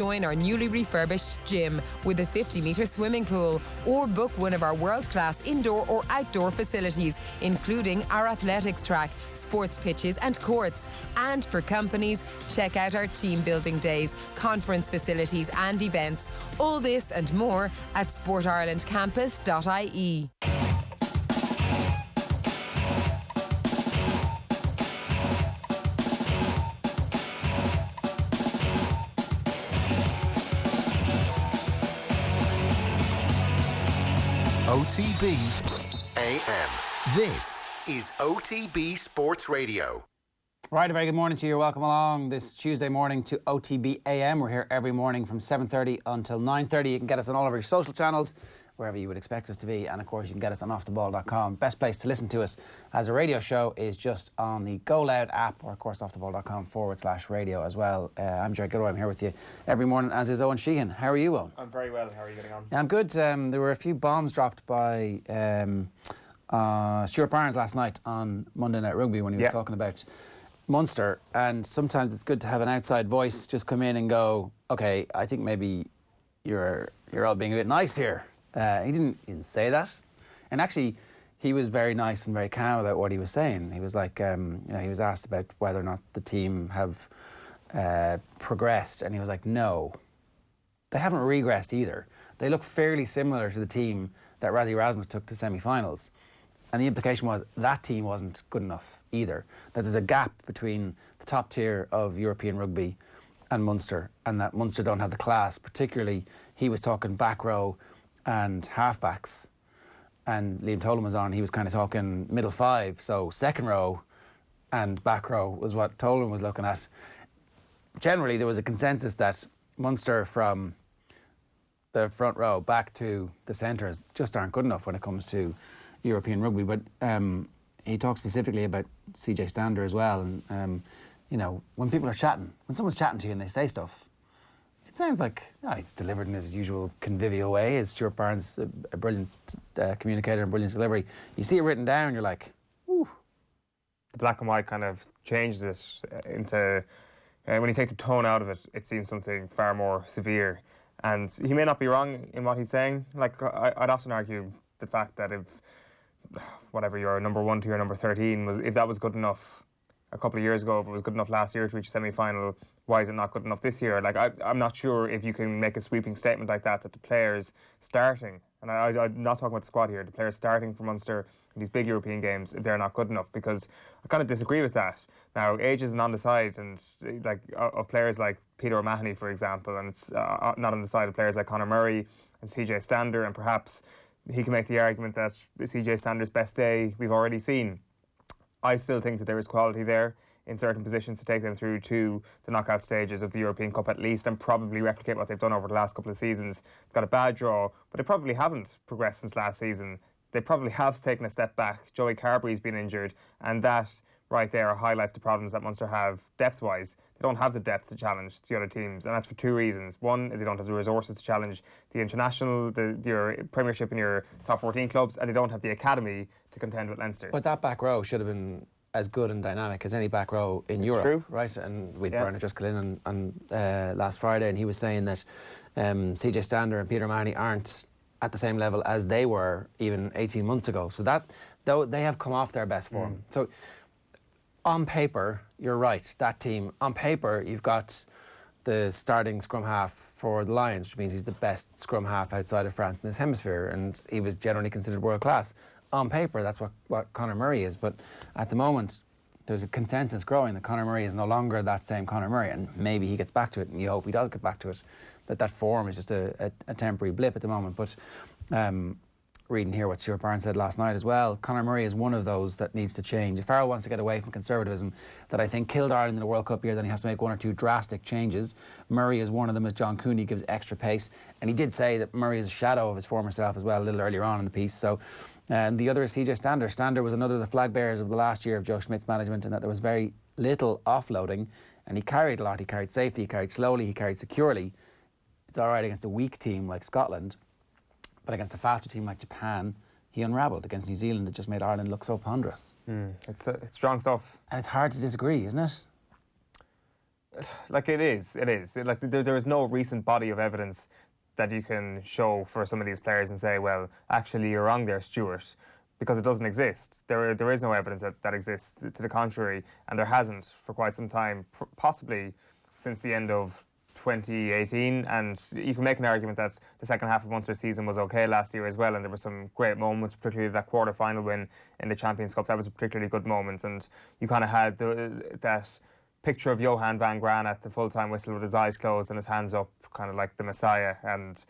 Join our newly refurbished gym with a 50-metre swimming pool, or book one of our world-class indoor or outdoor facilities, including our athletics track, sports pitches and courts. And for companies, check out our team building days, conference facilities and events. All this and more at sportirelandcampus.ie. OTB AM. This is OTB Sports Radio. Right, a very good morning to you. Welcome along this Tuesday morning to OTB AM. We're here every morning from 7:30 until 9:30. You can get us on all of our social channels, wherever you would expect us to be. And of course, you can get us on offtheball.com. Best place to listen to us as a radio show is just on the Go Loud app, or of course, offtheball.com/radio as well. I'm Jerry Gilroy. I'm here with you every morning, as is Eoin Sheahan. How are you, Eoin? I'm very well. How are you getting on? Yeah, I'm good. There were a few bombs dropped by Stuart Barnes last night on Monday Night Rugby when he was talking about Munster, and sometimes it's good to have an outside voice just come in and go, okay, I think maybe you're all being a bit nice here. He didn't say that, and actually he was very nice and very calm about what he was saying. He was like, he was asked about whether or not the team have progressed, and he was like, no, they haven't regressed either. They look fairly similar to the team that Rassie Erasmus took to semi-finals. And the implication was that team wasn't good enough either. That there's a gap between the top tier of European rugby and Munster, and that Munster don't have the class. Particularly, he was talking back row and halfbacks, and Liam Tolan was on. He was kind of talking middle five, so second row and back row was what Tolan was looking at. Generally, there was a consensus that Munster from the front row back to the centres just aren't good enough when it comes to European rugby. But he talked specifically about CJ Stander as well, and when people are chatting, when someone's chatting to you and they say stuff, it sounds like it's delivered in his usual convivial way. Is Stuart Barnes a brilliant communicator and brilliant delivery? You see it written down and you're like, ooh. The black and white kind of changed this into, when you take the tone out of it, it seems something far more severe. And he may not be wrong in what he's saying. Like, I'd often argue the fact that if whatever your number 1 to your number 13 was, if that was good enough a couple of years ago, if it was good enough last year to reach a semi-final, why is it not good enough this year? Like, I'm not sure if you can make a sweeping statement like that the players starting, and I'm not talking about the squad here, the players starting for Munster in these big European games, if they're not good enough, because I kind of disagree with that. Now, age isn't on the side, and like of players like Peter O'Mahony, for example, and it's not on the side of players like Conor Murray and CJ Stander, and perhaps he can make the argument that CJ Stander's best day we've already seen. I still think that there is quality there in certain positions to take them through to the knockout stages of the European Cup at least, and probably replicate what they've done over the last couple of seasons. They've got a bad draw, but they probably haven't progressed since last season. They probably have taken a step back. Joey Carberry's been injured, and that right there highlights the problems that Munster have depth-wise. They don't have the depth to challenge the other teams, and that's for two reasons. One is they don't have the resources to challenge the international, your Premiership and your top 14 clubs, and they don't have the academy to contend with Leinster. But that back row should have been as good and dynamic as any back row in Europe, true. Right? And we'd Bernard just got in on last Friday, and he was saying that CJ Stander and Peter O'Mahony aren't at the same level as they were even 18 months ago. So that, though, they have come off their best form. So on paper, you're right, that team, on paper, you've got the starting scrum half for the Lions, which means he's the best scrum half outside of France in this hemisphere, and he was generally considered world class. On paper, that's what Conor Murray is, but at the moment, there's a consensus growing that Conor Murray is no longer that same Conor Murray, and maybe he gets back to it, and you hope he does get back to it, that form is just a temporary blip at the moment. But reading here what Stuart Barnes said last night as well, Conor Murray is one of those that needs to change. If Farrell wants to get away from conservatism that I think killed Ireland in the World Cup year, then he has to make one or two drastic changes. Murray is one of them, as John Cooney gives extra pace, and he did say that Murray is a shadow of his former self as well a little earlier on in the piece. So, and the other is CJ Stander. Stander was another of the flag bearers of the last year of Joe Schmidt's management, and that there was very little offloading, and he carried a lot. He carried safely, he carried slowly, he carried securely. It's all right against a weak team like Scotland, but against a faster team like Japan, he unravelled. Against New Zealand, it just made Ireland look so ponderous. It's strong stuff. And it's hard to disagree, isn't it? Like it is. Like there is no recent body of evidence that you can show for some of these players and say, well, actually you're wrong there, Stuart, because it doesn't exist. There is no evidence that exists to the contrary, and there hasn't for quite some time, possibly since the end of 2018. And you can make an argument that the second half of Munster's season was okay last year as well, and there were some great moments, particularly that quarter-final win in the Champions Cup. That was a particularly good moment, and you kind of had that picture of Johan van Graan at the full-time whistle with his eyes closed and his hands up, kind of like the Messiah, and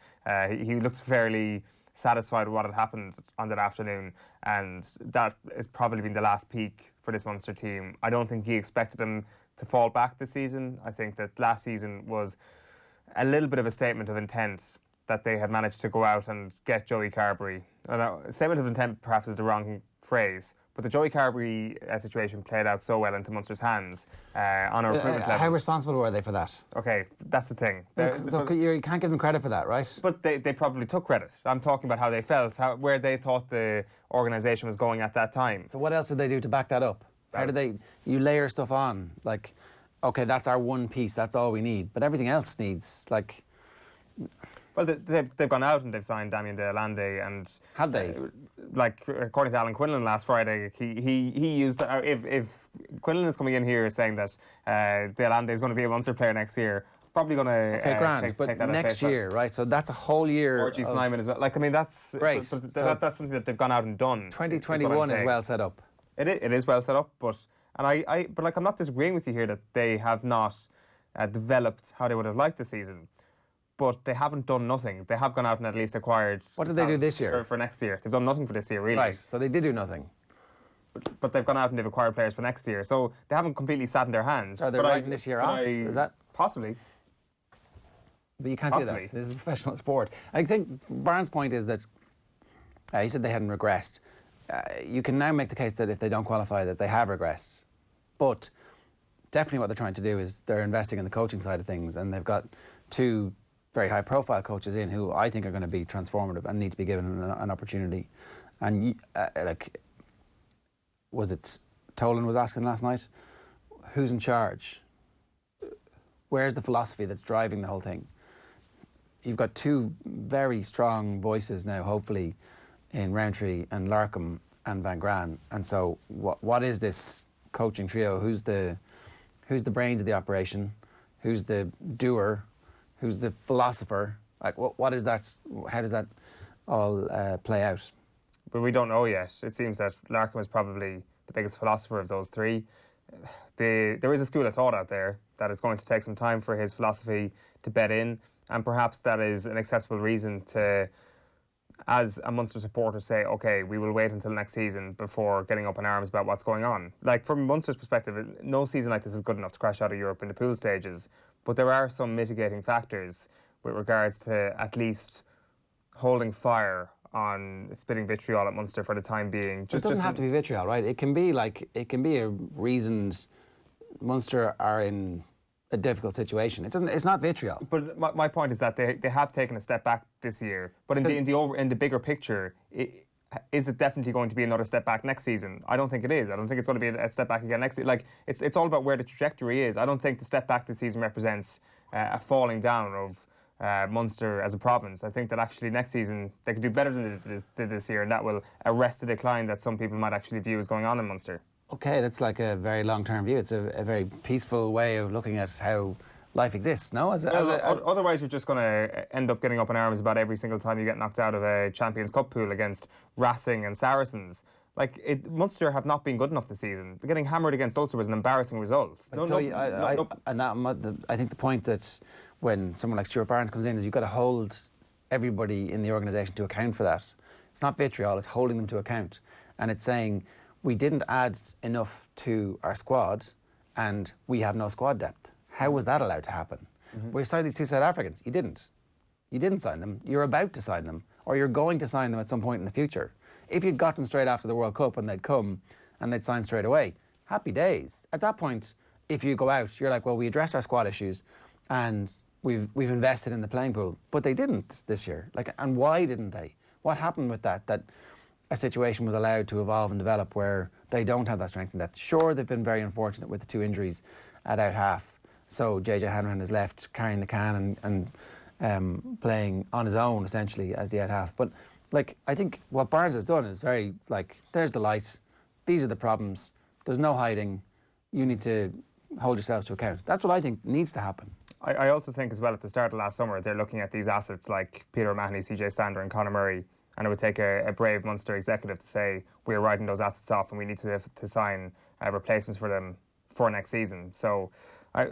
he looked fairly satisfied with what had happened on that afternoon, and that has probably been the last peak for this Munster team. I don't think he expected them to fall back this season. I think that last season was a little bit of a statement of intent that they had managed to go out and get Joey Carbery. Statement of intent perhaps is the wrong phrase, but the Joey Carbery situation played out so well into Munster's hands on a recruitment level. How responsible were they for that? Okay, that's the thing. So you can't give them credit for that, right? But they probably took credit. I'm talking about how they felt, where they thought the organisation was going at that time. So what else did they do to back that up? How did you layer stuff on? Like, okay, that's our one piece, that's all we need. But everything else needs, like... Well, they've gone out and they've signed Damien de Allende, and have they? Like according to Alan Quinlan last Friday, he used if Quinlan is coming in here saying that de Allende is going to be a Munster player next year, probably going to take that next year, right? So that's a whole year. Orgy Snyman as well. Like, I mean, that's great. That's something that they've gone out and done. 2021 is well set up. It is well set up, but I'm not disagreeing with you here that they have not developed how they would have liked the season. But they haven't done nothing. They have gone out and at least acquired... What did they do this year? For next year. They've done nothing for this year, really. Right, so they did do nothing. But they've gone out and they've acquired players for next year. So they haven't completely sat in their hands. So are they writing this year off? Is that... Possibly. But you can't do that. This is a professional sport. I think Barnes' point is that... he said they hadn't regressed. You can now make the case that if they don't qualify, that they have regressed. But definitely what they're trying to do is they're investing in the coaching side of things, and they've got two very high-profile coaches in who I think are going to be transformative and need to be given an opportunity. And was it Tolan was asking last night, who's in charge? Where's the philosophy that's driving the whole thing? You've got two very strong voices now, hopefully, in Rowntree and Larkham and Van Graan. And so, what is this coaching trio? Who's the brains of the operation? Who's the doer? Who's the philosopher? Like, what is that? How does that all play out? But we don't know yet. It seems that Larkham is probably the biggest philosopher of those three. There is a school of thought out there that it's going to take some time for his philosophy to bed in, and perhaps that is an acceptable reason to, as a Munster supporter, say, OK, we will wait until next season before getting up in arms about what's going on. Like, from Munster's perspective, no season like this is good enough to crash out of Europe in the pool stages. But there are some mitigating factors with regards to at least holding fire on spitting vitriol at Munster for the time being. It doesn't have to be vitriol, right? It can be a reasons Munster are in a difficult situation. It's not vitriol. But my point is that they have taken a step back this year. But in the bigger picture, is it definitely going to be another step back next season? I don't think it is. I don't think it's going to be a step back again next season. Like, it's all about where the trajectory is. I don't think the step back this season represents a falling down of Munster as a province. I think that actually next season they could do better than they did this year, and that will arrest the decline that some people might actually view as going on in Munster. Okay, that's like a very long-term view. It's a very peaceful way of looking at how life exists, no? Otherwise, you're just going to end up getting up in arms about every single time you get knocked out of a Champions Cup pool against Racing and Saracens. Like, Munster have not been good enough this season. Getting hammered against Ulster was an embarrassing result. I think the point that when someone like Stuart Barnes comes in is you've got to hold everybody in the organisation to account for that. It's not vitriol, it's holding them to account. And it's saying, we didn't add enough to our squad and we have no squad depth. How was that allowed to happen? Mm-hmm. We signed these two South Africans. You didn't. You didn't sign them. You're about to sign them, or you're going to sign them at some point in the future. If you'd got them straight after the World Cup and they'd come and they'd sign straight away, happy days. At that point, if you go out, you're like, well, we addressed our squad issues and we've invested in the playing pool. But they didn't this year. Like, and why didn't they? What happened with that? That a situation was allowed to evolve and develop where they don't have that strength and depth. Sure, they've been very unfortunate with the two injuries at out half. So JJ Hanrahan is left carrying the can and playing on his own essentially as the out half. But like, I think what Barnes has done is very like, there's the light, these are the problems, there's no hiding, you need to hold yourselves to account. That's what I think needs to happen. I also think as well at the start of last summer, they're looking at these assets like Peter O'Mahony, CJ Stander and Conor Murray, and it would take a brave Munster executive to say, we're writing those assets off and we need to sign replacements for them for next season. So, you're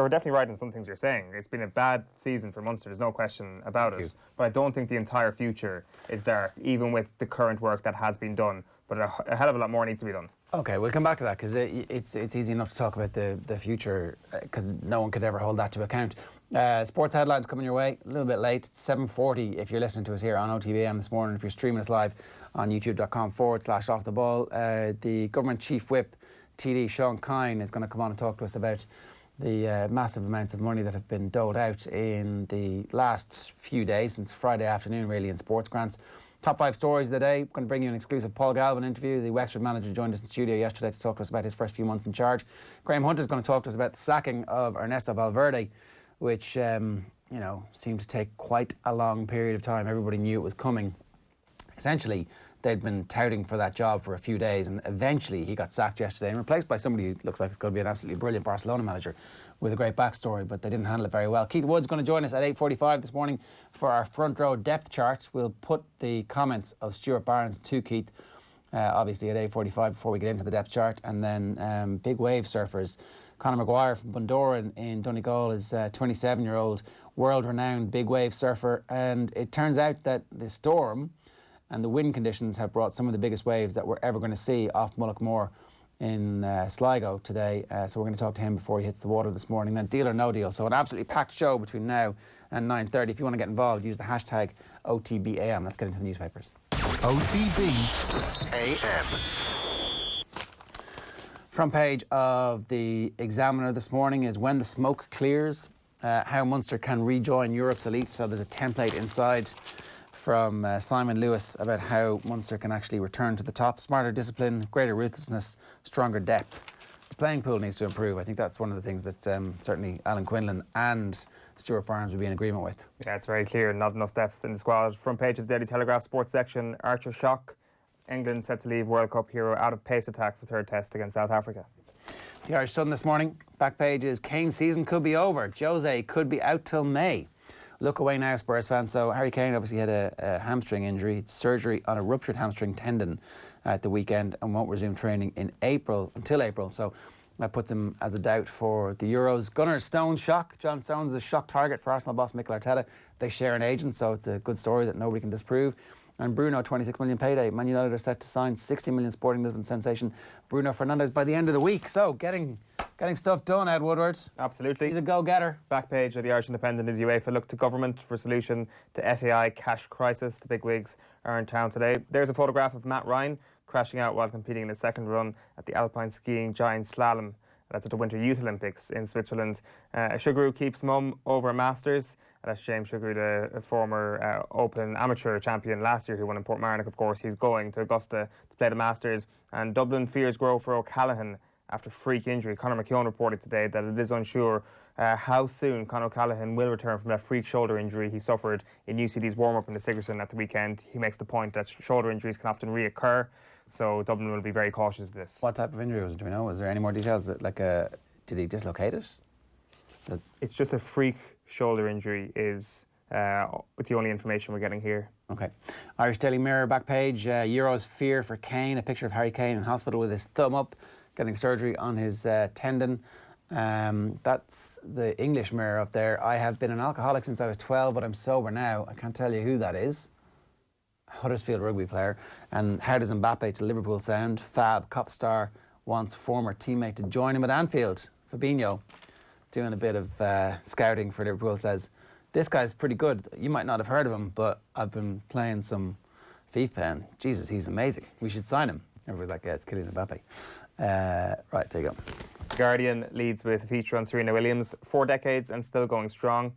definitely right in some things you're saying. It's been a bad season for Munster, there's no question about it. But I don't think the entire future is there, even with the current work that has been done. But a hell of a lot more needs to be done. Okay, we'll come back to that because it's easy enough to talk about the future because no one could ever hold that to account. Sports headlines coming your way, a little bit late. It's 7:40 if you're listening to us here on OTBAM this morning. If you're streaming us live on youtube.com/off the ball. The government chief whip, TD Sean Kine, is going to come on and talk to us about the massive amounts of money that have been doled out in the last few days, since Friday afternoon really, in sports grants. Top 5 stories of the day. I'm going to bring you an exclusive Paul Galvin interview. The Wexford manager joined us in the studio yesterday to talk to us about his first few months in charge. Graham Hunter is going to talk to us about the sacking of Ernesto Valverde, which seemed to take quite a long period of time. Everybody knew it was coming. Essentially, they'd been touting for that job for a few days, and eventually he got sacked yesterday and replaced by somebody who looks like it's going to be an absolutely brilliant Barcelona manager with a great backstory, but they didn't handle it very well. Keith Wood's going to join us at 8:45 this morning for our front row depth chart. We'll put the comments of Stuart Barnes to Keith, obviously at 8:45 before we get into the depth chart, and then big wave surfers. Conor Mcguire from Bundoran in Donegal is a 27-year-old world-renowned big wave surfer, and it turns out that the storm and the wind conditions have brought some of the biggest waves that we're ever going to see off Mullaghmore in Sligo today. So we're going to talk to him before he hits the water this morning. Then Deal or No Deal. So an absolutely packed show between now and 9:30. If you want to get involved, use the hashtag OTBAM. Let's get into the newspapers. OTB AM. Front page of the Examiner this morning is When the Smoke Clears, how Munster can rejoin Europe's elite. So there's a template inside from Simon Lewis about how Munster can actually return to the top. Smarter discipline, greater ruthlessness, stronger depth. The playing pool needs to improve. I think that's one of the things that certainly Alan Quinlan and Stuart Barnes would be in agreement with. Yeah, it's very clear. Not enough depth in the squad. Front page of the Daily Telegraph sports section, Archer shock. England set to leave World Cup hero out of pace attack for third test against South Africa. The Irish Sun this morning, back page is Kane's season could be over. Jose could be out till May. Look away now, Spurs fans. So Harry Kane obviously had a hamstring injury, surgery on a ruptured hamstring tendon at the weekend, and won't resume training until April. So that puts him as a doubt for the Euros. Gunnar Stones shock. John Stones is a shock target for Arsenal boss Mikel Arteta. They share an agent, so it's a good story that nobody can disprove. And Bruno, 26 million payday. Man United are set to sign 60 million Sporting Lisbon sensation Bruno Fernandes by the end of the week. So getting stuff done, Ed Woodward. Absolutely. He's a go-getter. Back page of the Irish Independent is UEFA look to government for solution to FAI cash crisis. The big wigs are in town today. There's a photograph of Matt Ryan crashing out while competing in his second run at the Alpine Skiing Giant Slalom. That's at the Winter Youth Olympics in Switzerland. Sugaru keeps mum over Masters. That's James Sugaru, the former Open amateur champion last year who won in Portmarnock, of course. He's going to Augusta to play the Masters. And Dublin fears grow for O'Callaghan after freak injury. Conor McKeown reported today that it is unsure how soon Conor O'Callaghan will return from that freak shoulder injury he suffered in UCD's warm-up in the Sigerson at the weekend. He makes the point that shoulder injuries can often reoccur, so Dublin will be very cautious of this. What type of injury was it? Do we know? Is there any more details? Did he dislocate it? It's just a freak shoulder injury is the only information we're getting here. Okay. Irish Daily Mirror back page. Euros fear for Kane. A picture of Harry Kane in hospital with his thumb up, getting surgery on his tendon. That's the English Mirror up there. I have been an alcoholic since I was 12, but I'm sober now. I can't tell you who that is. Huddersfield rugby player. And how does Mbappe to Liverpool sound? Fab, cop star, wants former teammate to join him at Anfield. Fabinho, doing a bit of scouting for Liverpool, says, this guy's pretty good. You might not have heard of him, but I've been playing some FIFA and Jesus, he's amazing. We should sign him. Everyone's like, yeah, it's Kylian Mbappe. Right, there you go. Guardian leads with a feature on Serena Williams, 4 decades and still going strong.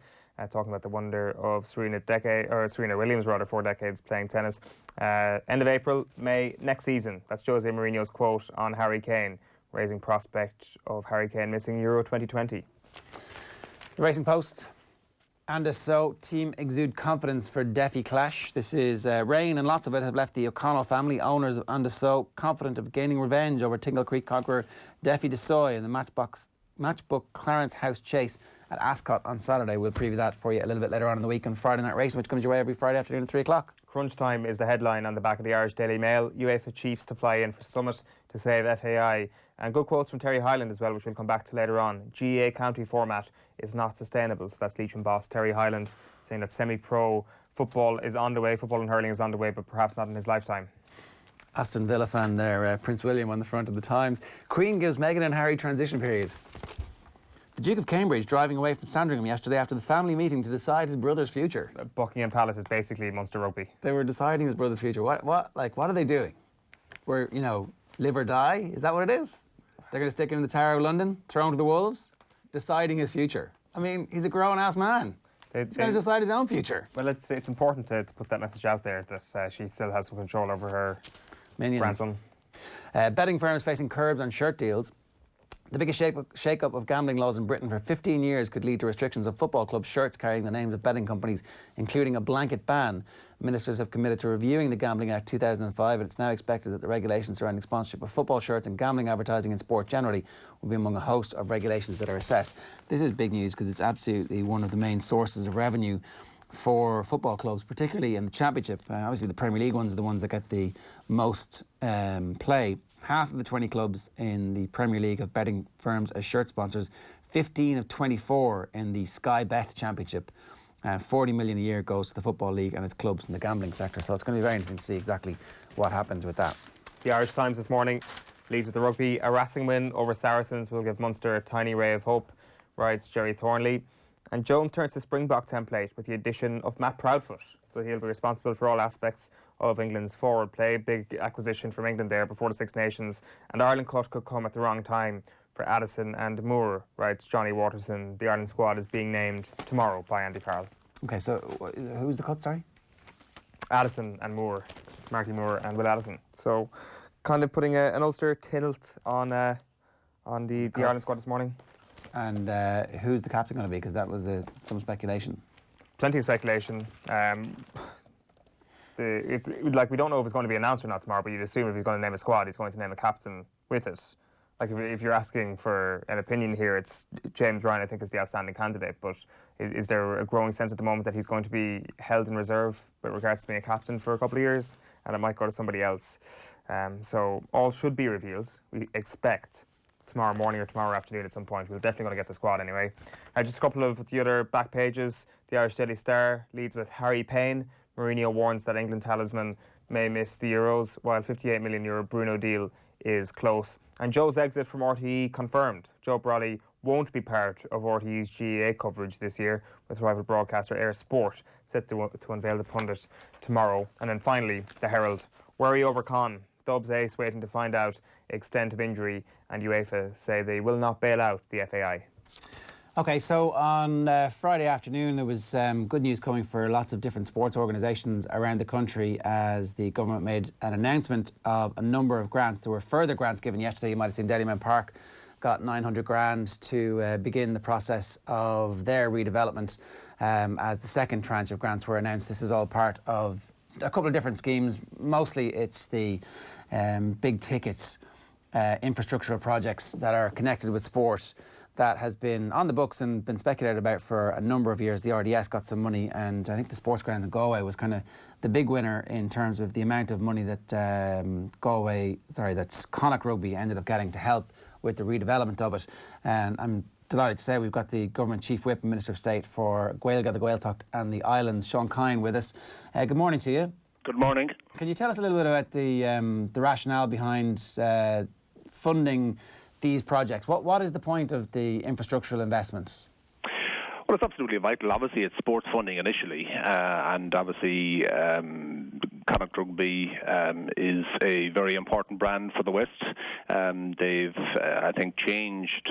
Talking about the wonder of Serena Williams, 4 decades playing tennis. End of April, May next season. That's Jose Mourinho's quote on Harry Kane. raising prospect of Harry Kane missing Euro 2020. The Racing Post. And so, team exude confidence for Defi clash. This is rain and lots of it have left the O'Connell family, owners of And so, confident of gaining revenge over Tingle Creek conqueror Defi DeSoy in the Matchbook Clarence House Chase at Ascot on Saturday. We'll preview that for you a little bit later on in the week on Friday Night Racing, which comes your way every Friday afternoon at 3 o'clock. Crunch time is the headline on the back of the Irish Daily Mail. UEFA Chiefs to fly in for Summit to save FAI. And good quotes from Terry Hyland as well, which we'll come back to later on. GAA county format is not sustainable. So that's Leitrim boss Terry Hyland saying that semi-pro football is on the way, football and hurling is on the way, but perhaps not in his lifetime. Aston Villa fan there, Prince William on the front of the Times. Queen gives Meghan and Harry transition period. The Duke of Cambridge driving away from Sandringham yesterday after the family meeting to decide his brother's future. Buckingham Palace is basically Munster Rugby. They were deciding his brother's future. What are they doing? We're, live or die? Is that what it is? They're going to stick him in the Tower of London, throw him to the wolves, deciding his future. I mean, he's a grown-ass man. He's going to decide his own future. Well, it's important to put that message out there that she still has some control over her Minions. grandson. Betting firms facing curbs on shirt deals. The biggest shake-up of gambling laws in Britain for 15 years could lead to restrictions of football club shirts carrying the names of betting companies, including a blanket ban. Ministers have committed to reviewing the Gambling Act 2005, and it's now expected that the regulations surrounding sponsorship of football shirts and gambling advertising in sport generally will be among a host of regulations that are assessed. This is big news because it's absolutely one of the main sources of revenue for football clubs, particularly in the Championship. Obviously, the Premier League ones are the ones that get the most play. Half of the 20 clubs in the Premier League have betting firms as shirt sponsors. 15 of 24 in the Sky Bet Championship. 40 million a year goes to the Football League and its clubs in the gambling sector. So it's going to be very interesting to see exactly what happens with that. The Irish Times this morning leads with the rugby. A Racing win over Saracens will give Munster a tiny ray of hope, writes Jerry Thornley. And Jones turns to Springbok template with the addition of Matt Proudfoot. So he'll be responsible for all aspects of England's forward play. Big acquisition from England there before the Six Nations. And Ireland cut could come at the wrong time for Addison and Moore, writes Johnny Waterson. The Ireland squad is being named tomorrow by Andy Farrell. OK, so who's the cut, sorry? Addison and Moore. Marty Moore and Will Addison. So kind of putting an Ulster tilt on the Ireland squad this morning. And who's the captain going to be? Because that was some speculation. Plenty of speculation. It's like we don't know if it's going to be announced or not tomorrow, but you'd assume if he's going to name a squad, he's going to name a captain with it. Like if you're asking for an opinion here, it's James Ryan, I think, is the outstanding candidate. But is there a growing sense at the moment that he's going to be held in reserve with regards to being a captain for a couple of years, and it might go to somebody else? So all should be revealed. We expect tomorrow morning or tomorrow afternoon at some point. We're definitely going to get the squad anyway. Just a couple of the other back pages. The Irish Daily Star leads with Harry Payne. Mourinho warns that England talisman may miss the Euros, while €58 million Bruno deal is close. And Joe's exit from RTE confirmed. Joe Brolly won't be part of RTE's GAA coverage this year, with rival broadcaster Air Sport set to unveil the pundit tomorrow. And then finally, the Herald. Worry over Con. Dubs ace waiting to find out extent of injury, and UEFA say they will not bail out the FAI. OK, so on Friday afternoon there was good news coming for lots of different sports organisations around the country as the government made an announcement of a number of grants. There were further grants given yesterday. You might have seen Delhi Park got 900 grand to begin the process of their redevelopment as the second tranche of grants were announced. This is all part of a couple of different schemes. Mostly it's the big ticket infrastructural projects that are connected with sport that has been on the books and been speculated about for a number of years. The RDS got some money, and I think the sports ground in Galway was kind of the big winner in terms of the amount of money that that Connacht Rugby ended up getting to help with the redevelopment of it. And I'm delighted to say we've got the Government Chief Whip and Minister of State for Gaeilge, the Gaeltacht and the Islands, Sean Kine, with us. Good morning to you. Good morning. Can you tell us a little bit about the rationale behind funding these projects? What is the point of the infrastructural investments? Well, it's absolutely vital. Obviously, it's sports funding initially, and obviously Connacht Rugby is a very important brand for the West. They've, I think, changed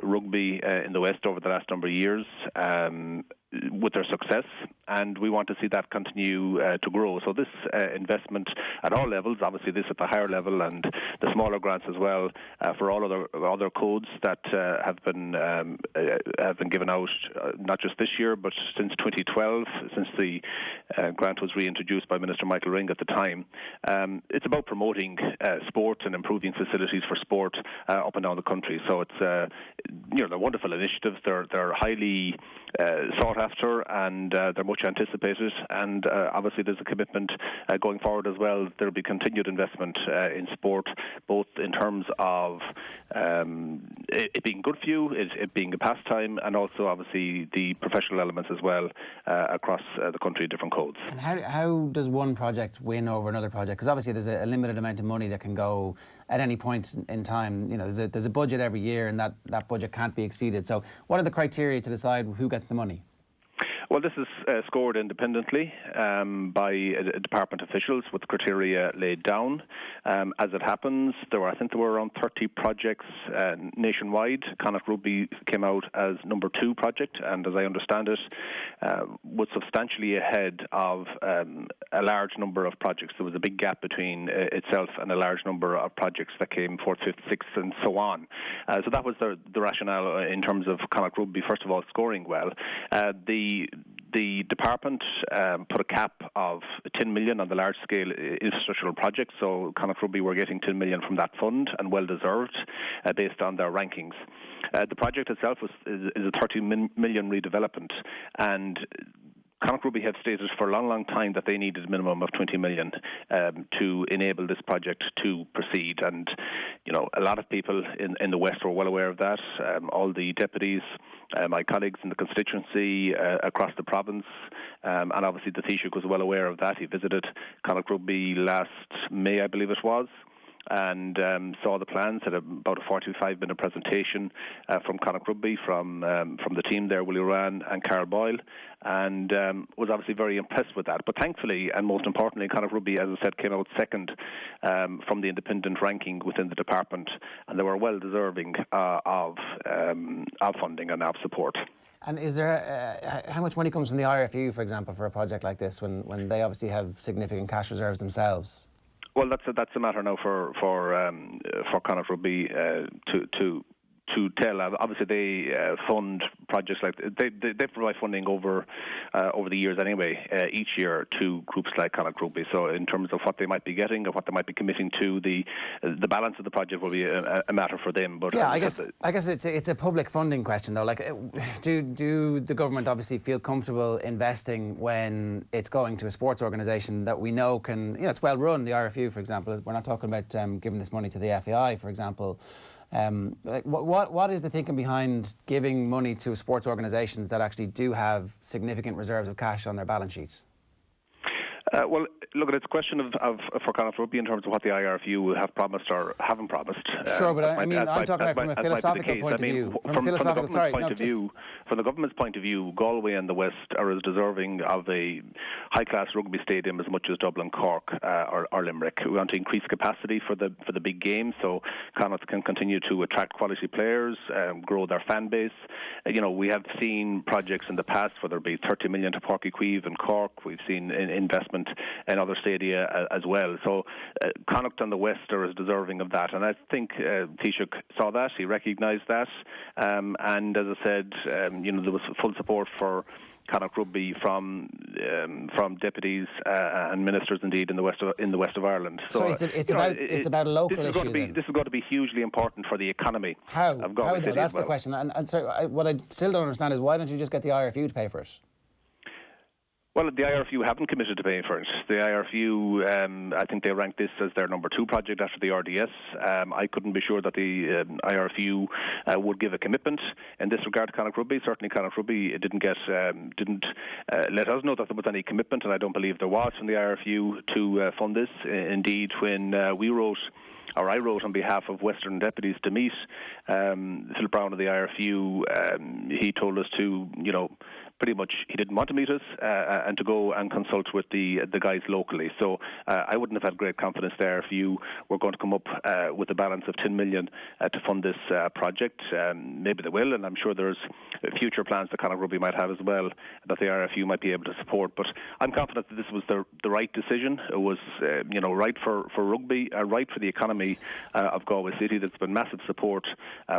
rugby in the West over the last number of years with their success. and we want to see that continue to grow. So this investment at all levels, obviously this at the higher level and the smaller grants as well, for all other codes that have been given out, not just this year, but since 2012, since the grant was reintroduced by Minister Michael Ring at the time. It's about promoting sport and improving facilities for sport up and down the country. So it's they're wonderful initiatives. They're highly sought after, and they're much anticipated. And obviously, there's a commitment going forward as well. There'll be continued investment in sport, both in terms of it being good for you, it being a pastime, and also obviously the professional elements as well across the country, different codes. And how does one project win over another project? Because obviously there's a limited amount of money that can go at any point in time. There's a budget every year, and that budget can't be exceeded. So what are the criteria to decide who gets the money? Well, this is scored independently by department officials with criteria laid down. As it happens, I think there were around 30 projects nationwide. Connacht Rugby came out as number 2 project, and as I understand it, was substantially ahead of a large number of projects. There was a big gap between itself and a large number of projects that came 4th, 5th, 6th, and so on. So that was the rationale in terms of Connacht Rugby, first of all, scoring well. The department put a cap of 10 million on the large-scale infrastructural projects, so Connacht Rugby were getting 10 million from that fund, and well-deserved, based on their rankings. The project itself is a 30 million redevelopment, and Connacht Rugby have stated for a long, long time that they needed a minimum of 20 million to enable this project to proceed. And, a lot of people in the West were well aware of that. All the deputies, my colleagues in the constituency across the province, and obviously the Taoiseach was well aware of that. He visited Connacht Rugby last May, I believe it was, and saw the plans, had about a 45-minute presentation from Connacht Rugby, from the team there, Willie Rowan and Carl Boyle, and was obviously very impressed with that. But thankfully, and most importantly, Connacht Rugby, as I said, came out second from the independent ranking within the department, and they were well deserving of funding and of support. And is there how much money comes from the IRFU, for example, for a project like this, when they obviously have significant cash reserves themselves? Well, that's a matter now for Connacht Rugby to tell. Obviously, they fund projects like they provide funding over the years anyway, each year to groups like Connacht Rugby. So in terms of what they might be getting or what they might be committing to, the balance of the project will be a matter for them. But yeah, I guess it's a public funding question though. Like, do the government obviously feel comfortable investing when it's going to a sports organisation that we know can, it's well run? The RFU, for example. We're not talking about giving this money to the FAI, for example. What is the thinking behind giving money to sports organisations that actually do have significant reserves of cash on their balance sheets? Well, look, it's a question of for Connacht Rugby in terms of what the IRFU have promised or haven't promised. Sure, but I'm talking about from a philosophical point of view. From the government's point of view, Galway and the West are as deserving of a high-class rugby stadium as much as Dublin, Cork, or Limerick. We want to increase capacity for the big games, so Connacht can continue to attract quality players, grow their fan base. We have seen projects in the past, whether it be 30 million to Páirc Uí Chaoimh in Cork. We've seen investment in other stadia as well. So Connacht and the West are as deserving of that, and I think Taoiseach saw that, he recognised that, and as I said, there was full support for Connacht Rugby from deputies and ministers, indeed, in the west of Ireland. So it's about a local issue. This is going to be hugely important for the economy. How? Of Galway City. That's the question. And so what I still don't understand is, why don't you just get the IRFU to pay for it? Well, the IRFU haven't committed to paying for it. The IRFU, I think they ranked this as their number 2 project after the RDS. I couldn't be sure that the IRFU would give a commitment in this regard to Connacht Rugby. Certainly, Connacht Rugby didn't let us know that there was any commitment, and I don't believe there was from the IRFU to fund this. Indeed, when I wrote on behalf of Western deputies to meet Phil Brown of the IRFU, he told us to, pretty much he didn't want to meet us and to go and consult with the guys locally. So I wouldn't have had great confidence there if you were going to come up with a balance of 10 million to fund this project. Maybe they will, and I'm sure there's future plans that Connacht Rugby might have as well that the RFU might be able to support. But I'm confident that this was the right decision. It was right for rugby, right for the economy of Galway City. There's been massive support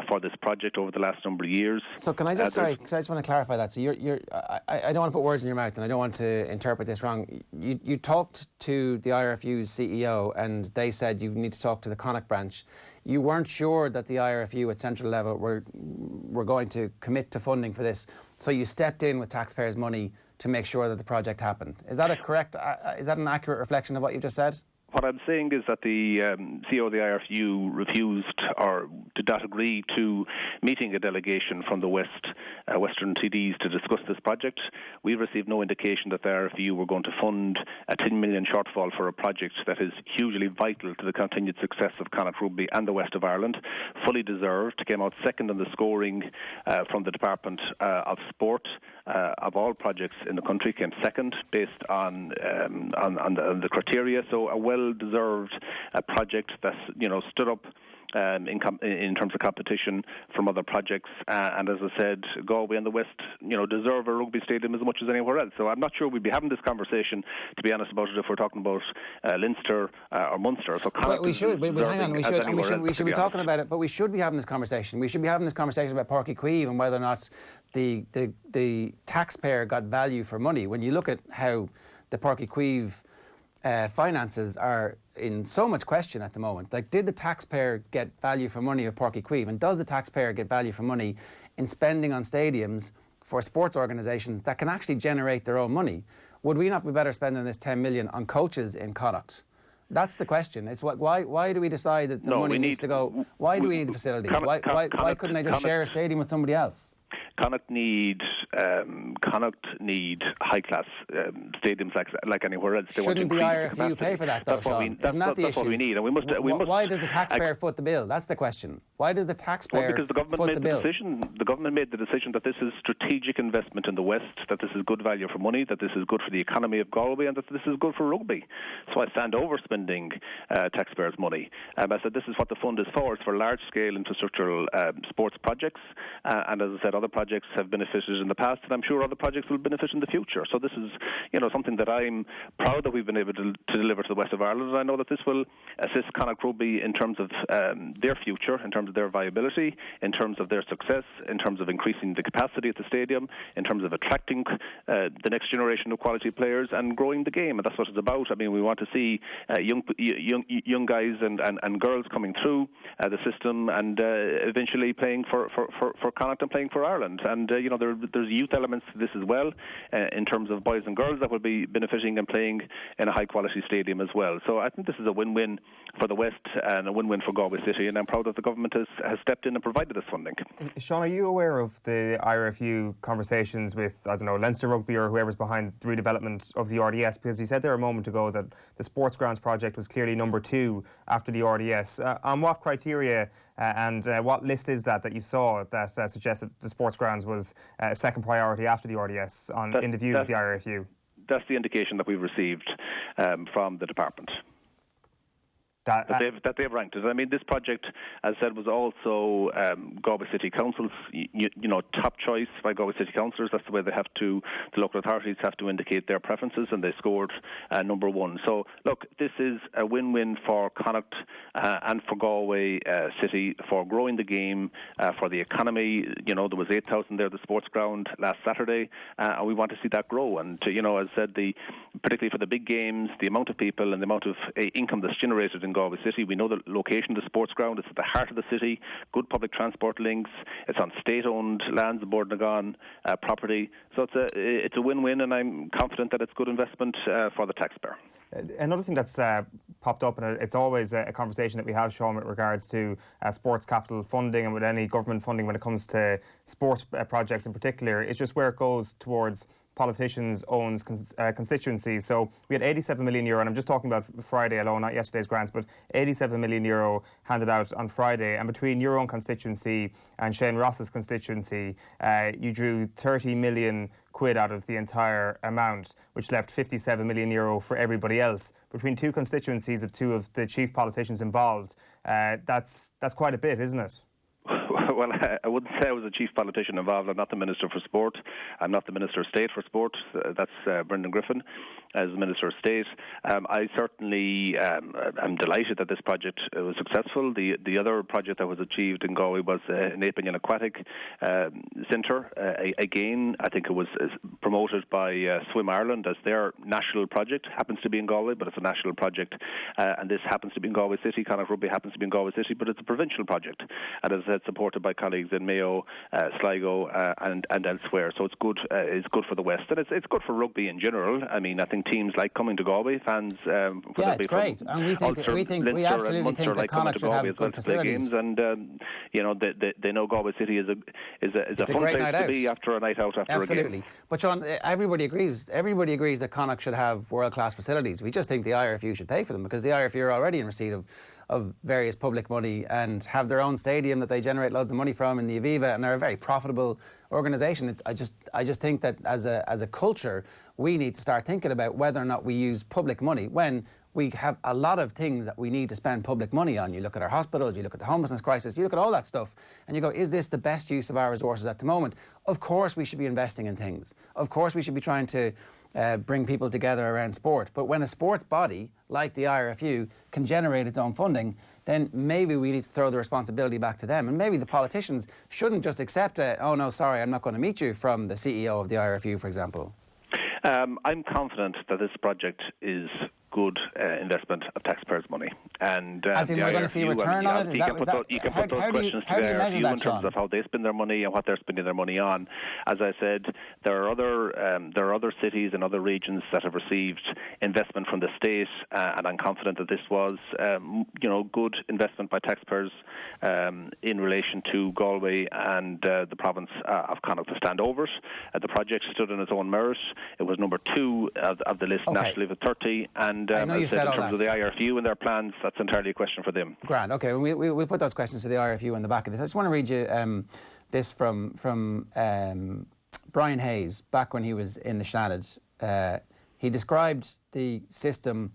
for this project over the last number of years. So can I just, because I just want to clarify that. So I don't want to put words in your mouth, and I don't want to interpret this wrong. You talked to the IRFU's CEO, and they said you need to talk to the Connacht branch. You weren't sure that the IRFU at central level were going to commit to funding for this, so you stepped in with taxpayers' money to make sure that the project happened. Is that is that an accurate reflection of what you just said? What I'm saying is that the CEO of the IRFU refused or did not agree to meeting a delegation from the Western TDs to discuss this project. We received no indication that the IRFU were going to fund a 10 million shortfall for a project that is hugely vital to the continued success of Connacht Rugby and the West of Ireland. Fully deserved. Came out second in the scoring from the Department of Sport. Of all projects in the country, came second based on the criteria. So a well-deserved project that's stood up in terms of competition from other projects. And as I said, Galway and the West, deserve a rugby stadium as much as anywhere else. So I'm not sure we'd be having this conversation, to be honest about it, if we're talking about Leinster or Munster. So we should be talking about it, but we should be having this conversation. We should be having this conversation about Páirc Uí Chaoimh and whether or not the taxpayer got value for money. When you look at how the Páirc Uí Chaoimh finances are in so much question at the moment. Like, did the taxpayer get value for money of Páirc Uí Chaoimh? And does the taxpayer get value for money in spending on stadiums for sports organisations that can actually generate their own money? Would we not be better spending this 10 million on coaches in Connacht? That's the question. It's why do we decide that the money needs to go? Why do we need the facilities? Why couldn't they just share a stadium with somebody else? Connacht need high-class stadiums like anywhere else. Shouldn't the IRFU pay for that, though, Sean? Isn't that the issue? That's what we need. And why does the taxpayer foot the bill? That's the question. Why does the taxpayer because the government made the decision. The government made the decision that this is strategic investment in the West, that this is good value for money, that this is good for the economy of Galway, and that this is good for rugby. So I stand over spending taxpayers' money. I said this is what the fund is for. It's for large-scale infrastructural sports projects. And as I said, other projects have benefited in the past, and I'm sure other projects will benefit in the future. So this is, something that I'm proud that we've been able to deliver to the West of Ireland, and I know that this will assist Connacht Rugby in terms of their future, in terms of their viability, in terms of their success, in terms of increasing the capacity at the stadium, in terms of attracting the next generation of quality players and growing the game, and that's what it's about. I mean, we want to see young guys and girls coming through the system and eventually playing for Connacht and playing for Ireland. And there's youth elements to this as well, in terms of boys and girls that will be benefiting and playing in a high-quality stadium as well. So I think this is a win-win for the West and a win-win for Galway City, and I'm proud that the government has stepped in and provided this funding. Sean, are you aware of the IRFU conversations with, Leinster Rugby or whoever's behind the redevelopment of the RDS? Because he said there a moment ago that the Sports Grounds project was clearly number 2 after the RDS. On what criteria and what list is that you saw that suggests that the Sports Grounds was a second priority after the RDS in the view of the IRFU? That's the indication that we've received from the department. That they've ranked it. I mean, this project, as I said, was also Galway City Council's, top choice by Galway City Councillors. That's the way the local authorities have to indicate their preferences, and they scored number 1. So, look, this is a win-win for Connacht and for Galway City for growing the game, for the economy. There was 8,000 there at the sports ground last Saturday, and we want to see that grow. And, as I said, particularly for the big games, the amount of people and the amount of income that's generated in Galway City. We know the location of the sports ground. It's at the heart of the city, good public transport links. It's on state-owned lands, aboard Nagan property. So it's a win-win, and I'm confident that it's good investment for the taxpayer. Another thing that's popped up, and it's always a conversation that we have, Sean, with regards to sports capital funding and with any government funding when it comes to sports projects in particular, is just where it goes towards politicians owns constituencies. So we had €87 million, and I'm just talking about Friday alone, not yesterday's grants, but €87 million handed out on Friday. And between your own constituency and Shane Ross's constituency, you drew 30 million quid out of the entire amount, which left €57 million for everybody else. Between two constituencies of two of the chief politicians involved, that's quite a bit, isn't it? Well, I wouldn't say I was a chief politician involved. I'm not the Minister for Sport. I'm not the Minister of State for Sport. That's Brendan Griffin as the Minister of State. I certainly am delighted that this project was successful. The other project that was achieved in Galway was an aping and aquatic centre. Again, I think it was promoted by Swim Ireland as their national project. Happens to be in Galway, but it's a national project. And this happens to be in Galway City. Connacht Rugby happens to be in Galway City, but it's a provincial project. And as I said, supported by colleagues in Mayo, Sligo, and elsewhere. So it's good. It's good for the West, and it's good for rugby in general. I mean, I think teams like coming to Galway. Fans, it's great, and we absolutely think that Connacht should have good facilities. Games, and you know, they know Galway City is a fun place to be after a night out after a game. Absolutely, but Sean, everybody agrees. Everybody agrees that Connacht should have world-class facilities. We just think the IRFU should pay for them because the IRFU are already in receipt of various public money and have their own stadium that they generate loads of money from in the Aviva, and they're a very profitable organisation. I just think that as a culture, we need to start thinking about whether or not we use public money when we have a lot of things that we need to spend public money on. You look at our hospitals, you look at the homelessness crisis, you look at all that stuff, and you go, is this the best use of our resources at the moment? Of course we should be investing in things. Of course we should be trying to bring people together around sport. But when a sports body like the IRFU can generate its own funding, then maybe we need to throw the responsibility back to them. And maybe the politicians shouldn't just accept oh no, sorry, I'm not going to meet you, from the CEO of the IRFU, for example. I'm confident that this project is good investment of taxpayers' money. And as in, we're going to see a return on it? You can put those questions to the IRFU in terms of how they spend their money and what they're spending their money on. As I said, there are other cities and other regions that have received investment from the state, and I'm confident that this was, good investment by taxpayers in relation to Galway and the province of Connacht to stand over it. The project stood on its own merit. It was number 2 of the list nationally with 30, and I know you said in all terms of the IRFU and their plans, that's entirely a question for them. Grand. Okay, we'll put those questions to the IRFU in the back of this. I just want to read you this from Brian Hayes back when he was in the Seanad. He described the system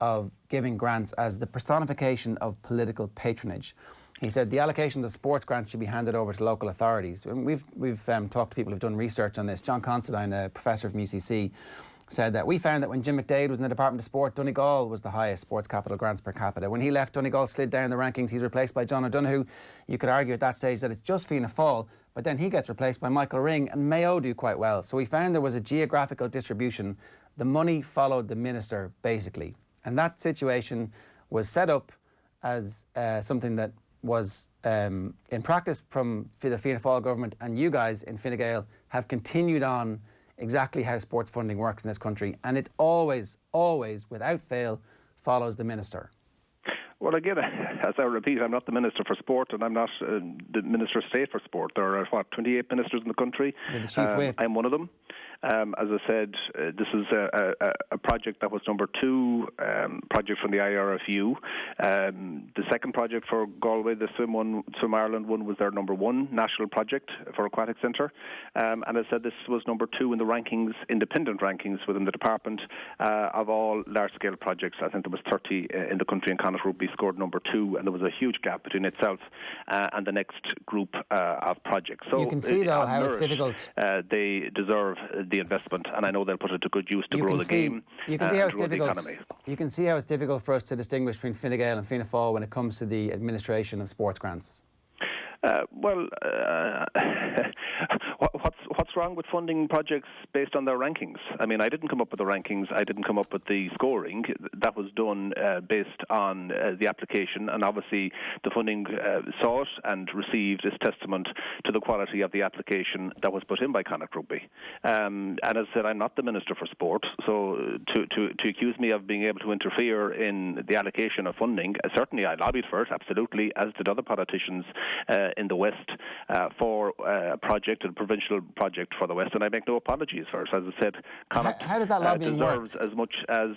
of giving grants as the personification of political patronage. He said the allocations of sports grants should be handed over to local authorities. And we've talked to people who've done research on this. John Considine, a professor from UCC, said that we found that when Jim McDade was in the Department of Sport, Donegal was the highest sports capital grants per capita. When he left, Donegal slid down the rankings. He's replaced by John O'Donoghue. You could argue at that stage that it's just Fianna Fáil, but then he gets replaced by Michael Ring, and Mayo do quite well. So we found there was a geographical distribution. The money followed the minister, basically. And that situation was set up as something that was in practice from the Fianna Fáil government, and you guys in Fine Gael have continued on exactly how sports funding works in this country, and it always, without fail, follows the minister. Well, again, as I repeat, I'm not the Minister for Sport, and I'm not the Minister of State for Sport. There are, 28 ministers in the country. You're the chief whip. I'm one of them. As I said, this is a project that was number 2 project from the IRFU. The second project for Galway, the Swim Ireland one, was their number 1 national project for Aquatic Centre. And as I said, this was number 2 in the rankings, independent rankings within the department of all large-scale projects. I think there was 30 in the country, and Connacht Rugby scored number 2, and there was a huge gap between itself and the next group of projects. So you can see, though, how it's difficult. They deserve the investment, and I know they'll put it to good use to grow the game. You can see how it's difficult. You can see how it's difficult for us to distinguish between Fine Gael and Fianna Fáil when it comes to the administration of sports grants. What's wrong with funding projects based on their rankings? I mean, I didn't come up with the rankings. I didn't come up with the scoring. That was done based on the application, and obviously the funding sought and received is testament to the quality of the application that was put in by Connacht Rugby. And as I said, I'm not the Minister for Sport, so to accuse me of being able to interfere in the allocation of funding, certainly I lobbied for it, absolutely, as did other politicians in the West for a project, a provincial project for the West, and I make no apologies for it. As I said, Connacht how does that lobbying deserves work? as much as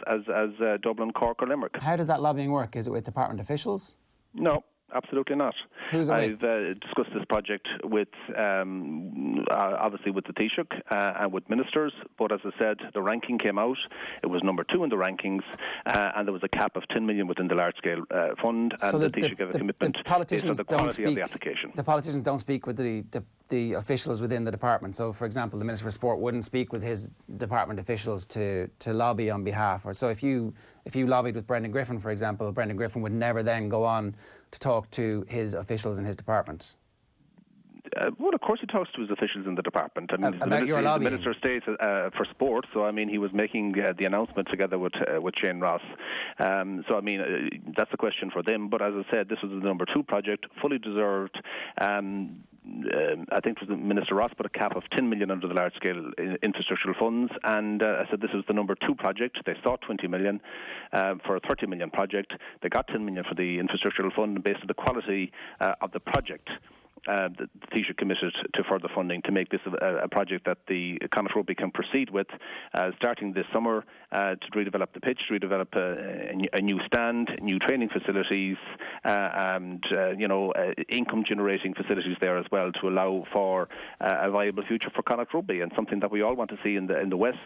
Dublin, Cork or Limerick. How does that lobbying work? Is it with department officials? No. Absolutely not. Who's it I've with? discussed this project with, obviously with the Taoiseach and with ministers, but as I said, the ranking came out. It was number 2 in the rankings, and there was a cap of 10 million within the large-scale fund, and So the Taoiseach gave a commitment based on the quality of the application. The politicians don't speak with the officials within the department. So, for example, the Minister for Sport wouldn't speak with his department officials to lobby on behalf. Or so if you lobbied with Brendan Griffin, for example, Brendan Griffin would never then go on to talk to his officials in his department. Well, of course he talks to his officials in the department. I mean, he's the Minister of State for Sport, so I mean, he was making the announcement together with Shane Ross. So I mean, that's a question for them. But as I said, this was the number 2 project, fully deserved. I think it was Minister Ross put a cap of 10 million under the large-scale infrastructural funds, and I said this was the number 2 project. They sought 20 million for a 30 million project. They got 10 million for the infrastructural fund based on the quality of the project. The Taoiseach committed to further funding to make this a project that the Connacht Rugby can proceed with, starting this summer to redevelop the pitch, to redevelop a new stand, new training facilities, and income-generating facilities there as well to allow for a viable future for Connacht Rugby, and something that we all want to see in the West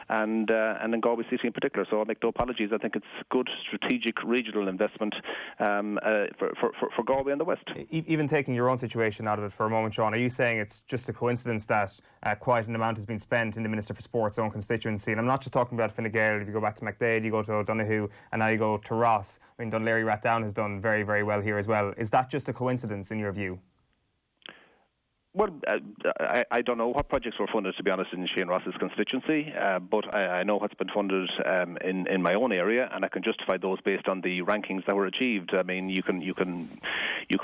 and in Galway City in particular. So I make no apologies. I think it's good strategic regional investment for Galway and the West. Even taking your own situation out of it for a moment, Sean, are you saying it's just a coincidence that quite an amount has been spent in the Minister for Sport's own constituency? And I'm not just talking about Fine Gael. If you go back to McDade, you go to O'Donoghue, and now you go to Ross. I mean, Dunleary Rathdown has done very, very well here as well. Is that just a coincidence in your view? Well, I don't know what projects were funded, to be honest, in Shane Ross's constituency, but I know what's been funded in my own area, and I can justify those based on the rankings that were achieved. I mean, you can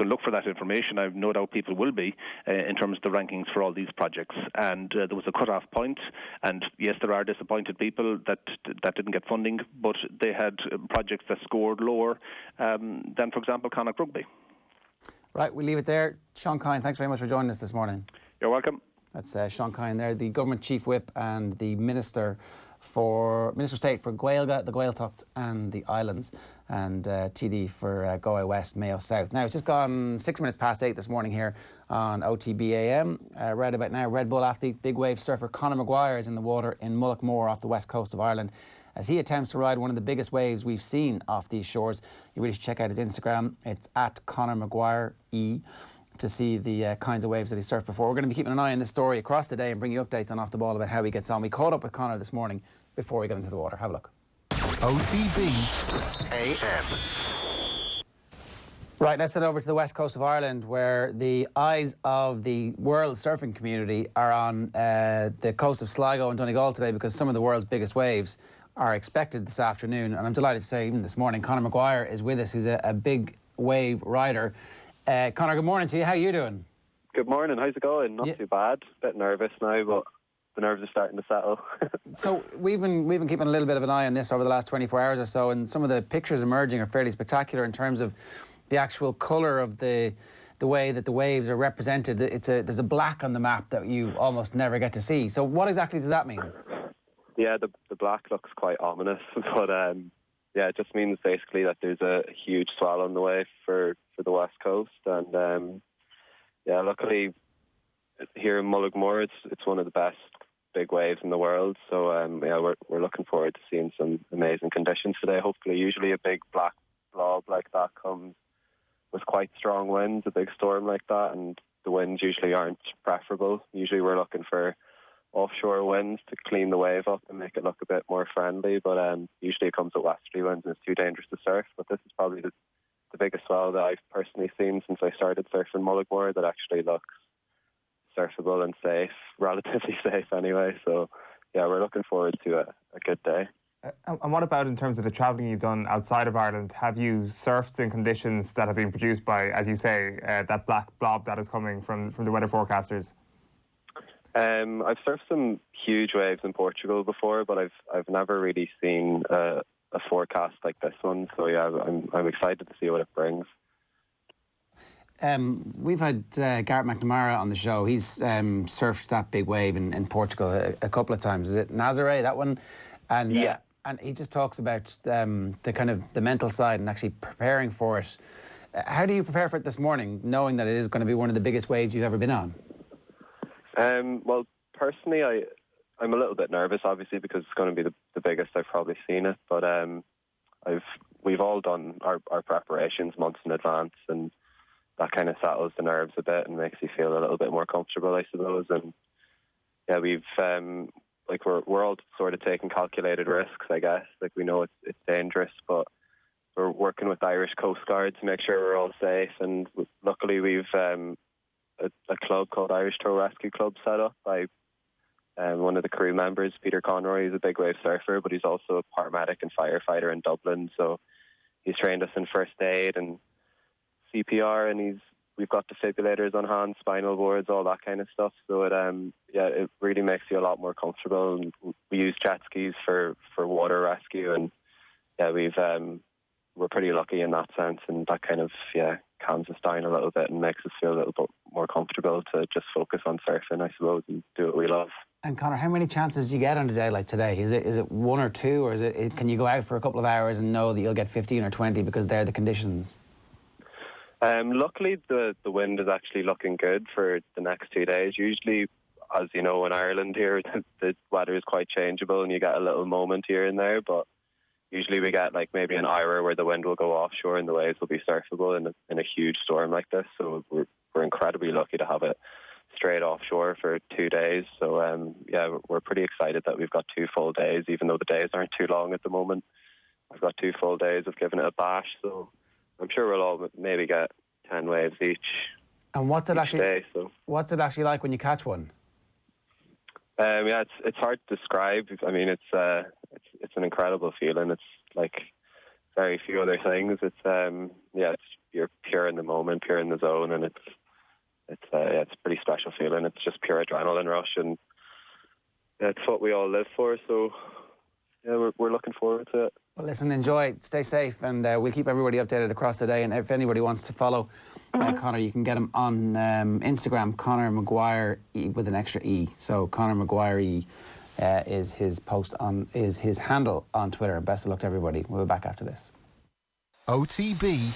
look for that information. I've no doubt people will be in terms of the rankings for all these projects. And there was a cut-off point, and yes, there are disappointed people that didn't get funding, but they had projects that scored lower than, for example, Connacht Rugby. Right, we'll leave it there. Sean Kine, thanks very much for joining us this morning. You're welcome. That's Sean Kine there, the Government Chief Whip and the Minister of State for Gaelga, the Gaeltacht and the Islands, and TD for Galway West, Mayo South. Now, it's just gone 6 minutes past 8 this morning here on OTB AM. Right about now, Red Bull athlete, big wave surfer Conor Mcguire is in the water in Mullaghmore off the west coast of Ireland as he attempts to ride one of the biggest waves we've seen off these shores. You really should check out his Instagram. It's at Conor Mcguire E to see the kinds of waves that he surfed before. We're going to be keeping an eye on this story across the day and bring you updates on Off the Ball about how he gets on. We caught up with Conor this morning before we got into the water. Have a look. OTB AM. Right, let's head over to the west coast of Ireland where the eyes of the world surfing community are on the coast of Sligo and Donegal today because some of the world's biggest waves are expected this afternoon. And I'm delighted to say even this morning, Conor Mcguire is with us, who's a big wave rider. Conor, good morning to you. How are you doing? Good morning. How's it going? Not too bad. Bit nervous now, but the nerves are starting to settle. So we've been keeping a little bit of an eye on this over the last 24 hours or so, and some of the pictures emerging are fairly spectacular in terms of the actual colour of the way that the waves are represented. There's a black on the map that you almost never get to see. So what exactly does that mean? Yeah, the black looks quite ominous, but yeah, it just means basically that there's a huge swell on the way for the west coast, and yeah, luckily here in Mullaghmore, it's one of the best big waves in the world. So yeah, we're looking forward to seeing some amazing conditions today. Hopefully, usually a big black blob like that comes with quite strong winds, a big storm like that, and the winds usually aren't preferable. Usually, we're looking for offshore winds to clean the wave up and make it look a bit more friendly, but usually it comes with westerly winds and it's too dangerous to surf. But this is probably the biggest swell that I've personally seen since I started surfing Mullaghmore that actually looks surfable and safe, relatively safe anyway. So yeah, we're looking forward to a good day. And what about in terms of the travelling you've done outside of Ireland? Have you surfed in conditions that have been produced by, as you say, that black blob that is coming from the weather forecasters? I've surfed some huge waves in Portugal before, but I've never really seen a forecast like this one. So yeah, I'm excited to see what it brings. We've had Garrett McNamara on the show. He's surfed that big wave in Portugal a couple of times. Is it Nazaré, that one? And yeah. And he just talks about the kind of the mental side and actually preparing for it. How do you prepare for it this morning, knowing that it is going to be one of the biggest waves you've ever been on? Well, personally, I'm a little bit nervous, obviously, because it's going to be the biggest I've probably seen it. But we've all done our preparations months in advance, and that kind of settles the nerves a bit and makes you feel a little bit more comfortable, I suppose. And yeah, we've we're all sort of taking calculated risks, I guess. Like, we know it's dangerous, but we're working with Irish Coast Guard to make sure we're all safe. And luckily, we've a club called Irish Tow Rescue Club set up by one of the crew members, Peter Conroy. He's a big wave surfer, but he's also a paramedic and firefighter in Dublin. So he's trained us in first aid and CPR, and we've got defibrillators on hand, spinal boards, all that kind of stuff. So it really makes you a lot more comfortable. And we use jet skis for water rescue, and yeah, we're pretty lucky in that sense, and that kind of calms us down a little bit and makes us feel a little bit more comfortable to just focus on surfing, I suppose, and do what we love. And Conor, how many chances do you get on a day like today? Is it one or two, or can you go out for a couple of hours and know that you'll get 15 or 20 because they're the conditions? Luckily, the wind is actually looking good for the next 2 days. Usually, as you know, in Ireland here, the weather is quite changeable and you get a little moment here and there, but usually we get like maybe an hour where the wind will go offshore and the waves will be surfable in a huge storm like this. So we're incredibly lucky to have it straight offshore for 2 days. So we're pretty excited that we've got 2 full days, even though the days aren't too long at the moment. We've got 2 full days of giving it a bash, so I'm sure we'll all maybe get 10 waves each. And what's it actually like when you catch one? It's hard to describe. I mean, it's an incredible feeling. It's like very few other things. You're pure in the moment, pure in the zone, and it's a pretty special feeling. It's just pure adrenaline rush, and it's what we all live for. So yeah, we're looking forward to it. Well, listen, enjoy, stay safe, and we'll keep everybody updated across the day. And if anybody wants to follow Conor, you can get him on Instagram, Conor Mcguire with an extra E. So Conor Mcguire E is his handle on Twitter. Best of luck to everybody. We'll be back after this. OTB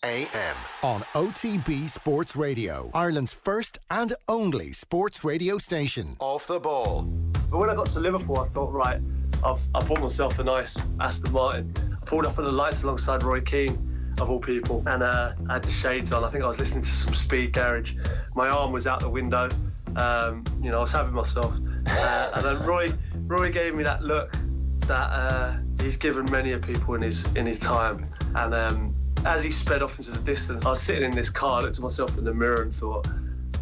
AM on OTB Sports Radio, Ireland's first and only sports radio station. Off the ball. But when I got to Liverpool, I thought, right, I've bought myself a nice Aston Martin. I pulled up on the lights alongside Roy Keane, of all people, and I had the shades on. I think I was listening to some Speed Garage. My arm was out the window. I was having myself. And then Roy gave me that look that he's given many people in his time. And as he sped off into the distance, I was sitting in this car, I looked at myself in the mirror and thought,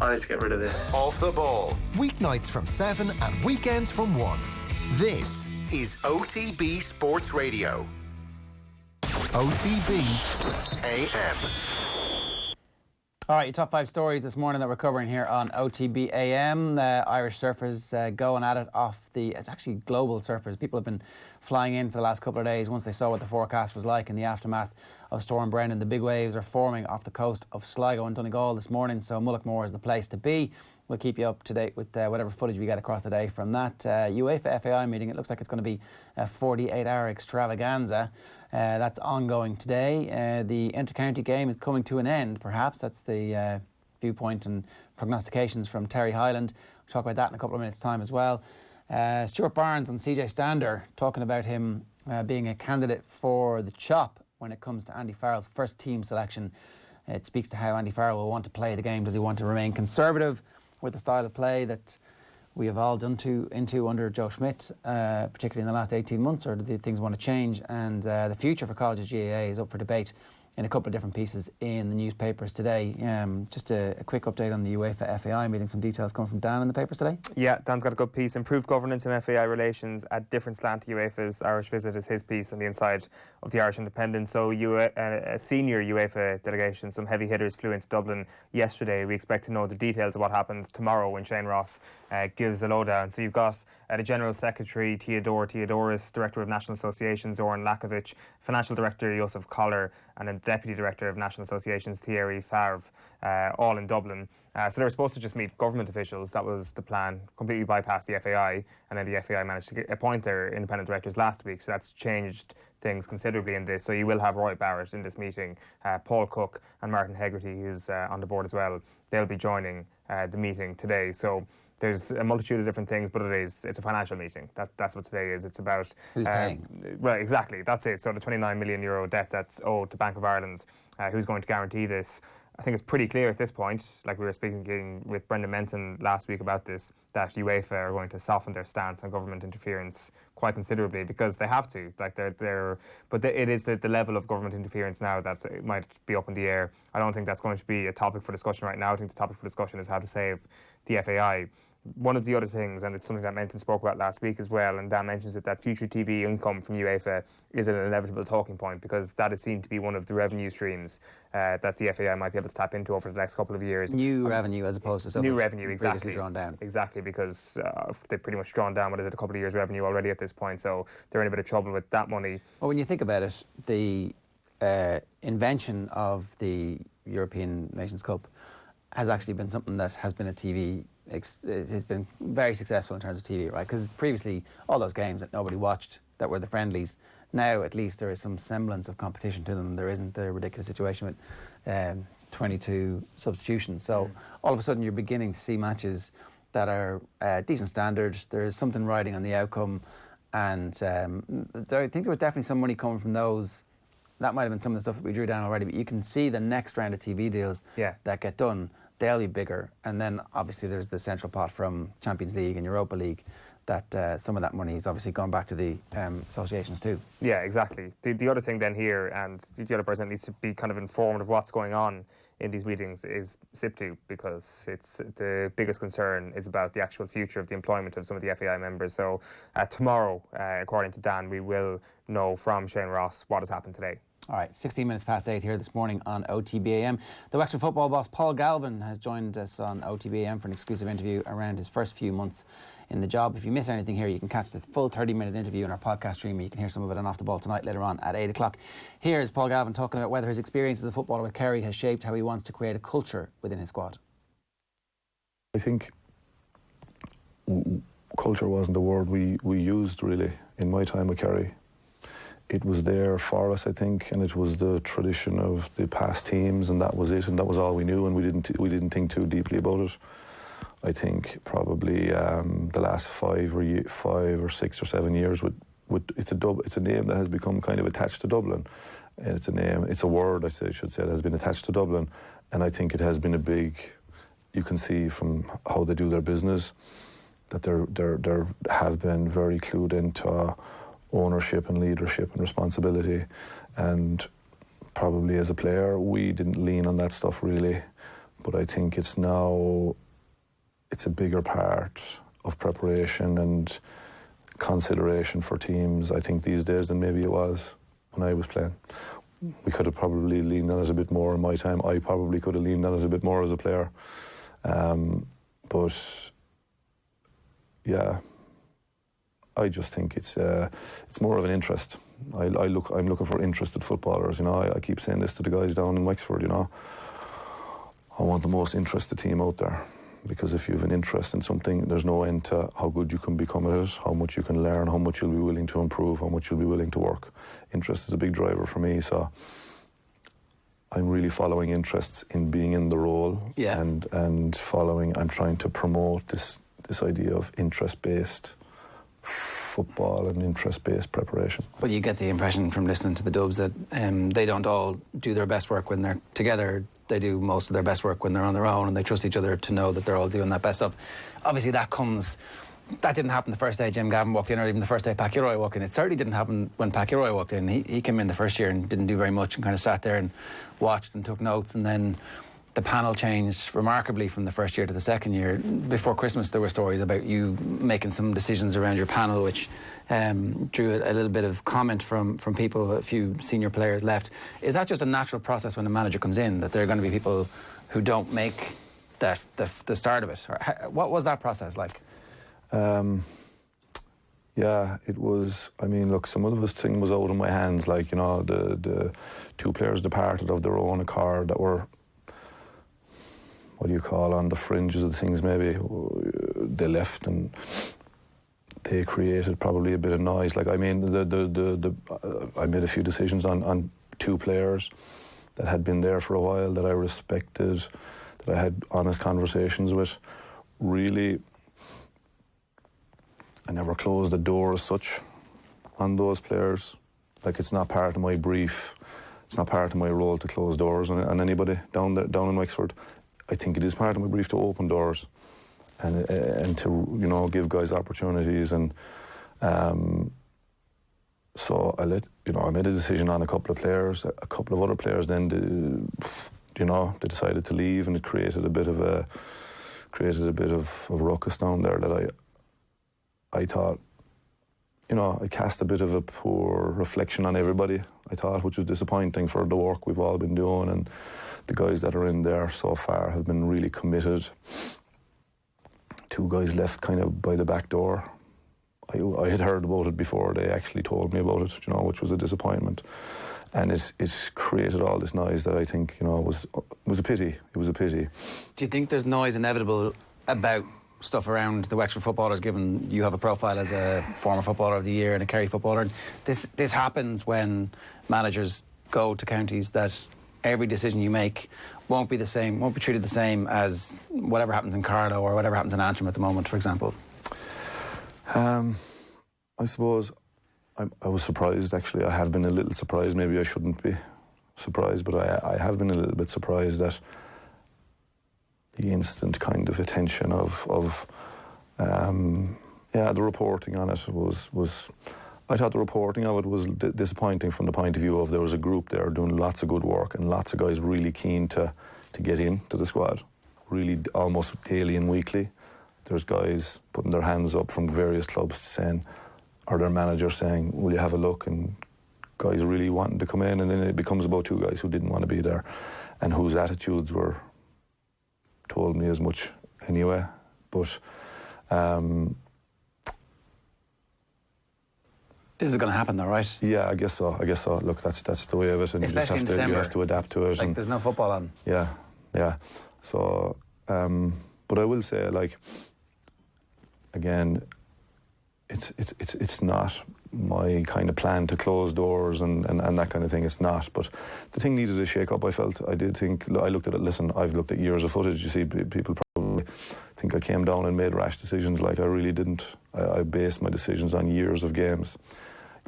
I need to get rid of this. Off the ball. Weeknights from 7 and weekends from 1. This is OTB Sports Radio. OTB AM. All right, your top 5 stories this morning that we're covering here on OTB AM. Irish surfers going at it it's actually global surfers. People have been flying in for the last couple of days once they saw what the forecast was like in the aftermath of Storm Brendan. The big waves are forming off the coast of Sligo and Donegal this morning, so Mullaghmore is the place to be. We'll keep you up to date with whatever footage we get across the day from that UEFA FAI meeting. It looks like it's going to be a 48-hour extravaganza. That's ongoing today. The inter-county game is coming to an end, perhaps. That's the viewpoint and prognostications from Terry Hyland. We'll talk about that in a couple of minutes' time as well. Stuart Barnes and CJ Stander talking about him being a candidate for the chop when it comes to Andy Farrell's first team selection. It speaks to how Andy Farrell will want to play the game. Does he want to remain conservative with the style of play that we have all done into under Joe Schmidt, particularly in the last 18 months, or do things want to change? And the future for colleges GAA is up for debate in a couple of different pieces in the newspapers today. Just a quick update on the UEFA FAI meeting. Some details coming from Dan in the papers today. Yeah, Dan's got a good piece. Improved governance in FAI relations, a different slant to UEFA's Irish visit is his piece on the inside of the Irish Independent. So a senior UEFA delegation, some heavy hitters, flew into Dublin yesterday. We expect to know the details of what happens tomorrow when Shane Ross gives the lowdown. So you've got the General Secretary, Theodoris, Director of National Associations, Zoran Lakovic, Financial Director, Josef Koller, and then Deputy Director of National Associations, Andy Farrell, all in Dublin. So they were supposed to just meet government officials. That was the plan. Completely bypassed the FAI, and then the FAI managed to appoint their independent directors last week. So that's changed things considerably in this. So you will have Roy Barrett in this meeting, Paul Cook and Martin Hegarty, who's on the board as well. They'll be joining the meeting today. So there's a multitude of different things, but it's a financial meeting. That's what today is. It's about who's paying. Well, exactly. That's it. So the €29 million debt that's owed to Bank of Ireland, who's going to guarantee this? I think it's pretty clear at this point, like we were speaking with Brendan Menton last week about this, that UEFA are going to soften their stance on government interference quite considerably because they have to. Like it is the level of government interference now that it might be up in the air. I don't think that's going to be a topic for discussion right now. I think the topic for discussion is how to save the FAI. One of the other things, and it's something that Menton spoke about last week as well, and Dan mentions it, that future TV income from UEFA is an inevitable talking point because that is seen to be one of the revenue streams that the FAI might be able to tap into over the next couple of years. New revenue as opposed to stuff new that's revenue, exactly. Previously drawn down. Exactly, because they've pretty much drawn down, what is it, a couple of years' revenue already at this point, so they're in a bit of trouble with that money. Well, when you think about it, the invention of the European Nations Cup has actually been something that has been a TV. It has been very successful in terms of TV, right? Because previously, all those games that nobody watched, that were the friendlies, now at least there is some semblance of competition to them. There isn't the ridiculous situation with 22 substitutions. So all of a sudden, you're beginning to see matches that are decent standards. There is something riding on the outcome, and I think there was definitely some money coming from those. That might have been some of the stuff that we drew down already, but you can see the next round of TV deals that get done. They'll be bigger, and then obviously there's the central pot from Champions League and Europa League that some of that money is obviously gone back to the associations too. Yeah, exactly. The other thing then here, and the other person that needs to be kind of informed of what's going on in these meetings is SIP2, because it's the biggest concern is about the actual future of the employment of some of the FAI members. So tomorrow, according to Dan, we will know from Shane Ross what has happened today. All right, 16 minutes past 8 here this morning on OTB AM. The Wexford football boss Paul Galvin has joined us on OTB AM for an exclusive interview around his first few months in the job. If you miss anything here, you can catch the full 30-minute interview in our podcast stream. You can hear some of it on Off the Ball tonight later on at 8 o'clock. Here is Paul Galvin talking about whether his experience as a footballer with Kerry has shaped how he wants to create a culture within his squad. I think culture wasn't the word we used really in my time with Kerry. It was there for us, I think, and it was the tradition of the past teams, and that was it, and that was all we knew, and we didn't think too deeply about it. I think probably the last 5 or 6 or 7 years, it's a name that has become kind of attached to Dublin, and it's a word I should say that has been attached to Dublin, and I think it has been a big. You can see from how they do their business that they have been very clued into ownership and leadership and responsibility, and probably as a player we didn't lean on that stuff really, but I think it's a bigger part of preparation and consideration for teams, I think, these days than maybe it was when I was playing. We could have probably leaned on it a bit more in my time. I probably could have leaned on it a bit more as a player, but yeah, I just think it's more of an interest. I'm looking for interested footballers. You know, I keep saying this to the guys down in Wexford. You know, I want the most interested team out there, because if you have an interest in something, there's no end to how good you can become at it, how much you can learn, how much you'll be willing to improve, how much you'll be willing to work. Interest is a big driver for me, so I'm really following interests in being in the role, and following. I'm trying to promote this idea of interest-based football and interest-based preparation. But you get the impression from listening to the Dubs that they don't all do their best work when they're together. They do most of their best work when they're on their own, and they trust each other to know that they're all doing that best stuff. Obviously that didn't happen the first day Jim Gavin walked in, or even the first day Pat Gilroy walked in. It certainly didn't happen when Pat Gilroy walked in. He came in the first year and didn't do very much and kind of sat there and watched and took notes, and then the panel changed remarkably from the first year to the second year. Before Christmas, there were stories about you making some decisions around your panel, which drew a little bit of comment from people. A few senior players left. Is that just a natural process when a manager comes in, that there are going to be people who don't make the start of it? Or what was that process like? Yeah, it was. I mean, look, some of this thing was out of my hands. Like, you know, the two players departed of their own accord that were, what do you call, on the fringes of things. Maybe they left and they created probably a bit of noise. Like, I mean, I made a few decisions on two players that had been there for a while that I respected, that I had honest conversations with. Really, I never closed the door as such on those players. Like, it's not part of my brief. It's not part of my role to close doors on anybody down in Wexford. I think it is part of my brief to open doors and to, you know, give guys opportunities. And so I made a decision on a couple of players. A couple of other players then, they decided to leave, and it created a bit of a ruckus down there that I thought, you know, I cast a bit of a poor reflection on everybody, I thought, which was disappointing for the work we've all been doing, and the guys that are in there so far have been really committed. Two guys left kind of by the back door. I had heard about it before they actually told me about it, you know, which was a disappointment. And it created all this noise that I think, you know, was a pity. It was a pity. Do you think there's noise inevitable about stuff around the Wexford footballers, given you have a profile as a former footballer of the year and a Kerry footballer? This happens when managers go to counties, that every decision you make won't be the same, won't be treated the same as whatever happens in Carlow or whatever happens in Antrim at the moment, for example. I suppose I was surprised, actually. I have been a little surprised. Maybe I shouldn't be surprised, but I have been a little bit surprised that the instant kind of attention of the reporting on it was I thought the reporting of it was disappointing from the point of view of there was a group there doing lots of good work and lots of guys really keen to get into the squad, really almost daily and weekly. There's guys putting their hands up from various clubs saying, or their manager saying, will you have a look? And guys really wanting to come in, and then it becomes about two guys who didn't want to be there and whose attitudes were told me as much anyway. But this is going to happen though, right? Yeah, I guess so. Look, that's the way of it, and especially you have to adapt to it. Like, there's no football on. Yeah. So, but I will say, like, again, it's not my kind of plan to close doors and that kind of thing. It's not. But the thing needed a shake-up, I felt. I did think, I looked at it, listen, I've looked at years of footage. You see, people probably think I came down and made rash decisions. Like, I really didn't. I based my decisions on years of games,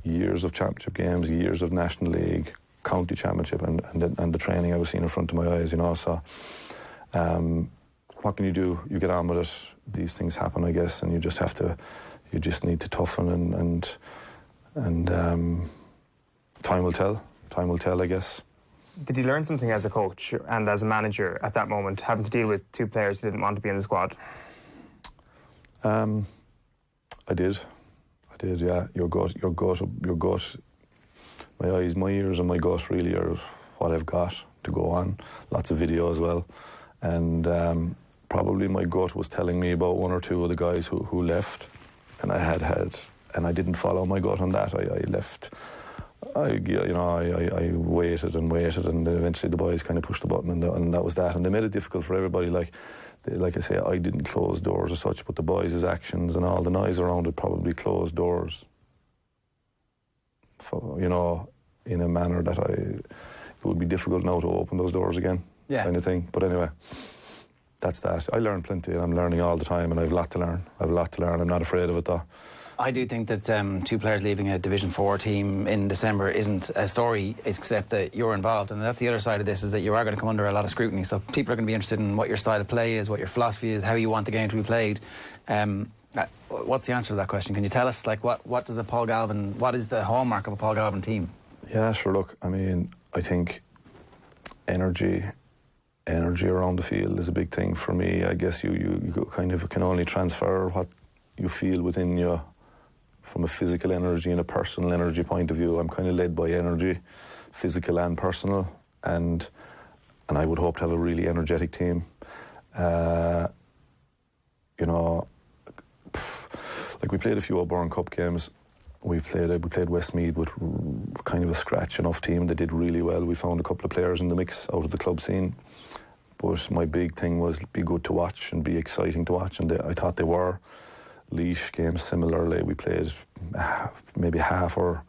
years of championship games, years of National League, county championship, and the training I was seeing in front of my eyes, you know. So what can you do? You get on with it. These things happen, I guess, and you just need to toughen and time will tell. Time will tell, I guess. Did you learn something as a coach and as a manager at that moment, having to deal with two players who didn't want to be in the squad? I did, yeah. Your gut. My eyes, my ears and my gut really are what I've got to go on. Lots of video as well. And probably my gut was telling me about one or two of the guys who left. And and I didn't follow my gut on that. I left. I waited, and eventually the boys kind of pushed the button, and that was that. And they made it difficult for everybody. Like I say, I didn't close doors as such, but the boys' actions and all the noise around it probably closed doors. You know, in a manner that it would be difficult now to open those doors again. Yeah. Kind of thing. But anyway, that's that. I learn plenty, and I'm learning all the time, and I've a lot to learn. I'm not afraid of it, though. I do think that two players leaving a Division 4 team in December isn't a story, except that you're involved. And that's the other side of this, is that you are going to come under a lot of scrutiny. So people are going to be interested in what your style of play is, what your philosophy is, how you want the game to be played. What's the answer to that question? Can you tell us, like, what does what is the hallmark of a Paul Galvin team? Yeah, sure. Look, I mean, I think energy around the field is a big thing for me. I guess you kind of can only transfer what you feel within you from a physical energy and a personal energy point of view. I'm kind of led by energy, physical and personal, and I would hope to have a really energetic team. You know, like we played a few O'Byrne Cup games. We played Westmeath with kind of a scratch enough team. They did really well. We found a couple of players in the mix out of the club scene. But my big thing was be good to watch and be exciting to watch, and I thought they were. Laois games similarly. We played maybe half or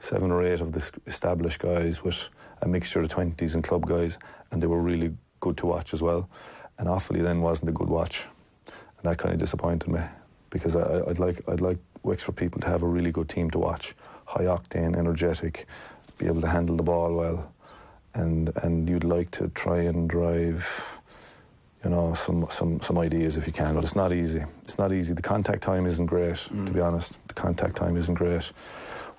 7 or 8 of the established guys with a mixture of 20s and club guys, and they were really good to watch as well. And Offaly then wasn't a good watch, and that kind of disappointed me, because I'd like Wexford people to have a really good team to watch, high octane, energetic, be able to handle the ball well, and you'd like to try and drive, you know, some ideas if you can, but it's not easy. It's not easy. The contact time isn't great, to be honest. The contact time isn't great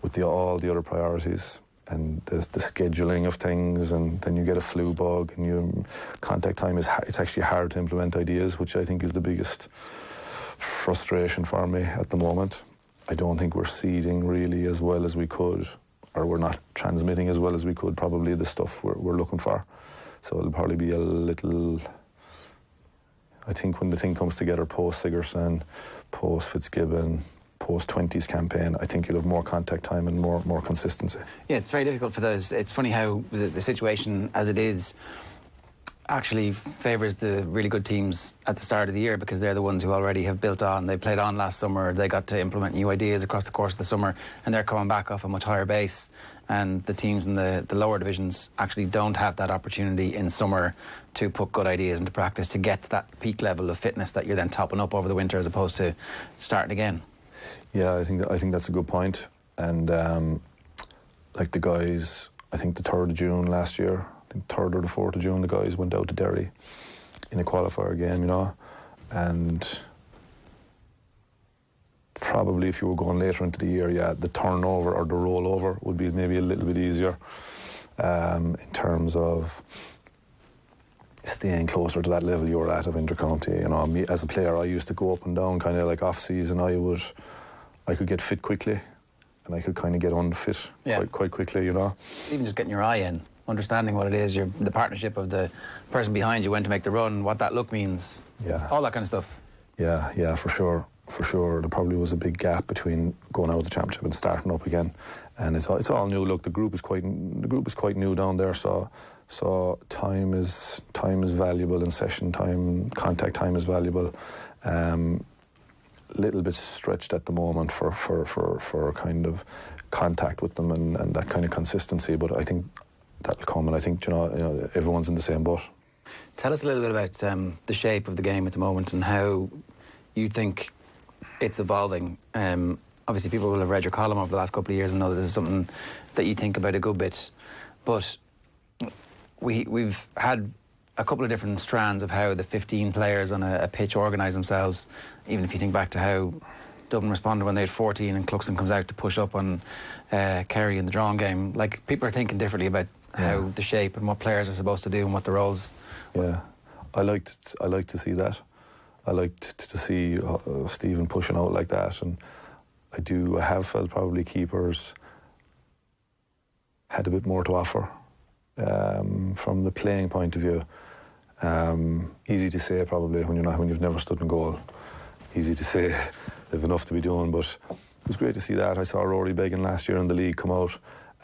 with all the other priorities and the scheduling of things, and then you get a flu bug, and your contact time it's actually hard to implement ideas, which I think is the biggest frustration for me at the moment. I don't think we're seeding really as well as we could, or we're not transmitting as well as we could probably the stuff we're looking for. So it'll probably be a little, I think when the thing comes together post Sigerson, post Fitzgibbon, post 20s campaign, I think you'll have more contact time and more consistency. Yeah, it's very difficult for those. It's funny how the situation as it is actually favours the really good teams at the start of the year, because they're the ones who already have built on. They played on last summer, they got to implement new ideas across the course of the summer, and they're coming back off a much higher base. And the teams in the lower divisions actually don't have that opportunity in summer to put good ideas into practice to get to that peak level of fitness that you're then topping up over the winter, as opposed to starting again. Yeah, I think that's a good point. And like the guys, I think the 3rd of June last year, I think 3rd or the 4th of June, the guys went out to Derry in a qualifier game, you know, and probably if you were going later into the year, yeah, the turnover or the rollover would be maybe a little bit easier in terms of staying closer to that level you were at of intercounty. You know, me as a player, I used to go up and down kind of like off season. I could get fit quickly, and I could kind of get unfit quite quickly, you know. Even just getting your eye in, understanding what it is, the partnership of the person behind you, when to make the run, what that look means, all that kind of stuff. Yeah, for sure. There probably was a big gap between going out of the championship and starting up again, and it's all new. Look, the group is quite new down there, so time is valuable, and session time, contact time is valuable. Little bit stretched at the moment for kind of contact with them and that kind of consistency, but I think that'll come, and I think you know everyone's in the same boat. Tell us a little bit about the shape of the game at the moment and how you think it's evolving. Obviously people will have read your column over the last couple of years and know that this is something that you think about a good bit, but we've had a couple of different strands of how the 15 players on a pitch organise themselves. Even if you think back to how Dublin responded when they had 14 and Cluxton comes out to push up on Kerry in the drawn game. Like, people are thinking differently about how the shape and what players are supposed to do and what the roles. Yeah, I like to see that. I liked to see Stephen pushing out like that, and I have felt probably keepers had a bit more to offer from the playing point of view. Easy to say probably when you've never stood in goal. Easy to say, they've enough to be doing, but it was great to see that. I saw Rory Began last year in the league come out,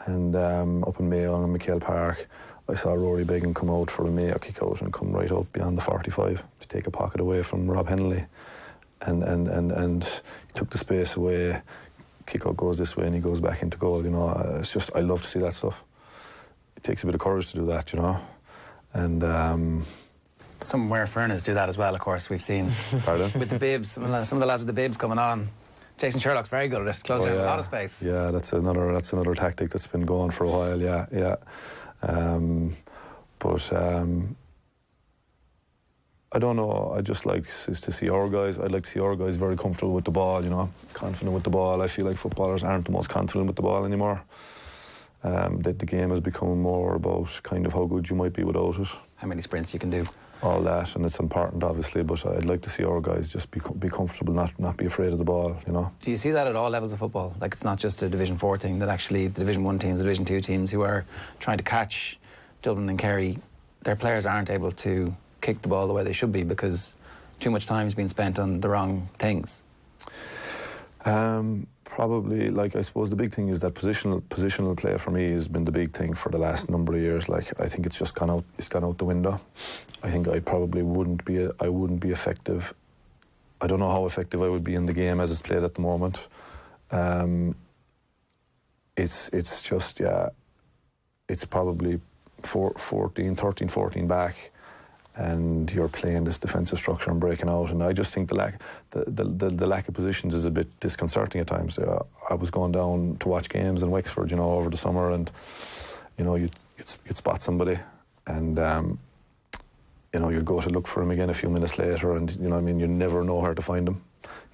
and up in Mayo and McHale Park, I saw Rory Began come out for a Mayo kick out and come right up beyond the 45 to take a pocket away from Rob Henley, and he took the space away. Kick out goes this way and he goes back into goal. You know, it's just, I love to see that stuff. It takes a bit of courage to do that, you know, and. Some Ware Furness do that as well, of course, we've seen. Pardon? With the bibs, some of the lads with the bibs coming on. Jason Sherlock's very good at it, closing down a lot of space. Yeah, that's another tactic that's been going for a while, yeah. But I don't know, I just like to see our guys. I'd like to see our guys very comfortable with the ball, you know, confident with the ball. I feel like footballers aren't the most confident with the ball anymore. That the game has become more about kind of how good you might be without it. How many sprints you can do. All that, and it's important obviously, but I'd like to see our guys just be comfortable, not be afraid of the ball, you know. Do you see that at all levels of football? Like, it's not just a Division 4 thing, that actually the Division 1 teams, the Division 2 teams who are trying to catch Dublin and Kerry, their players aren't able to kick the ball the way they should be because too much time is being spent on the wrong things? Probably, like, I suppose the big thing is that positional play for me has been the big thing for the last number of years. Like, I think it's just gone out the window. I think I probably wouldn't be effective. I don't know how effective I would be in the game as it's played at the moment. It's just, yeah, it's probably 13, 14 back, and you're playing this defensive structure and breaking out. And I just think the lack of positions is a bit disconcerting at times. I was going down to watch games in Wexford, over the summer, and you'd spot somebody, and you'd go to look for him again a few minutes later, and you never know where to find him.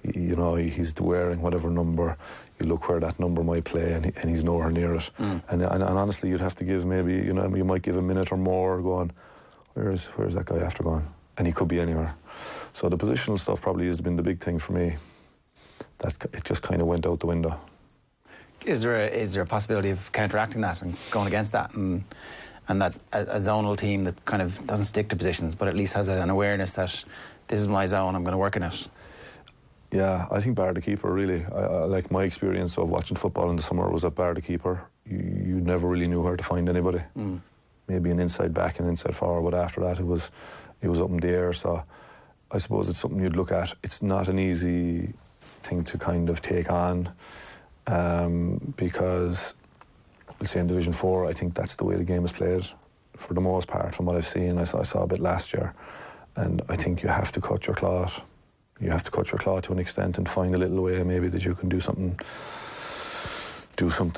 He's wearing whatever number. You look where that number might play, and he's nowhere near it. And honestly, you'd have to give maybe you might give a minute or more going, where's that guy after going? And he could be anywhere. So the positional stuff probably has been the big thing for me. That it just kind of went out the window. Is there a possibility of counteracting that and going against that, and that a zonal team that kind of doesn't stick to positions, but at least has an awareness that this is my zone, I'm going to work in it? Yeah, I think bar the keeper, really. I like my experience of watching football in the summer was at bar the keeper. You never really knew where to find anybody. Maybe an inside back and inside forward, but after that it was up in the air. So I suppose it's something you'd look at. It's not an easy thing to kind of take on, because, we'll say in Division 4, I think that's the way the game is played for the most part from what I've seen. I saw a bit last year, and I think you have to cut your cloth. You have to cut your cloth to an extent and find a little way maybe that you can do something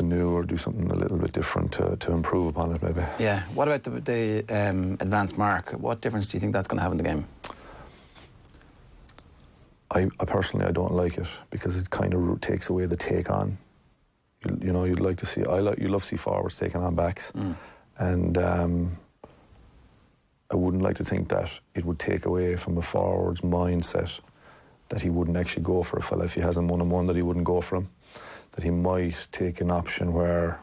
new or do something a little bit different to improve upon it maybe. Yeah. What about the advanced mark? What difference do you think that's going to have in the game? I personally, I don't like it because it kind of takes away the take on. You'd like to see, you love to see forwards taking on backs. And I wouldn't like to think that it would take away from the forward's mindset that he wouldn't actually go for a fella if he has him one-on-one, that he wouldn't go for him, that he might take an option where,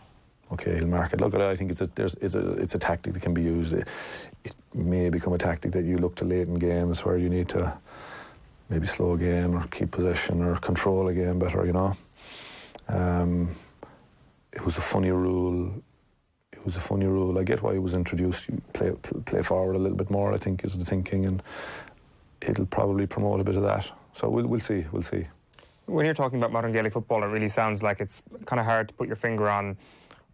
okay, he'll mark it. Look at it, I think it's a tactic that can be used. It may become a tactic that you look to late in games where you need to maybe slow a game or keep possession or control a game better, It was a funny rule. I get why it was introduced. You play forward a little bit more, I think, is the thinking, and it'll probably promote a bit of that. So we'll see. When you're talking about modern Gaelic football, it really sounds like it's kind of hard to put your finger on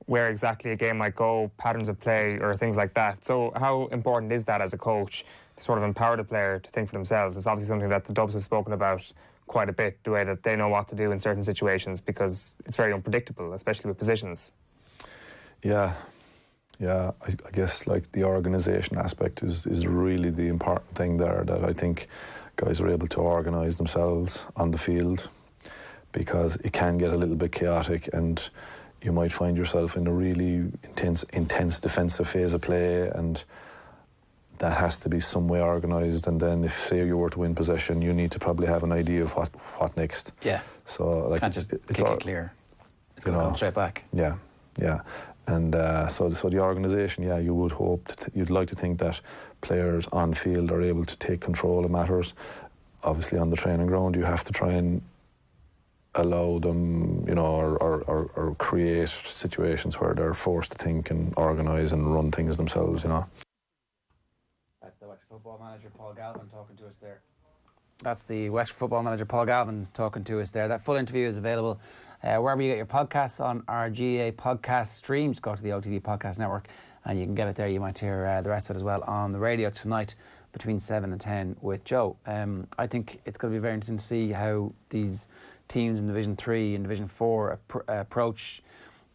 where exactly a game might go, patterns of play, or things like that. So how important is that as a coach to sort of empower the player to think for themselves? It's obviously something that the Dubs have spoken about quite a bit, the way that they know what to do in certain situations, because it's very unpredictable, especially with positions. Yeah, I guess like the organisation aspect is really the important thing there, that I think guys are able to organise themselves on the field, because it can get a little bit chaotic and you might find yourself in a really intense defensive phase of play, and that has to be some way organised. And then if, say, you were to win possession, you need to probably have an idea of what next. Yeah. So like can't just kick it clear. It's going to come straight back. Yeah. And so the organisation, you would hope, you'd like to think that players on field are able to take control of matters. Obviously, on the training ground, you have to try and allow them, or create situations where they're forced to think and organise and run things themselves, That's the Wexford football manager, Paul Galvin, talking to us there. That's the Wexford football manager, Paul Galvin, talking to us there. That full interview is available wherever you get your podcasts on our GA podcast streams. Go to the OTB Podcast Network and you can get it there. You might hear the rest of it as well on the radio tonight between 7 and 10 with Joe. I think it's going to be very interesting to see how these teams in Division 3 and Division 4 approach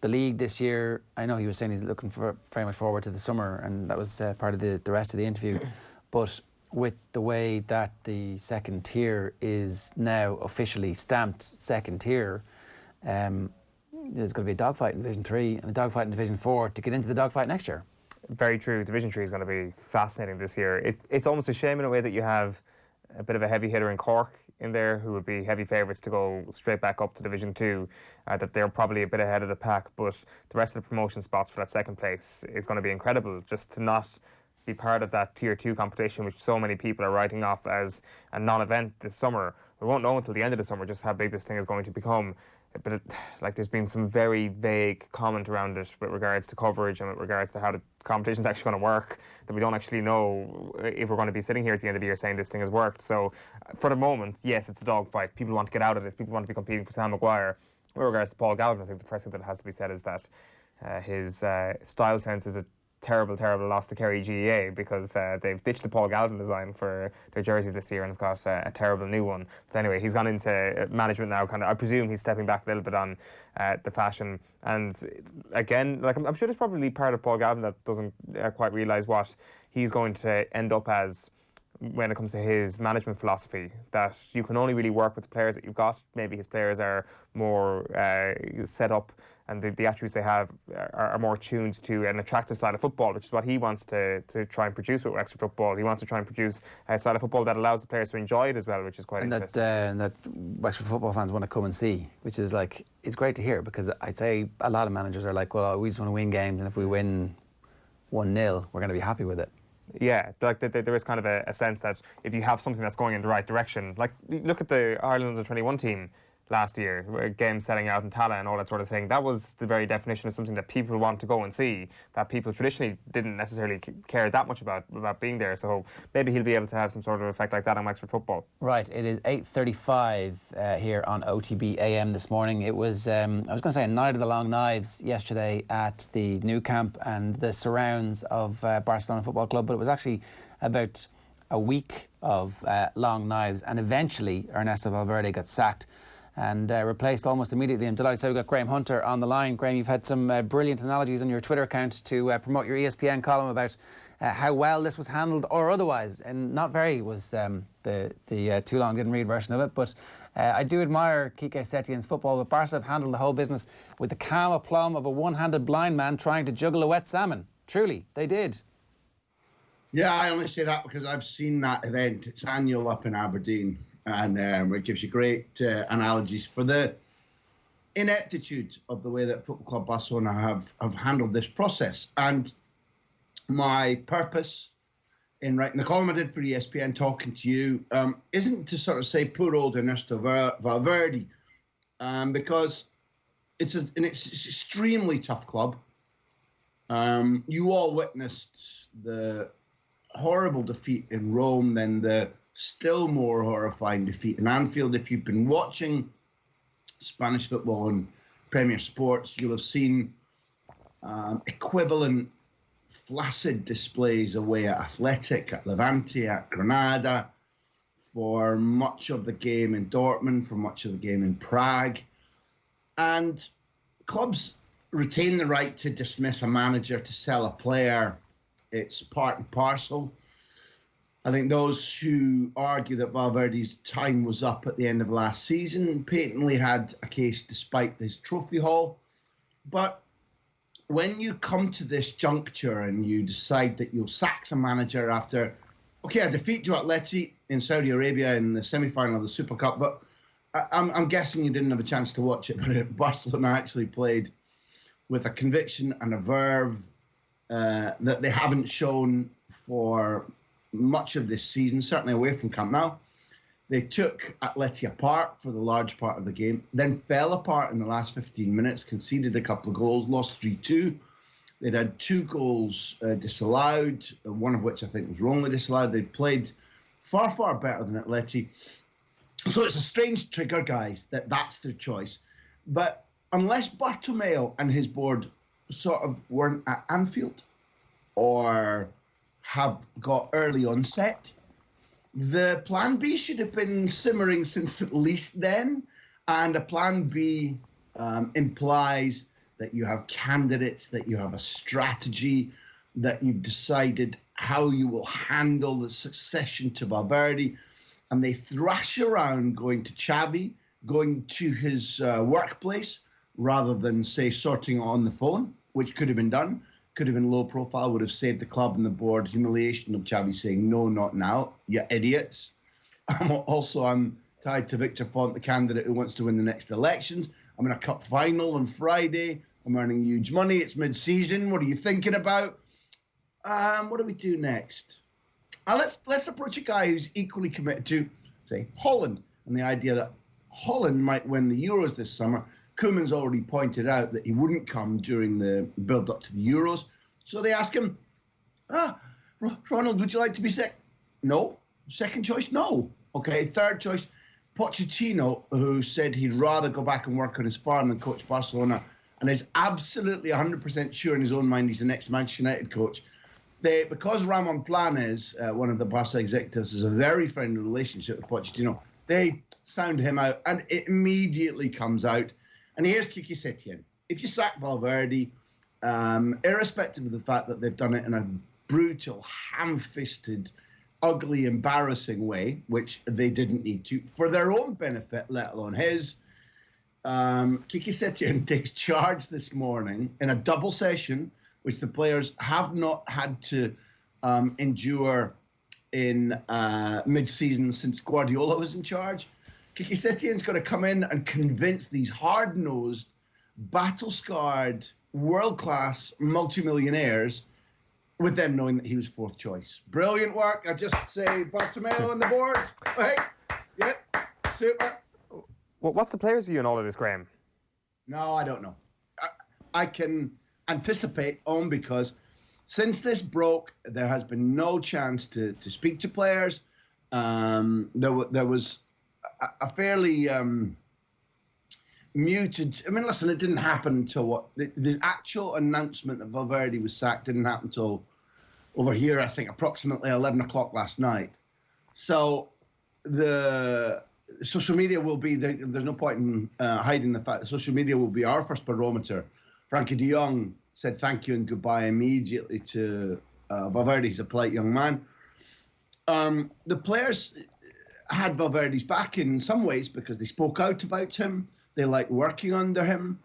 the league this year. I know he was saying he's looking very much forward to the summer, and that was part of the rest of the interview. But with the way that the second tier is now officially stamped second tier, there's going to be a dogfight in Division 3 and a dogfight in Division 4 to get into the dogfight next year. Very true. Division 3 is going to be fascinating this year. It's almost a shame in a way that you have a bit of a heavy hitter in Cork in there who would be heavy favourites to go straight back up to Division 2, that they're probably a bit ahead of the pack, but the rest of the promotion spots for that second place is going to be incredible. Just to not be part of that Tier 2 competition, which so many people are writing off as a non-event this summer, we won't know until the end of the summer just how big this thing is going to become. But there's been some very vague comment around it with regards to coverage and with regards to how the competition is actually going to work, that we don't actually know if we're going to be sitting here at the end of the year saying this thing has worked. So for the moment, yes, it's a dogfight. People want to get out of this. People want to be competing for Sam Mcguire. With regards to Paul Galvin, I think the first thing that has to be said is that his style sense is a terrible loss to Kerry GEA, because they've ditched the Paul Galvin design for their jerseys this year and have got a terrible new one. But anyway, he's gone into management now. I presume he's stepping back a little bit on the fashion. And again, I'm sure there's probably part of Paul Galvin that doesn't quite realise what he's going to end up as when it comes to his management philosophy, that you can only really work with the players that you've got. Maybe his players are more set up, and the attributes they have are more tuned to an attractive side of football, which is what he wants to try and produce with Wexford football. He wants to try and produce a side of football that allows the players to enjoy it as well, which is quite interesting. And that Wexford football fans want to come and see, which is it's great to hear, because I'd say a lot of managers are well, we just want to win games, and if we win 1-0, we're going to be happy with it. Yeah, there is kind of a sense that if you have something that's going in the right direction, look at the Ireland under-21 team last year, games selling out in Tala and all that sort of thing. That was the very definition of something that people want to go and see, that people traditionally didn't necessarily care that much about being there. So maybe he'll be able to have some sort of effect like that on Wexford football. Right, it is 8:35 here on OTB AM this morning. It was, I was going to say, a night of the long knives yesterday at the new camp and the surrounds of Barcelona Football Club, but it was actually about a week of long knives, and eventually Ernesto Valverde got sacked and replaced almost immediately. I'm delighted to say we've got Graham Hunter on the line. Graham, you've had some brilliant analogies on your Twitter account to promote your ESPN column about how well this was handled, or otherwise, and not very was the too long didn't read version of it. But I do admire Quique Setien's football, but Barca have handled the whole business with the calm aplomb of a one-handed blind man trying to juggle a wet salmon. Truly, they did. Yeah, I only say that because I've seen that event. It's annual up in Aberdeen. And it gives you great analogies for the ineptitude of the way that Football Club Barcelona have handled this process. And my purpose in writing the column I did for ESPN, talking to you, isn't to sort of say poor old Ernesto Valverde, because it's an extremely tough club. You all witnessed the horrible defeat in Rome, then the still more horrifying defeat in Anfield. If you've been watching Spanish football on Premier Sports, you'll have seen equivalent flaccid displays away at Athletic, at Levante, at Granada, for much of the game in Dortmund, for much of the game in Prague. And clubs retain the right to dismiss a manager, to sell a player. It's part and parcel. I think those who argue that Valverde's time was up at the end of last season patently had a case despite his trophy haul. But when you come to this juncture and you decide that you'll sack the manager after, a defeat to Atleti in Saudi Arabia in the semi-final of the Super Cup, but I'm guessing you didn't have a chance to watch it, but Barcelona actually played with a conviction and a verve that they haven't shown for much of this season, certainly away from Camp Nou. They took Atleti apart for the large part of the game, then fell apart in the last 15 minutes, conceded a couple of goals, lost 3-2. They'd had 2 goals disallowed, one of which I think was wrongly disallowed. They played far, far better than Atleti. So it's a strange trigger, guys, that's their choice. But unless Bartomeu and his board sort of weren't at Anfield or have got early onset, the plan B should have been simmering since at least then. And a plan B implies that you have candidates, that you have a strategy, that you've decided how you will handle the succession to Valverde. And they thrash around going to Xavi, going to his workplace, rather than, say, sorting on the phone, which could have been done. Could have been low profile, would have saved the club and the board humiliation of Xavi saying, no, not now, you idiots. I'm tied to Victor Font, the candidate who wants to win the next elections. I'm in a cup final on Friday. I'm earning huge money. It's mid-season. What are you thinking about? What do we do next? Let's approach a guy who's equally committed to, say, Holland. and the idea that Holland might win the Euros this summer. Koeman's already pointed out that he wouldn't come during the build-up to the Euros. So they ask him, Ronald, would you like to be sick? No. Second choice? No. Okay, third choice, Pochettino, who said he'd rather go back and work on his farm than coach Barcelona, and is absolutely 100% sure in his own mind he's the next Manchester United coach. Because Ramon Planes, one of the Barca executives, has a very friendly relationship with Pochettino, they sound him out, and it immediately comes out. And here's Quique Setién. If you sack Valverde, irrespective of the fact that they've done it in a brutal, ham-fisted, ugly, embarrassing way, which they didn't need to, for their own benefit, let alone his, Quique Setién takes charge this morning in a double session, which the players have not had to endure in mid-season since Guardiola was in charge. Quique Setién's got to come in and convince these hard-nosed, battle-scarred, world-class multimillionaires, with them knowing that he was fourth choice. Brilliant work. I just say Bartomeu on the board. Hey, yep, super. Well, what's the players' view on all of this, Graham? No, I don't know. I can anticipate because since this broke, there has been no chance to speak to players. There was a fairly muted. I mean, listen, it didn't happen until the actual announcement that Valverde was sacked didn't happen until over here, I think, approximately 11 o'clock last night. So the social media will be, there's no point in hiding the fact that social media will be our first barometer. Frankie de Jong said thank you and goodbye immediately to Valverde. He's a polite young man. The players had Valverde's back in some ways because they spoke out about him. They liked working under him.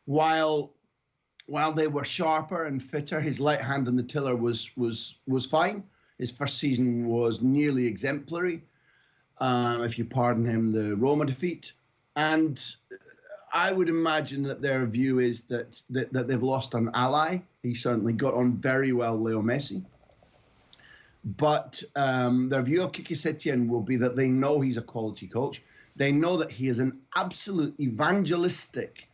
While they were sharper and fitter, his light hand on the tiller was fine. His first season was nearly exemplary, if you pardon him, the Roma defeat. And I would imagine that their view is that they've lost an ally. He certainly got on very well, Leo Messi. But their view of Quique Setién will be that they know he's a quality coach. They know that he is an absolute evangelistic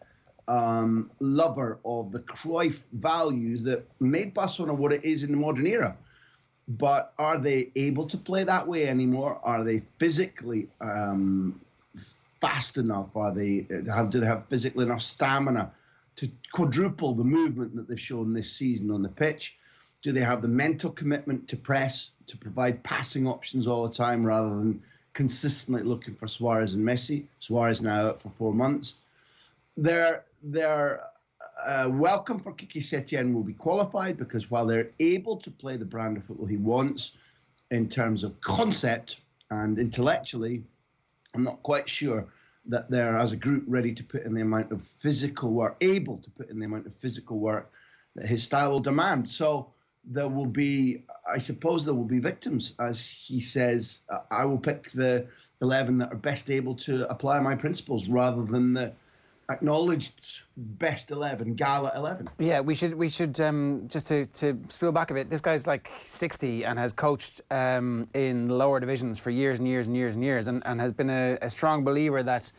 lover of the Cruyff values that made Barcelona what it is in the modern era. But are they able to play that way anymore? Are they physically fast enough? Do they have physically enough stamina to quadruple the movement that they've shown this season on the pitch? Do they have the mental commitment to press, to provide passing options all the time rather than consistently looking for Suarez and Messi? Suarez now out for 4 months. Their welcome for Quique Setién will be qualified because while they're able to play the brand of football he wants in terms of concept and intellectually, I'm not quite sure that they're, as a group, ready to put in the amount of physical work, able to put in the amount of physical work that his style will demand. So there will be, I suppose there will be victims, as he says. I will pick the 11 that are best able to apply my principles rather than the acknowledged best 11, gala 11. Yeah, we should just to spool back a bit. This guy's like 60 and has coached in lower divisions for years and years and years and years, and has been a strong believer that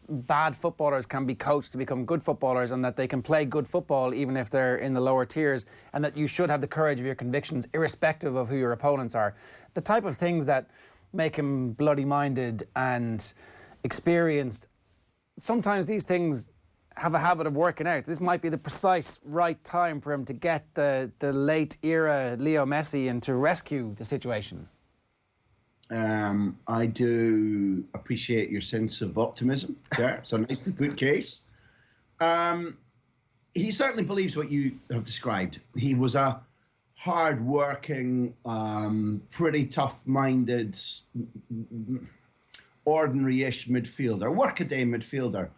bad footballers can be coached to become good footballers, and that they can play good football even if they're in the lower tiers, and that you should have the courage of your convictions irrespective of who your opponents are. The type of things that make him bloody-minded and experienced, sometimes these things have a habit of working out. This might be the precise right time for him to get the late era Leo Messi and to rescue the situation. I do appreciate your sense of optimism. Yeah, it's a nicely put case. He certainly believes what you have described. He was a hard-working, pretty tough-minded, ordinary-ish midfielder, workaday midfielder,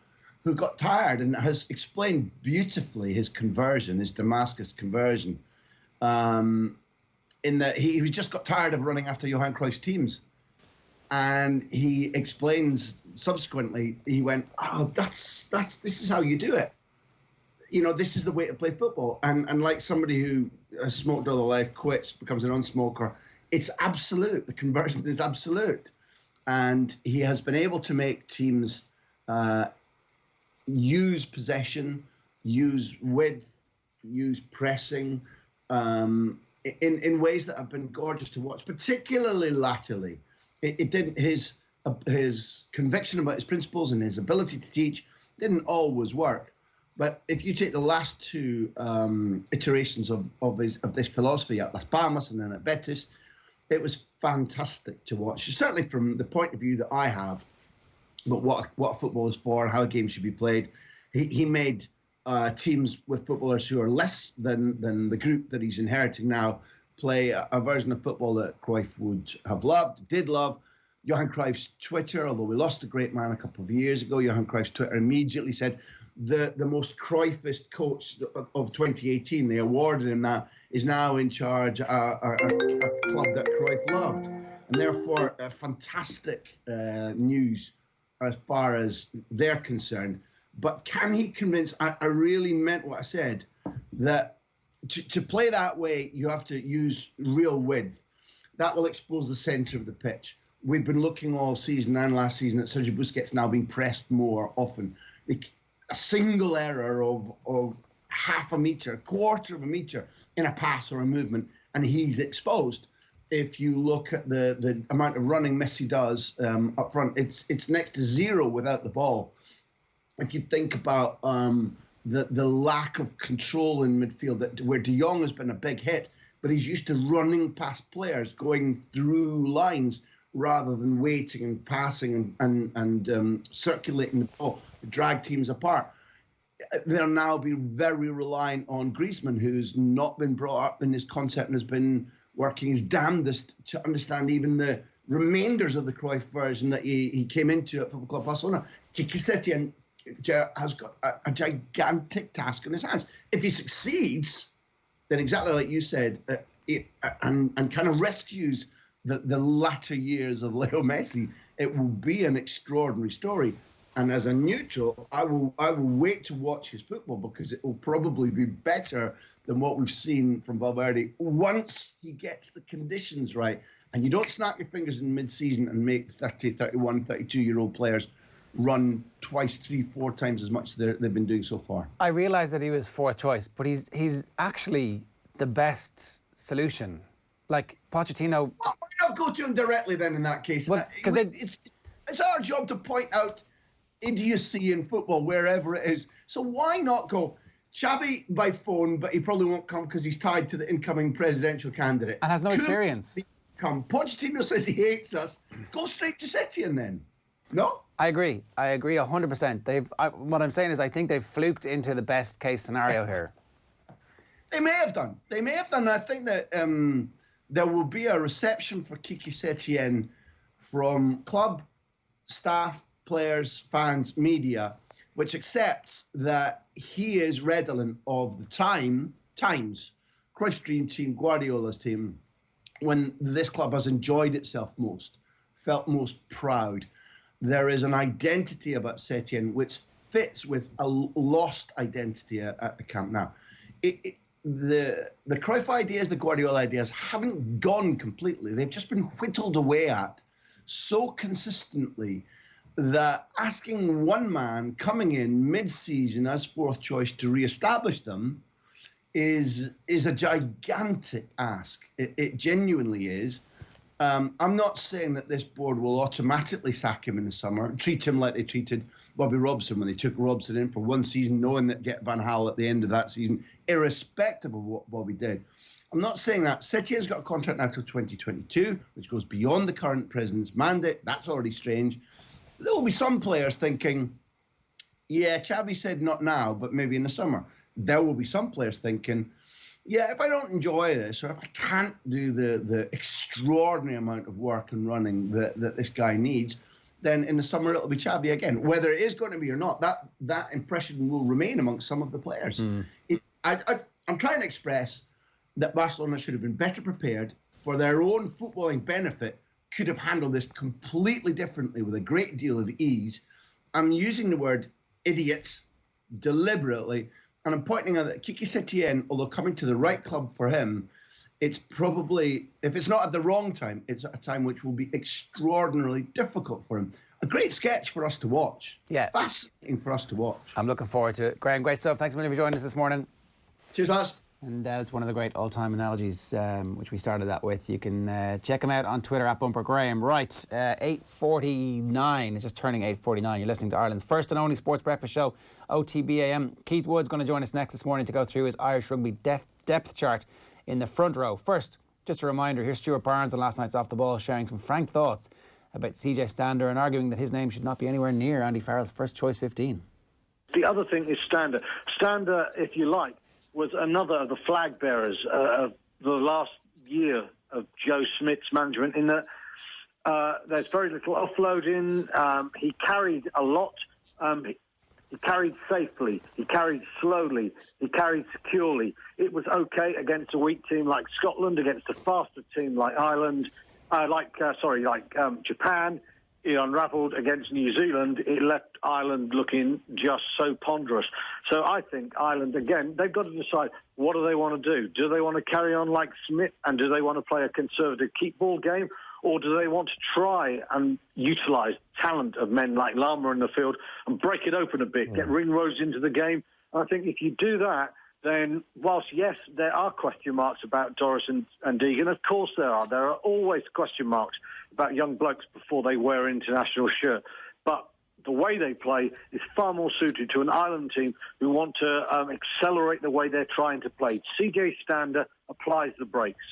who got tired and has explained beautifully his conversion, his Damascus conversion, in that he just got tired of running after Johan Cruyff's teams. And he explains subsequently, he went, oh, this is how you do it. You know, this is the way to play football. And like somebody who has smoked all their life, quits, becomes a non-smoker, it's absolute. The conversion is absolute. and he has been able to make teams use possession, use width, use pressing in ways that have been gorgeous to watch, particularly latterly. It didn't his conviction about his principles and his ability to teach didn't always work. But if you take the last two iterations of this philosophy at Las Palmas and then at Betis, it was fantastic to watch. Certainly from the point of view that I have, but what football is for, how a game should be played. He made teams with footballers who are less than the group that he's inheriting now play a version of football that Cruyff would have did love. Johan Cruyff's Twitter, although we lost a great man a couple of years ago, Johan Cruyff's Twitter immediately said the most Cruyffist coach of 2018, they awarded him that, is now in charge a club that Cruyff loved. And therefore, fantastic news as far as they're concerned. But can he convince, I really meant what I said, that to play that way, you have to use real width. That will expose the centre of the pitch. We've been looking all season and last season at Sergio Busquets now being pressed more often. A single error of half a metre, a quarter of a metre in a pass or a movement, and he's exposed. If you look at the amount of running Messi does up front, it's next to zero without the ball. If you think about the lack of control in midfield, where De Jong has been a big hit, but he's used to running past players, going through lines rather than waiting and passing and circulating the ball to drag teams apart. They'll now be very reliant on Griezmann, who's not been brought up in this concept and has been working his damnedest to understand even the remainders of the Cruyff version that he came into at Football Club Barcelona. Kiki Setien has got a gigantic task in his hands. If he succeeds, then exactly like you said, and kind of rescues the latter years of Leo Messi, it will be an extraordinary story. And as a neutral, I will wait to watch his football, because it will probably be better than what we've seen from Valverde once he gets the conditions right. And you don't snap your fingers in mid-season and make 30, 31, 32-year-old players run twice, 3, 4 times as much as they've been doing so far. I realise that he was fourth choice, but he's actually the best solution. Like Pochettino... Well, why not go to him directly then in that case? Well, it's our job to point out idiocy in football wherever it is. So why not go Xavi by phone, but he probably won't come because he's tied to the incoming presidential candidate. And has no experience. Come. Pochettino says he hates us. Go straight to Setien then. No? I agree 100%. What I'm saying is I think they've fluked into the best case scenario here. They may have done. I think that there will be a reception for Kiki Setien from club, staff, players, fans, media, which accepts that he is redolent of the times, Cruyff's dream team, Guardiola's team, when this club has enjoyed itself most, felt most proud. There is an identity about Setien which fits with a lost identity at the camp now. The Cruyff ideas, the Guardiola ideas haven't gone completely. They've just been whittled away at so consistently that asking one man coming in mid-season as fourth choice to re-establish them is a gigantic ask. It genuinely is. I'm not saying that this board will automatically sack him in the summer and treat him like they treated Bobby Robson when they took Robson in for one season, knowing that get Van Gaal at the end of that season, irrespective of what Bobby did. I'm not saying that. Setien's got a contract now till 2022, which goes beyond the current president's mandate. That's already strange. There will be some players thinking, yeah, Xavi said not now, but maybe in the summer. There will be some players thinking, yeah, if I don't enjoy this, or if I can't do the extraordinary amount of work and running that this guy needs, then in the summer it'll be Xavi again. Whether it is going to be or not, that impression will remain amongst some of the players. I'm trying to express that Barcelona should have been better prepared for their own footballing benefit, could have handled this completely differently with a great deal of ease. I'm using the word idiots deliberately, and I'm pointing out that Kiki Setien, although coming to the right club for him, it's probably, if it's not at the wrong time, it's at a time which will be extraordinarily difficult for him. A great sketch for us to watch. Yeah. Fascinating for us to watch. I'm looking forward to it. Graham, great stuff. Thanks a million for joining us this morning. Cheers, lads. And it's one of the great all-time analogies, which we started that with. You can check him out on Twitter at Bumper Graham. Right, 8:49. It's just turning 8:49. You're listening to Ireland's first and only sports breakfast show, OTB AM. Keith Wood's going to join us next this morning to go through his Irish rugby depth chart in the front row. First, just a reminder, here's Stuart Barnes on last night's Off the Ball sharing some frank thoughts about CJ Stander and arguing that his name should not be anywhere near Andy Farrell's first choice 15. The other thing is Stander. Stander, if you like, was another of the flag bearers of the last year of Joe Smith's management, in that there's very little offloading. He carried a lot. He carried safely. He carried slowly. He carried securely. It was okay against a weak team like Scotland, against a faster team like Ireland, Japan. It unravelled against New Zealand. It left Ireland looking just so ponderous. So I think Ireland, again, they've got to decide, what do they want to do? Do they want to carry on like Smith, and do they want to play a conservative keep ball game? Or do they want to try and utilise talent of men like Lama in the field and break it open a bit, get ringrose into the game? And I think if you do that, then whilst, yes, there are question marks about Doris and Deegan, of course there are. There are always question marks about young blokes before they wear an international shirt. But the way they play is far more suited to an Ireland team who want to accelerate the way they're trying to play. CJ Stander applies the brakes.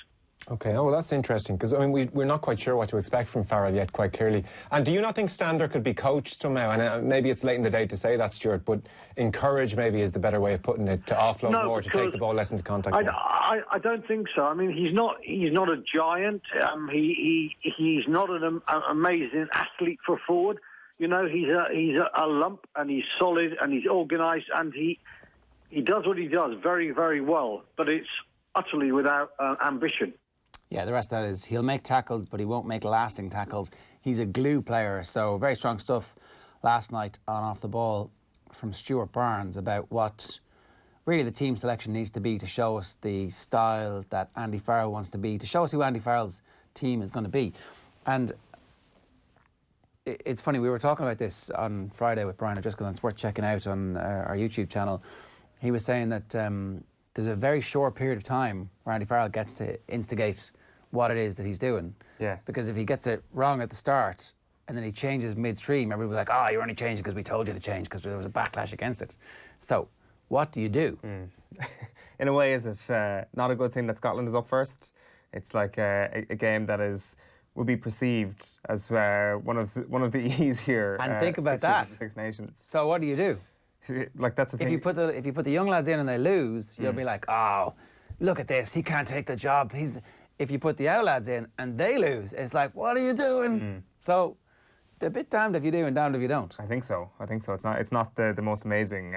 OK, well, that's interesting, because, I mean, we're not quite sure what to expect from Farrell yet, quite clearly. And do you not think Stander could be coached somehow? And maybe it's late in the day to say that, Stuart, but encourage maybe is the better way of putting it, to offload more, to take the ball less into contact. I don't think so. I mean, he's not a giant. He's not an amazing athlete for forward. You know, he's a lump, and he's solid, and he's organised, and he does what he does very, very well. But it's utterly without ambition. Yeah, the rest of that is he'll make tackles, but he won't make lasting tackles. He's a glue player. So very strong stuff last night on Off the Ball from Stuart Barnes about what really the team selection needs to be to show us the style that Andy Farrell wants to be, to show us who Andy Farrell's team is going to be. And it's funny, we were talking about this on Friday with Brian O'Driscoll, and it's worth checking out on our YouTube channel. He was saying that there's a very short period of time where Andy Farrell gets to instigate what it is that he's doing. Yeah. Because if he gets it wrong at the start and then he changes midstream, everybody's like, oh, you're only changing because we told you to change, because there was a backlash against it. So, what do you do? In a way, is it not a good thing that Scotland is up first? It's like a game that will be perceived as one of the easier. And think about that. Six Nations. So what do you do? Like, that's the thing. If you put the young lads in and they lose, you'll be like, oh, look at this, he can't take the job. If you put the out lads in and they lose, it's like, what are you doing? So, a bit damned if you do and damned if you don't. I think so. It's not the most amazing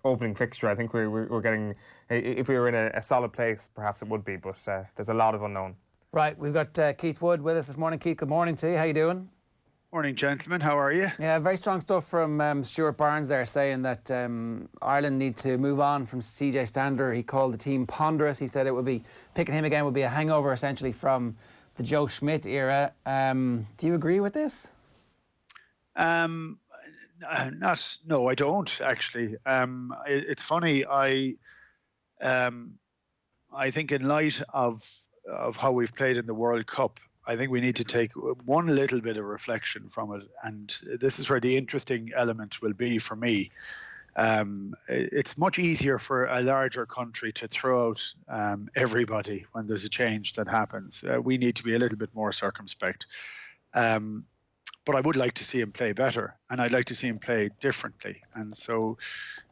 opening fixture. I think we're getting. If we were in a solid place, perhaps it would be. But there's a lot of unknown. Right, we've got Keith Wood with us this morning. Keith, good morning to you. How you doing? Morning, gentlemen. How are you? Yeah, very strong stuff from Stuart Barnes there, saying that Ireland need to move on from CJ Stander. He called the team ponderous. He said it would be, picking him again would be a hangover, essentially, from the Joe Schmidt era. Do you agree with this? No, I don't, actually. It's funny. I think in light of how we've played in the World Cup, I think we need to take one little bit of reflection from it, and this is where the interesting element will be for me. It's much easier for a larger country to throw out everybody when there's a change that happens. We need to be a little bit more circumspect. But I would like to see him play better, and I'd like to see him play differently. And so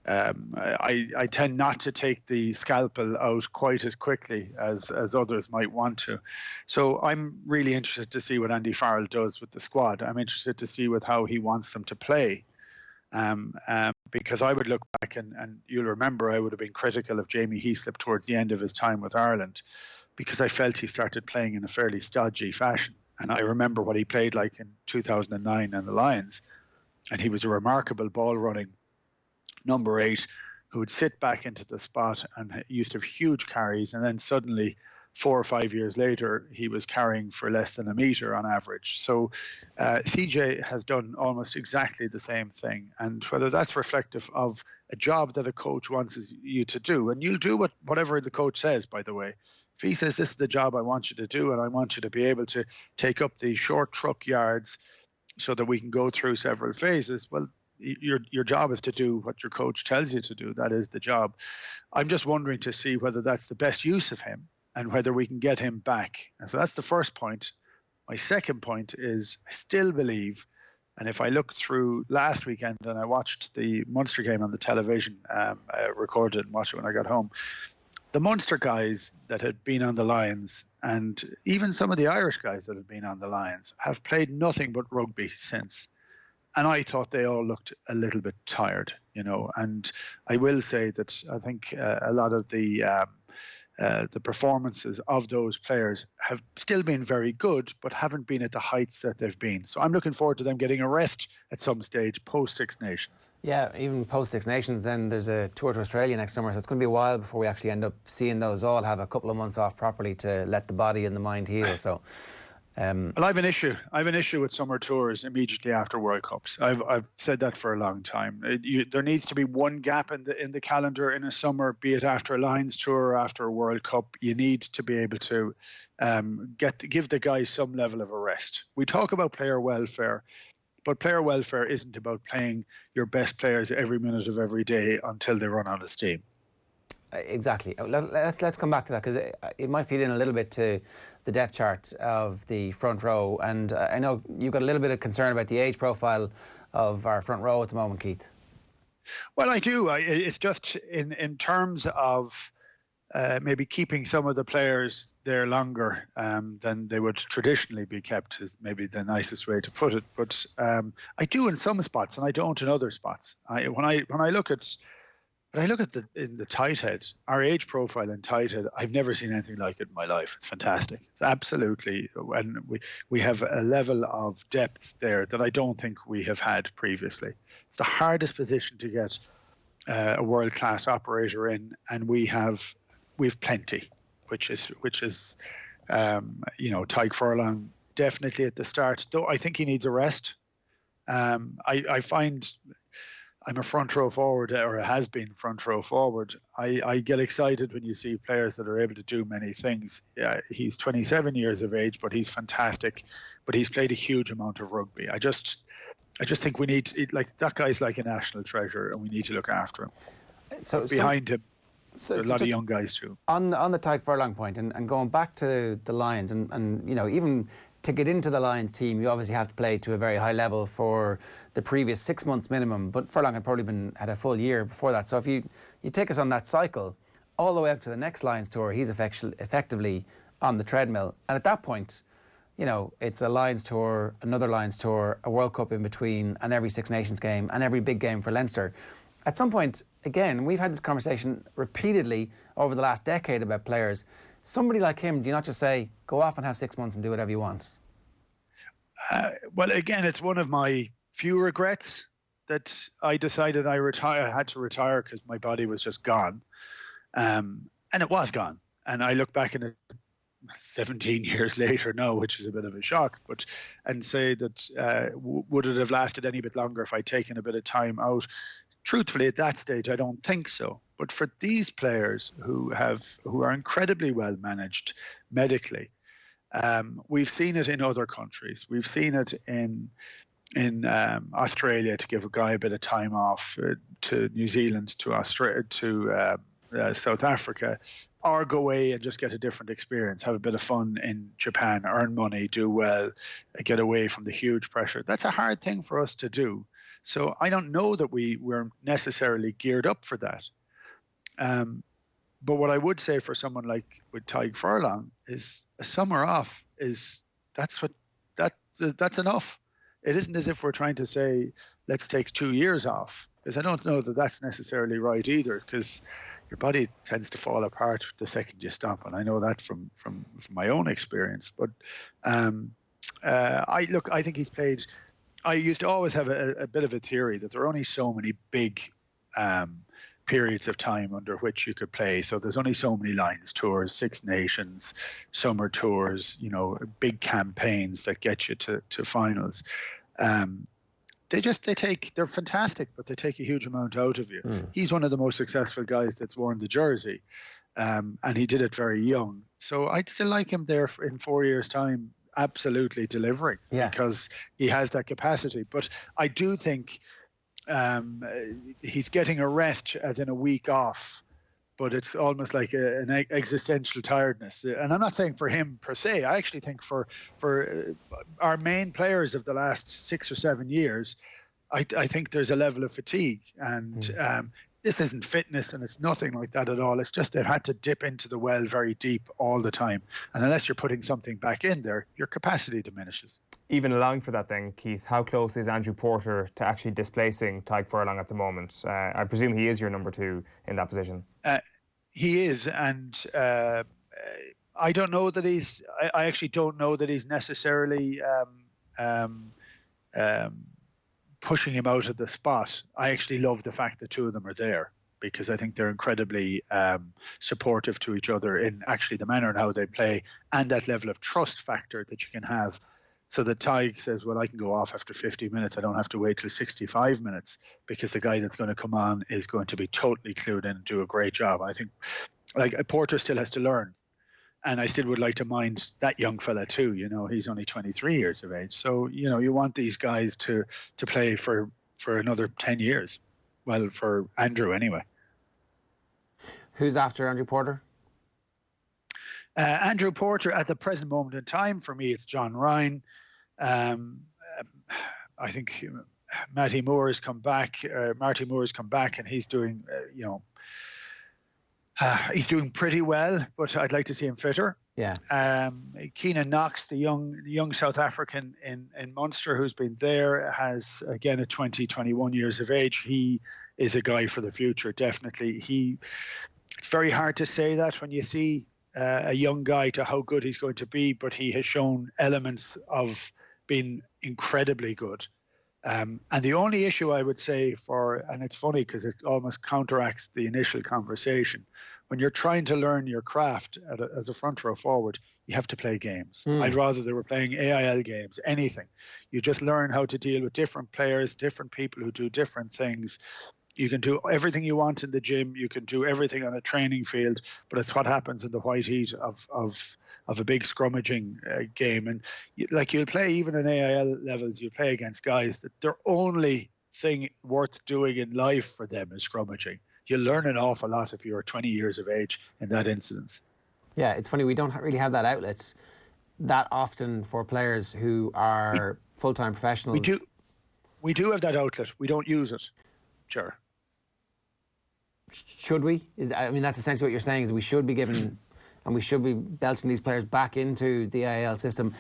I tend not to take the scalpel out quite as quickly as others might want to. So I'm really interested to see what Andy Farrell does with the squad. I'm interested to see with how he wants them to play. Because I would look back, and you'll remember I would have been critical of Jamie Heaslip towards the end of his time with Ireland, because I felt he started playing in a fairly stodgy fashion. And I remember what he played like in 2009 in the Lions. And he was a remarkable ball-running number 8 who would sit back into the spot and used to have huge carries, and then suddenly 4 or 5 years later, he was carrying for less than a metre on average. So CJ has done almost exactly the same thing. And whether that's reflective of a job that a coach wants you to do, and you'll do whatever the coach says, by the way. If he says, this is the job I want you to do, and I want you to be able to take up the short truck yards so that we can go through several phases, well, your job is to do what your coach tells you to do. That is the job. I'm just wondering to see whether that's the best use of him and whether we can get him back. And so that's the first point. My second point is I still believe, and if I look through last weekend and I watched the Munster game on the television, I recorded and watched it when I got home, the Munster guys that had been on the Lions and even some of the Irish guys that had been on the Lions have played nothing but rugby since. And I thought they all looked a little bit tired, and I will say that I think a lot of the performances of those players have still been very good, but haven't been at the heights that they've been. So I'm looking forward to them getting a rest at some stage post Six Nations. Yeah, even post Six Nations, then there's a tour to Australia next summer, so it's going to be a while before we actually end up seeing those all have a couple of months off properly to let the body and the mind heal. So. Well, I have an issue. With summer tours immediately after World Cups. I've said that for a long time. There needs to be one gap in the calendar in a summer, be it after a Lions tour or after a World Cup. You need to be able to give the guys some level of a rest. We talk about player welfare, but player welfare isn't about playing your best players every minute of every day until they run out of steam. Exactly. Let's come back to that, because it might feed in a little bit to the depth chart of the front row. And I know you've got a little bit of concern about the age profile of our front row at the moment, Keith. Well, I do. It's just in terms of maybe keeping some of the players there longer than they would traditionally be kept is maybe the nicest way to put it. But I do in some spots, and I don't in other spots. When I look at in the tight head, our age profile in tight head, I've never seen anything like it in my life. It's fantastic. It's absolutely, and we have a level of depth there that I don't think we have had previously. It's the hardest position to get a world-class operator in, and we've plenty, which is Tadhg Furlong definitely at the start, though I think he needs a rest. I find I'm a front row forward, or has been front row forward. I get excited when you see players that are able to do many things. Yeah, he's 27 years of age, but he's fantastic. But he's played a huge amount of rugby. I just think we need that guy's like a national treasure, and we need to look after him. So behind him, a lot of young guys too. On the Tadhg Furlong point, and going back to the Lions, and even to get into the Lions team, you obviously have to play to a very high level for the previous 6 months minimum, but Furlong had probably had a full year before that. So if you take us on that cycle, all the way up to the next Lions tour, he's effectively on the treadmill. And at that point, it's a Lions tour, another Lions tour, a World Cup in between, and every Six Nations game, and every big game for Leinster. At some point, again, we've had this conversation repeatedly over the last decade about players. Somebody like him, do you not just say, go off and have 6 months and do whatever you want? Well, again, it's one of my few regrets that I decided I had to retire because my body was just gone. And it was gone. And I look back in it 17 years later now, which is a bit of a shock, and say that would it have lasted any bit longer if I'd taken a bit of time out? Truthfully, at that stage, I don't think so. But for these players who are incredibly well managed medically, we've seen it in other countries. We've seen it in Australia to give a guy a bit of time off, to New Zealand, to Australia, to South Africa, or go away and just get a different experience, have a bit of fun in Japan, earn money, do well, get away from the huge pressure. That's a hard thing for us to do. So I don't know that we're necessarily geared up for that. But what I would say for someone like with Tadhg Furlong is a summer off that's enough. It isn't as if we're trying to say, let's take 2 years off, because I don't know that that's necessarily right either, because your body tends to fall apart the second you stop. And I know that from my own experience. But I think he's played. I used to always have a bit of a theory that there are only so many big periods of time under which you could play. So there's only so many Lions tours, Six Nations, summer tours, big campaigns that get you to finals. They're fantastic, but they take a huge amount out of you. He's one of the most successful guys that's worn the jersey, and he did it very young. So I'd still like him there in 4 years' time, absolutely delivering, because he has that capacity. But I do think he's getting a rest, as in a week off, but it's almost like an existential tiredness. And I'm not saying for him per se. I actually think for our main players of the last 6 or 7 years, I think there's a level of fatigue. And this isn't fitness, and it's nothing like that at all. It's just they've had to dip into the well very deep all the time. And unless you're putting something back in there, your capacity diminishes. Even allowing for that then, Keith, how close is Andrew Porter to actually displacing Tadhg Furlong at the moment? I presume he is your number 2 in that position. He is, and I don't know that he's... I actually don't know that he's necessarily... pushing him out of the spot. I actually love the fact the two of them are there, because I think they're incredibly supportive to each other in actually the manner and how they play, and that level of trust factor that you can have, so that Tadhg says, well, I can go off after 50 minutes. I don't have to wait till 65 minutes, because the guy that's going to come on is going to be totally clued in and do a great job. I think Porter still has to learn. And I still would like to mind that young fella too. He's only 23 years of age. So, you want these guys to play for another 10 years. Well, for Andrew anyway. Who's after Andrew Porter? Andrew Porter, at the present moment in time, for me, it's John Ryan. I think Marty Moore has come back, and he's doing, he's doing pretty well, but I'd like to see him fitter. Yeah. Keenan Knox, the young South African in Munster who's been there, has, again, at 21 years of age. He is a guy for the future, definitely. It's very hard to say that when you see a young guy to how good he's going to be, but he has shown elements of being incredibly good. And the only issue I would say and it's funny because it almost counteracts the initial conversation, when you're trying to learn your craft as a front row forward, you have to play games. I'd rather they were playing AIL games, anything. You just learn how to deal with different players, different people who do different things. You can do everything you want in the gym. You can do everything on a training field, but it's what happens in the white heat of a big scrummaging game. And you'll play, even in AIL levels, you'll play against guys that their only thing worth doing in life for them is scrummaging. You'll learn an awful lot if you're 20 years of age in that instance. Yeah, it's funny, we don't really have that outlet that often for players who are full-time professionals. We do have that outlet. We don't use it. Sure. Should we? That's essentially what you're saying, is we should be given... and we should be belching these players back into the AIL system.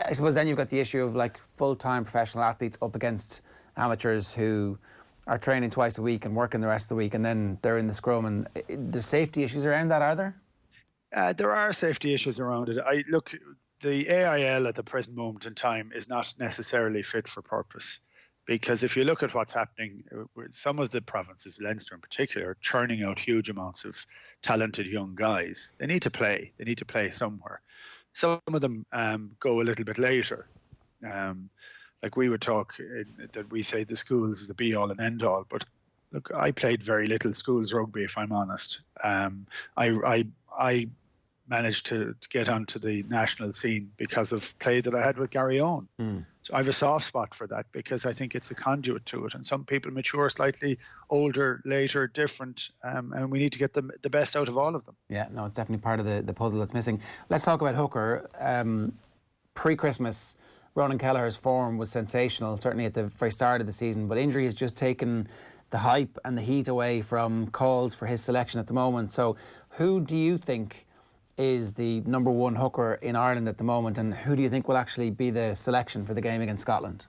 I suppose then you've got the issue of full-time professional athletes up against amateurs who are training twice a week and working the rest of the week, and then they're in the scrum. And there's safety issues around that, are there? There are safety issues around it. The AIL at the present moment in time is not necessarily fit for purpose. Because if you look at what's happening, some of the provinces, Leinster in particular, are churning out huge amounts of talented young guys. They need to play. They need to play somewhere. Some of them go a little bit later. We would talk that we say the schools is the be-all and end-all. But look, I played very little schools rugby, if I'm honest. I managed to get onto the national scene because of play that I had with Gary Eoin. So I have a soft spot for that, because I think it's a conduit to it. And some people mature slightly older, later, different, and we need to get the best out of all of them. Yeah, no, it's definitely part of the puzzle that's missing. Let's talk about hooker. Pre-Christmas, Ronan Kelleher's form was sensational, certainly at the very start of the season, but injury has just taken the hype and the heat away from calls for his selection at the moment. So who do you think is the number one hooker in Ireland at the moment, and who do you think will actually be the selection for the game against Scotland?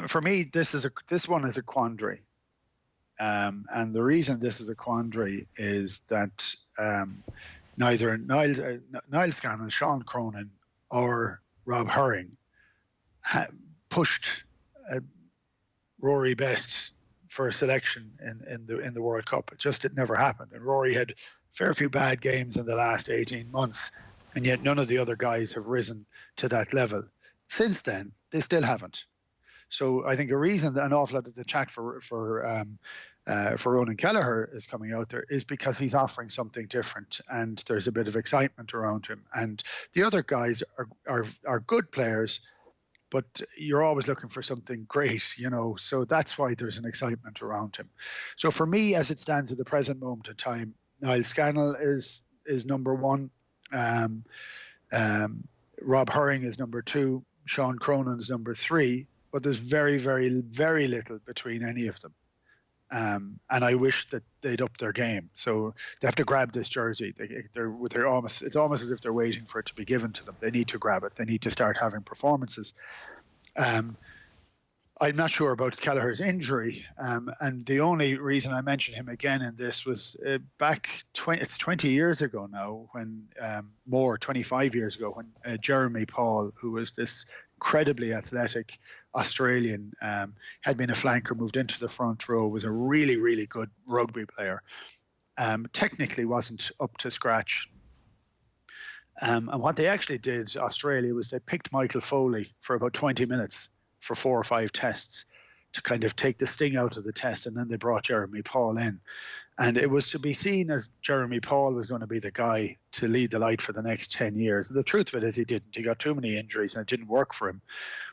For me, this one is a quandary, and the reason this is a quandary is that neither Niall Scanlon, Sean Cronin, or Rob Herring pushed Rory Best for a selection in the World Cup. It never happened. And Rory had a fair few bad games in the last 18 months, and yet none of the other guys have risen to that level. Since then, they still haven't. So I think a reason that an awful lot of the chat for Ronan Kelleher is coming out there is because he's offering something different, and there's a bit of excitement around him. And the other guys are good players, but you're always looking for something great, so that's why there's an excitement around him. So for me, as it stands at the present moment in time, Niall Scannell is number one, Rob Herring is number two, Sean Cronin's number three, but there's very, very, very little between any of them. And I wish that they'd up their game. So they have to grab this jersey. It's almost as if they're waiting for it to be given to them. They need to grab it. They need to start having performances. I'm not sure about Kelleher's injury, and the only reason I mentioned him again in this was it's 20 years ago now, when 25 years ago, when Jeremy Paul, who was this incredibly athletic Australian, had been a flanker, moved into the front row, was a really, really good rugby player, technically wasn't up to scratch. And what they actually did, Australia, was they picked Michael Foley for about 20 minutes for 4 or 5 tests to kind of take the sting out of the test, and then they brought Jeremy Paul in. And it was to be seen as Jeremy Paul was going to be the guy to lead the light for the next 10 years. And the truth of it is he didn't. He got too many injuries and it didn't work for him.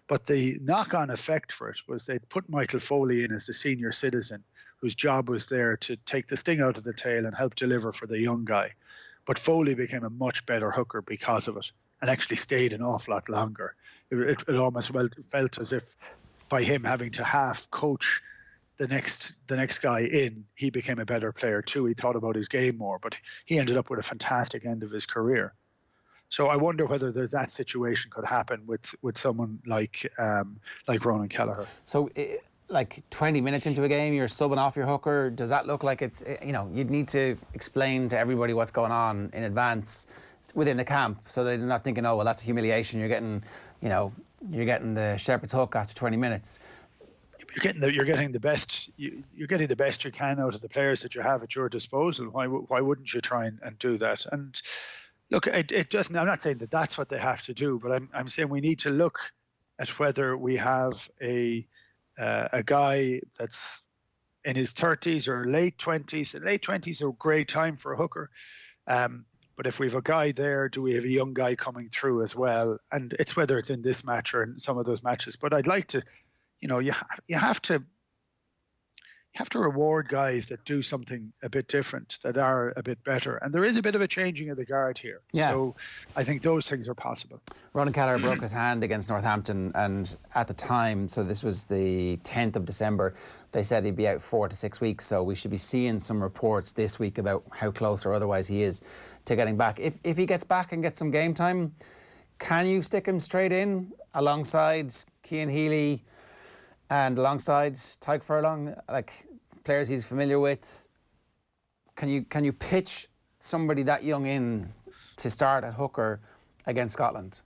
But the knock-on effect for it was they'd put Michael Foley in as the senior citizen, whose job was there to take the sting out of the tail and help deliver for the young guy. But Foley became a much better hooker because of it, and actually stayed an awful lot longer. It almost felt as if by him having to half coach the next guy in, he became a better player too. He thought about his game more, but he ended up with a fantastic end of his career. So I wonder whether there's that situation could happen with someone like Ronan Kelleher. So, like 20 minutes into a game, you're subbing off your hooker. Does that look like it's, you'd need to explain to everybody what's going on in advance within the camp, so they're not thinking, oh, well, that's a humiliation. You're getting the shepherd's hook after 20 minutes. You're getting the best you can out of the players that you have at your disposal. Why wouldn't you try and do that? And look, it doesn't. I'm not saying that that's what they have to do, but I'm saying we need to look at whether we have a guy that's in his 30s or late 20s. And late 20s are a great time for a hooker. But if we have a guy there, do we have a young guy coming through as well? And it's whether it's in this match or in some of those matches. But I'd like to, you have to reward guys that do something a bit different, that are a bit better. And there is a bit of a changing of the guard here. Yeah. So I think those things are possible. Ronan Kelleher broke his hand against Northampton, and at the time, so this was the 10th of December, they said he'd be out 4 to 6 weeks. So we should be seeing some reports this week about how close or otherwise he is to getting back. If he gets back and gets some game time, can you stick him straight in alongside Cian Healy and alongside Tadhg Furlong, like players he's familiar with? Can you pitch somebody that young in to start at hooker against Scotland?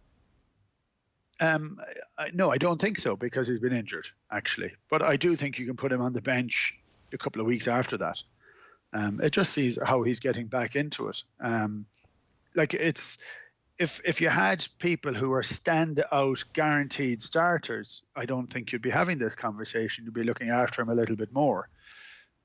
No, I don't think so, because he's been injured, actually. But I do think you can put him on the bench a couple of weeks after that. It just sees how he's getting back into it. If you had people who are stand-out guaranteed starters, I don't think you'd be having this conversation. You'd be looking after him a little bit more.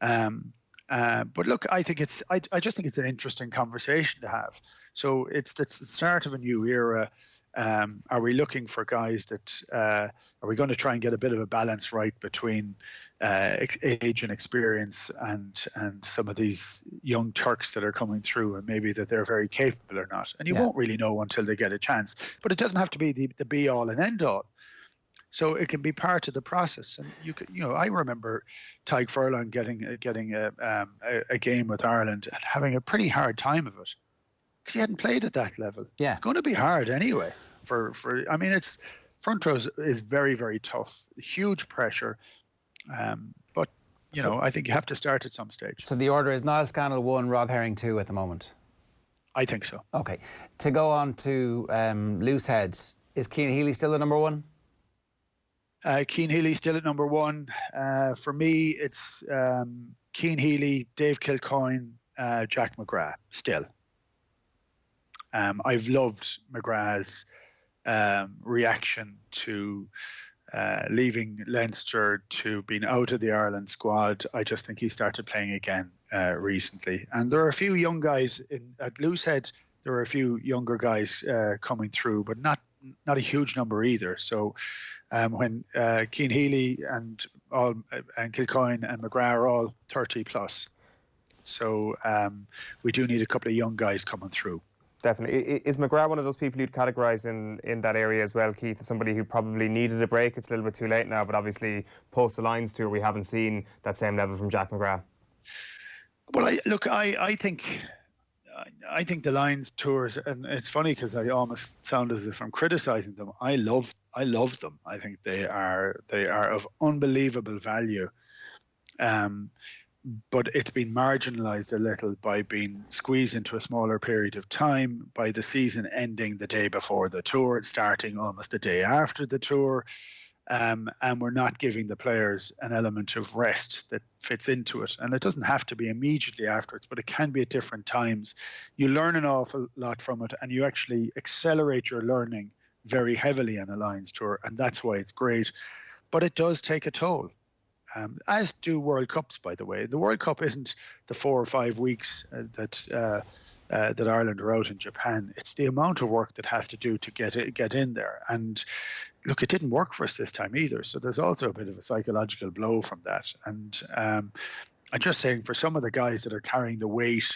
But look, I just think it's an interesting conversation to have. So it's the start of a new era. Are we looking for guys that are we going to try and get a bit of a balance right between age and experience and some of these young Turks that are coming through, and maybe that they're very capable or not? And you won't really know until they get a chance. But it doesn't have to be the be all and end all. So it can be part of the process. And I remember Tadhg Furlong getting a game with Ireland and having a pretty hard time of it, because he hadn't played at that level. Yeah, it's going to be hard anyway. It's front row is very, very tough, huge pressure. But I think you have to start at some stage. So the order is Niall Scannell 1, Rob Herring 2 at the moment. I think so. Okay, to go on to loose heads, is Cian Healy still the number 1? Cian Healy still at number 1. For me, it's Cian Healy, Dave Kilcoyne, Jack McGrath still. I've loved McGrath's reaction to leaving Leinster, to being out of the Ireland squad. I just think he started playing again recently. And there are a few young guys at Loosehead. There are a few younger guys coming through, but not a huge number either. So when Cian Healy and Kilcoyne and McGrath are all 30 plus. So we do need a couple of young guys coming through. Definitely. Is McGrath one of those people you'd categorise in that area as well, Keith? Somebody who probably needed a break. It's a little bit too late now, but obviously post the Lions tour, we haven't seen that same level from Jack McGrath. Well, I think the Lions tours, and it's funny because I almost sound as if I'm criticising them. I love them. I think they are of unbelievable value. But it's been marginalised a little by being squeezed into a smaller period of time, by the season ending the day before the tour, starting almost the day after the tour. And we're not giving the players an element of rest that fits into it. And it doesn't have to be immediately afterwards, but it can be at different times. You learn an awful lot from it, and you actually accelerate your learning very heavily on a Lions tour, and that's why it's great. But it does take a toll. As do World Cups, by the way. The World Cup isn't the 4 or 5 weeks that Ireland are out in Japan. It's the amount of work that has to do to get in there. And look, it didn't work for us this time either. So there's also a bit of a psychological blow from that. And I'm just saying, for some of the guys that are carrying the weight,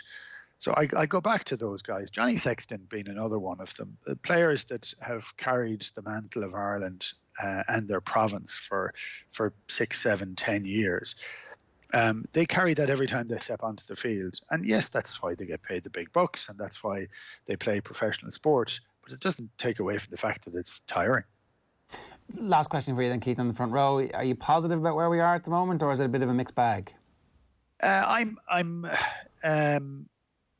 so I go back to those guys, Johnny Sexton being another one of them, the players that have carried the mantle of Ireland and their province for 6, 7, 10 years. They carry that every time they step onto the field. And yes, that's why they get paid the big bucks, and that's why they play professional sport. But it doesn't take away from the fact that it's tiring. Last question for you then, Keith, on the front row. Are you positive about where we are at the moment, or is it a bit of a mixed bag?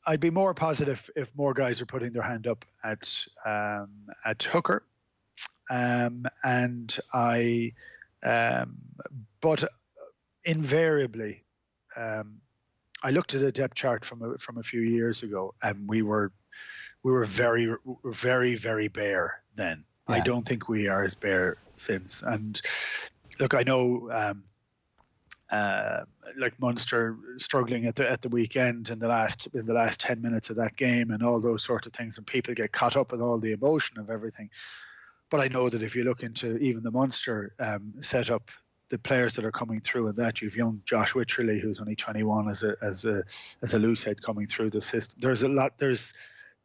I'd be more positive if more guys are putting their hand up at hooker. But invariably, I looked at a depth chart from a few years ago, and we were very, very, very bare then. Yeah. I don't think we are as bare since. And look, I know, like Munster struggling at the weekend in the last 10 minutes of that game, and all those sort of things, and people get caught up in all the emotion of everything. But I know that if you look into even the Munster setup, the players that are coming through, and that you've young Josh Wycherley, who's only 21, as a loose head coming through the system.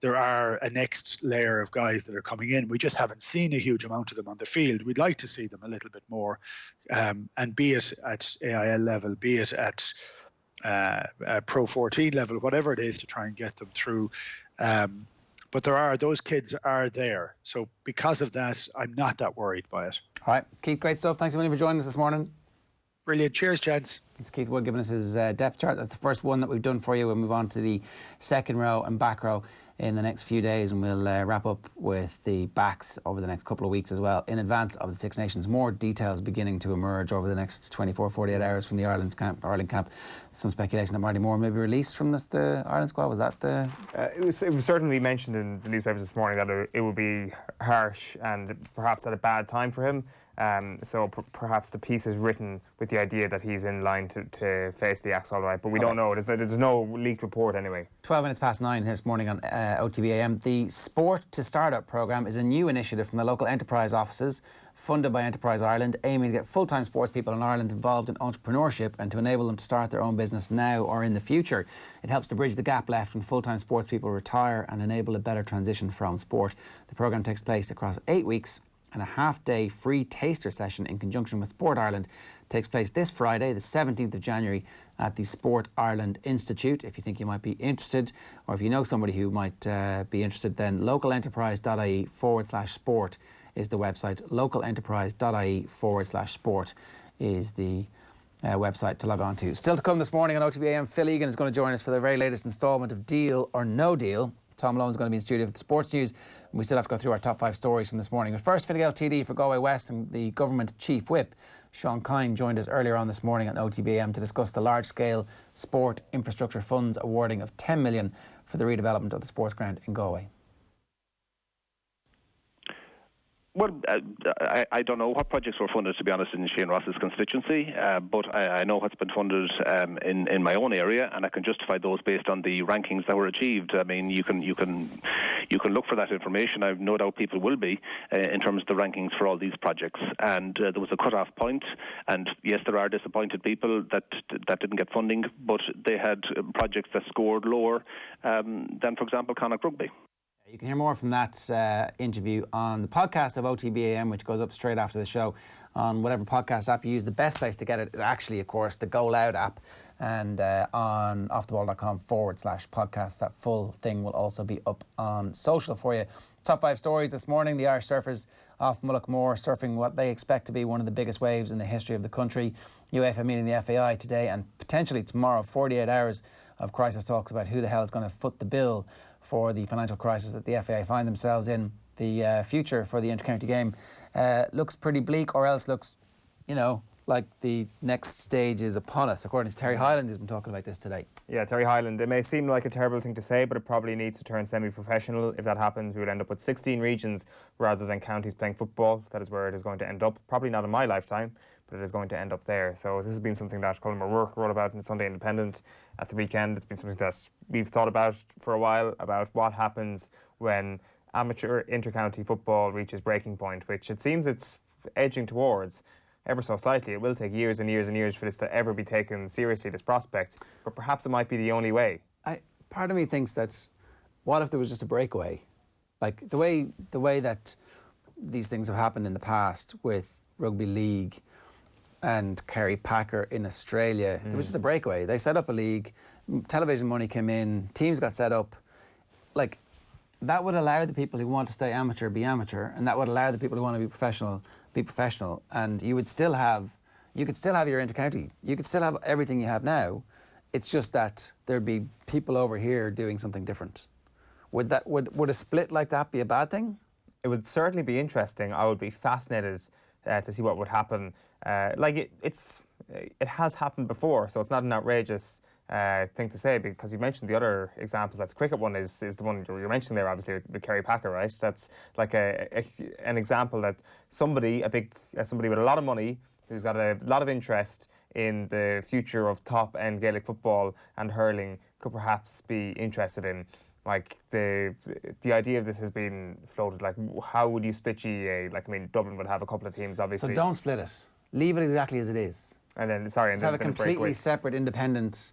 There are a next layer of guys that are coming in. We just haven't seen a huge amount of them on the field. We'd like to see them a little bit more, and be it at AIL level, be it at Pro 14 level, whatever it is, to try and get them through. But those kids are there. So because of that, I'm not that worried by it. All right. Keith, great stuff. Thanks a million for joining us this morning. Brilliant. Cheers, gents. It's Keith Wood giving us his depth chart. That's the first one that we've done for you. We'll move on to the second row and back row in the next few days, and we'll wrap up with the backs over the next couple of weeks as well, in advance of the Six Nations. More details beginning to emerge over the next 24, 48 hours from the Ireland camp. Some speculation that Marty Moore may be released from the Ireland squad. Was that the... It was certainly mentioned in the newspapers this morning that it would be harsh and perhaps at a bad time for him. So perhaps the piece is written with the idea that he's in line to face the axe all right, but we don't know. There's no leaked report anyway. 12 minutes past 9 this morning on OTB AM. The Sport to Startup programme is a new initiative from the local enterprise offices, funded by Enterprise Ireland, aiming to get full-time sports people in Ireland involved in entrepreneurship and to enable them to start their own business now or in the future. It helps to bridge the gap left when full-time sports people retire and enable a better transition from sport. The programme takes place across 8 weeks, and a half-day free taster session in conjunction with Sport Ireland takes place this Friday, the 17th of January, at the Sport Ireland Institute. If you think you might be interested, or if you know somebody who might be interested, then localenterprise.ie/sport is the website. localenterprise.ie/sport is the website to log on to. Still to come this morning on OTB AM, Phil Egan is going to join us for the very latest instalment of Deal or No Deal. Tom Malone's going to be in studio for the sports news. And we still have to go through our top 5 stories from this morning. But first, Fine Gael TD for Galway West and the government chief whip, Sean Kine, joined us earlier on this morning on OTB AM to discuss the large-scale sport infrastructure funds awarding of 10 million for the redevelopment of the sports ground in Galway. Well, I don't know what projects were funded, to be honest, in Sheahan Ross's constituency, but I know what's been funded in my own area, and I can justify those based on the rankings that were achieved. I mean, you can look for that information. I've no doubt people will be in terms of the rankings for all these projects. And there was a cut-off point, and yes, there are disappointed people that didn't get funding, but they had projects that scored lower than, for example, Connacht Rugby. You can hear more from that interview on the podcast of OTB AM, which goes up straight after the show on whatever podcast app you use. The best place to get it is actually, of course, the Go Loud app, and on offtheball.com/podcast. That full thing will also be up on social for you. Top 5 stories this morning. The Irish surfers off Mullaghmore surfing what they expect to be one of the biggest waves in the history of the country. UEFA meeting the FAI today and potentially tomorrow, 48 hours of crisis talks about who the hell is going to foot the bill for the financial crisis that the FAI find themselves in. The future for the inter-county game looks pretty bleak, or else looks, like the next stage is upon us, according to Terry Hyland, who's been talking about this today. Yeah, Terry Hyland. It may seem like a terrible thing to say, but it probably needs to turn semi-professional. If that happens, we would end up with 16 regions rather than counties playing football. That is where it is going to end up. Probably not in my lifetime, but it is going to end up there. So this has been something that Colin O'Rourke wrote about in the Sunday Independent at the weekend. It's been something that we've thought about for a while, about what happens when amateur inter-county football reaches breaking point, which it seems it's edging towards ever so slightly. It will take years and years and years for this to ever be taken seriously, this prospect, but perhaps it might be the only way. Part of me thinks that, what if there was just a breakaway? Like the way that these things have happened in the past with Rugby League and Kerry Packer in Australia, there was just a breakaway. They set up a league, television money came in, teams got set up. Like, that would allow the people who want to stay amateur be amateur, and that would allow the people who want to be professional, and you could still have your intercounty. You could still have everything you have now. It's just that there'd be people over here doing something different. Would a split like that be a bad thing? It would certainly be interesting. I would be fascinated to see what would happen. It has happened before, so it's not an outrageous thing to say, because you mentioned the other examples. Like the cricket one is the one you're mentioning there, obviously, with Kerry Packer, right? That's like an example that somebody with a lot of money, who's got a lot of interest in the future of top-end Gaelic football and hurling, could perhaps be interested in. Like the idea of this has been floated. Like, how would you split GEA? Like, I mean, Dublin would have a couple of teams, obviously. So don't split it. Leave it exactly as it is. And then, just have a completely separate, independent.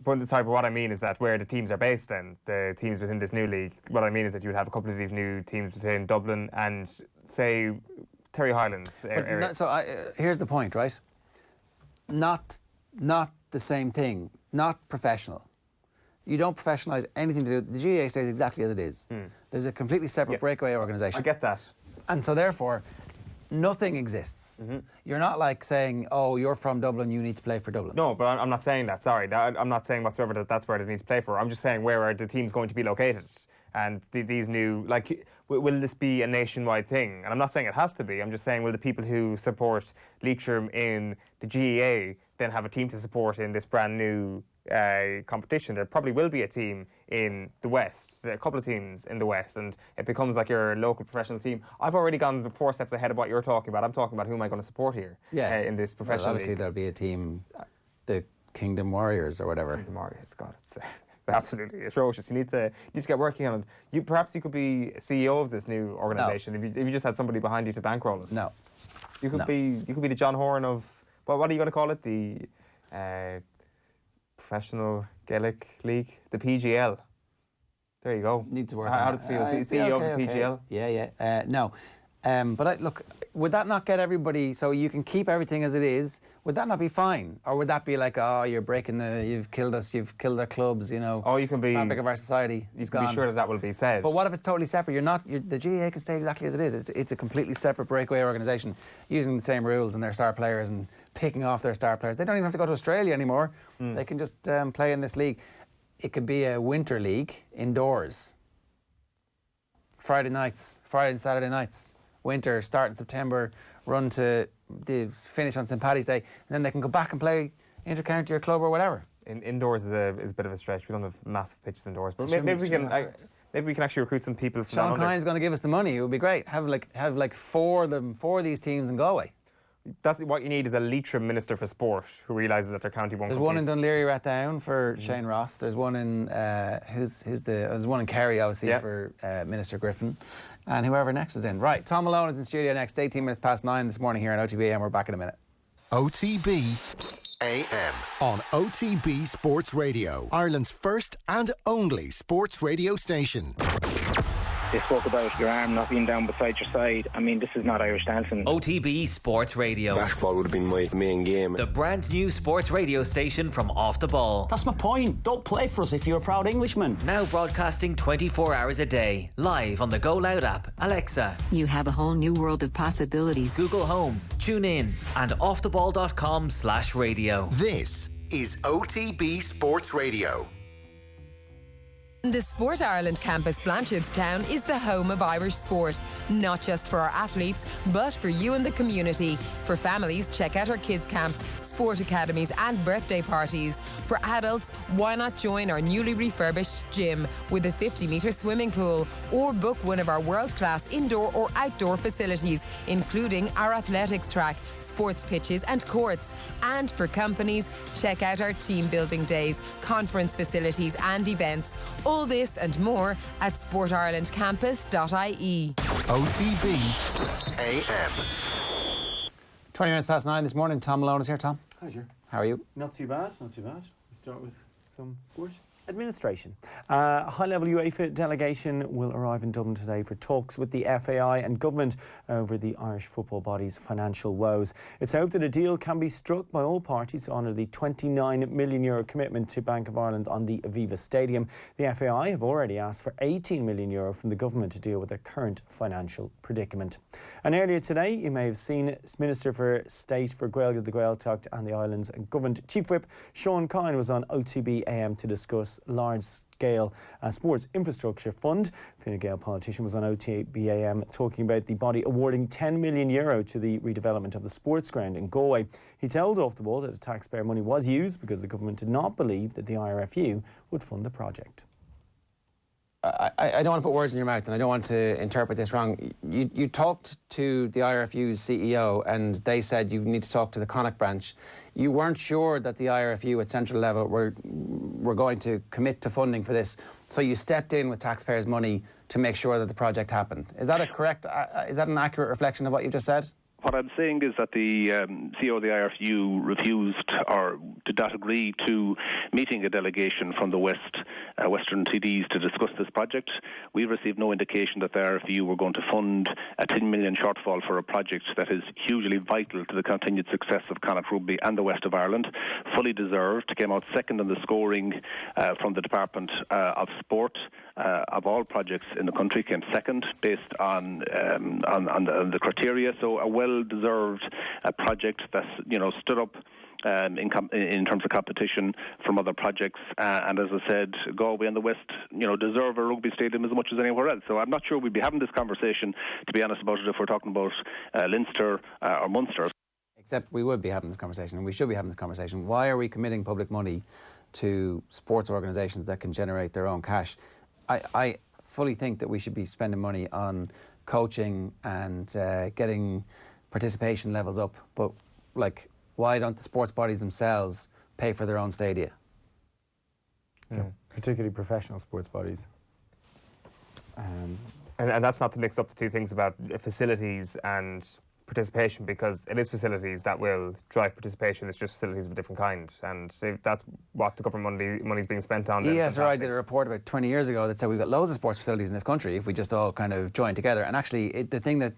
But what I mean is that where the teams are based, then the teams within this new league. What I mean is that you would have a couple of these new teams within Dublin and, say, Terry Highlands area. Here's the point, right? Not the same thing. Not professional. You don't professionalise anything to do. The GAA stays exactly as it is. There's a completely separate breakaway organisation. I get that. And so therefore, nothing exists. You're not like saying, oh, you're from Dublin, you need to play for Dublin. No, but I'm not saying that, sorry. I'm not saying whatsoever that that's where they need to play for. I'm just saying where are the teams going to be located? And these new, like, will this be a nationwide thing? And I'm not saying it has to be. I'm just saying, will the people who support Leitrim in the GEA then have a team to support in this brand new competition? There probably will be a team in the West, a couple of teams in the West, and it becomes like your local professional team. I've already gone 4 steps ahead of what you're talking about. I'm talking about who am I going to support here in this professional obviously league. There'll be a team, the Kingdom Warriors or whatever. Kingdom Warriors, God, it's absolutely atrocious. You need to get working on it. Perhaps you could be CEO of this new organisation if you just had somebody behind you to bankroll it. No. You could be the John Horan of, well, what are you going to call it? The Professional Gaelic League, the PGL. There you go. Needs to work. How does it feel? CEO of the PGL? Yeah. No. But look, would that not get everybody, so you can keep everything as it is, would that not be fine? Or would that be like, oh, you've killed us, you've killed our clubs, you know. Oh, you can be... fabric of our society. You can be sure that will be said. But what if it's totally separate? The GAA can stay exactly as it is. It's a completely separate breakaway organisation, using the same rules and their star players and picking off their star players. They don't even have to go to Australia anymore. They can just play in this league. It could be a winter league indoors. Friday and Saturday nights. Winter, start in September, run to the finish on St. Paddy's Day, and then they can go back and play inter-county or club or whatever. Indoors is a bit of a stretch. We don't have massive pitches indoors, but maybe we can actually recruit some people from Sean Kyne's going to give us the money. It would be great. Have like four of these teams in Galway. That's what you need is a Leitrim Minister for Sport who realises that their county won't. There's compete. one in Dunleary Rathdown for Shane Ross. There's one in there's one in Kerry obviously for Minister Griffin, and whoever next is in. Right, Tom Malone is in studio next. 18 minutes past 9 this morning here on OTB AM. We're back in a minute. OTB AM on OTB Sports Radio, Ireland's first and only sports radio station. They spoke about your arm not being down beside your side. I mean, this is not Irish dancing. OTB Sports Radio. Basketball would have been my main game. The brand new sports radio station from Off the Ball. That's my point. Don't play for us if you're a proud Englishman. Now broadcasting 24 hours a day. Live on the Go Loud app, Alexa. You have a whole new world of possibilities. Google Home, tune in, and offtheball.com/radio. This is OTB Sports Radio. The Sport Ireland campus Blanchardstown is the home of Irish sport, not just for our athletes, but for you and the community. For families, check out our kids' camps, sport academies and birthday parties. For adults, why not join our newly refurbished gym with a 50-metre swimming pool, or book one of our world-class indoor or outdoor facilities, including our athletics track, sports pitches and courts. And for companies, check out our team building days, conference facilities and events. All this and more at sportirelandcampus.ie. OTB AM. 20 minutes past 9 this morning. Tom Malone is here. Tom. Hi, Jer. How are you? Not too bad, not too bad. We start with some sport. Administration. A high-level UEFA delegation will arrive in Dublin today for talks with the FAI and government over the Irish football body's financial woes. It's hoped that a deal can be struck by all parties to honour the €29 million commitment to Bank of Ireland on the Aviva Stadium. The FAI have already asked for €18 million from the government to deal with their current financial predicament. And earlier today, you may have seen Minister for State for Gaeilge, the Gaeltacht and the Islands Government Chief Whip Sean Kyne was on OTB AM to discuss large-scale sports infrastructure fund. Fine Gael politician was on OTB AM talking about the body awarding €10 million to the redevelopment of the sports ground in Galway. He told Off the Ball that the taxpayer money was used because the government did not believe that the IRFU would fund the project. I don't want to put words in your mouth, and I don't want to interpret this wrong. You talked to the IRFU's CEO, and they said you need to talk to the Connacht branch. You weren't sure that the IRFU at central level were going to commit to funding for this, so you stepped in with taxpayers' money to make sure that the project happened. Is that is that an accurate reflection of what you just said? What I'm saying is that the CEO of the IRFU refused or did not agree to meeting a delegation from the Western TDs to discuss this project. We received no indication that the IRFU were going to fund a 10 million shortfall for a project that is hugely vital to the continued success of Connacht Rugby and the West of Ireland. Fully deserved, came out second in the scoring from the Department of Sport. Of all projects in the country, came second based on the criteria. So a well-deserved project that's stood up in terms of competition from other projects. And as I said, Galway and the West, deserve a rugby stadium as much as anywhere else. So I'm not sure we'd be having this conversation, to be honest about it, if we're talking about Leinster or Munster. Except we would be having this conversation, and we should be having this conversation. Why are we committing public money to sports organisations that can generate their own cash? I fully think that we should be spending money on coaching and getting participation levels up, but why don't the sports bodies themselves pay for their own stadia? Yeah, particularly professional sports bodies. And that's not to mix up the two things about facilities and participation, because it is facilities that will drive participation. It's just facilities of a different kind, and if that's what the government money is being spent on. ESRI did a report about 20 years ago that said we've got loads of sports facilities in this country if we just all kind of join together. And actually, the thing that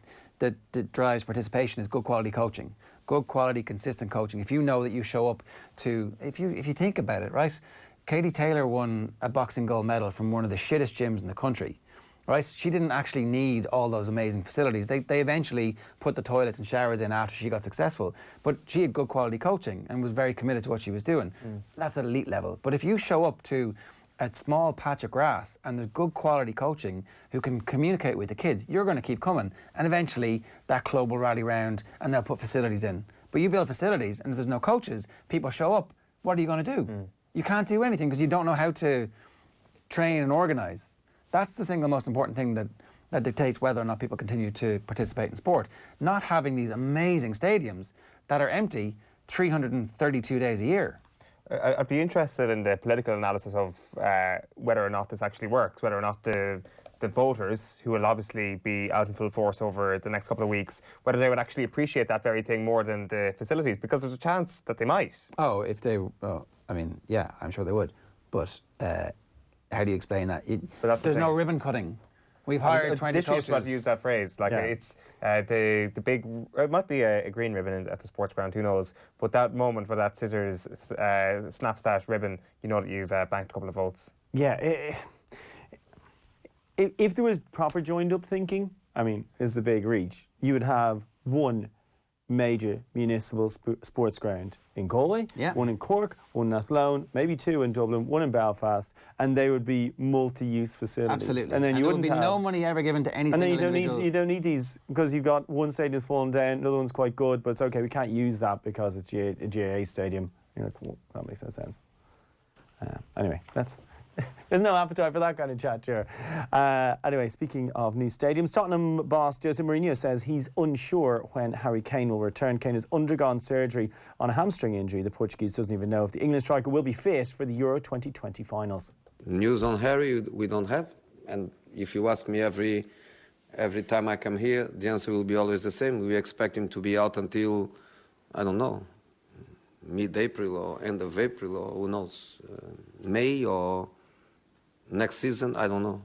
drives participation is good quality coaching, good quality, consistent coaching. If you know that you show up to, if you think about it, right? Katie Taylor won a boxing gold medal from one of the shittest gyms in the country. Right? She didn't actually need all those amazing facilities. They eventually put the toilets and showers in after she got successful. But she had good quality coaching and was very committed to what she was doing. That's at elite level. But if you show up to a small patch of grass and there's good quality coaching who can communicate with the kids, you're going to keep coming. And eventually that club will rally round and they'll put facilities in. But you build facilities and if there's no coaches, people show up, what are you going to do? You can't do anything because you don't know how to train and organise. That's the single most important thing that dictates whether or not people continue to participate in sport. Not having these amazing stadiums that are empty 332 days a year. I'd be interested in the political analysis of whether or not this actually works, whether or not the voters, who will obviously be out in full force over the next couple of weeks, whether they would actually appreciate that very thing more than the facilities, because there's a chance that they might. Oh, if they... Oh, I mean, yeah, I'm sure they would. But how do you explain that? There's no ribbon cutting. We've hired 20 coaches. Literally about to use that phrase. Like it's the big. It might be a green ribbon at the sports ground. Who knows? But that moment where that scissors snaps that ribbon, you know that you've banked a couple of votes. Yeah. If there was proper joined-up thinking, I mean, this is a big reach. You would have one major municipal sports ground in Galway, one in Cork, one in Athlone, maybe two in Dublin, one in Belfast, and they would be multi-use facilities. Absolutely. And then there would be no money ever given to any single individual. You don't need these, because you've got one stadium's fallen down, another one's quite good, but it's okay, we can't use that because it's a GAA stadium. You're like, well, that makes no sense. Anyway, there's no appetite for that kind of chat, sure. Anyway, speaking of new stadiums, Tottenham boss Jose Mourinho says he's unsure when Harry Kane will return. Kane has undergone surgery on a hamstring injury. The Portuguese doesn't even know if the England striker will be fit for the Euro 2020 finals. News on Harry we don't have, and if you ask me every time I come here, the answer will be always the same. We expect him to be out until, I don't know, mid-April or end of April, or who knows, May or next season, I don't know.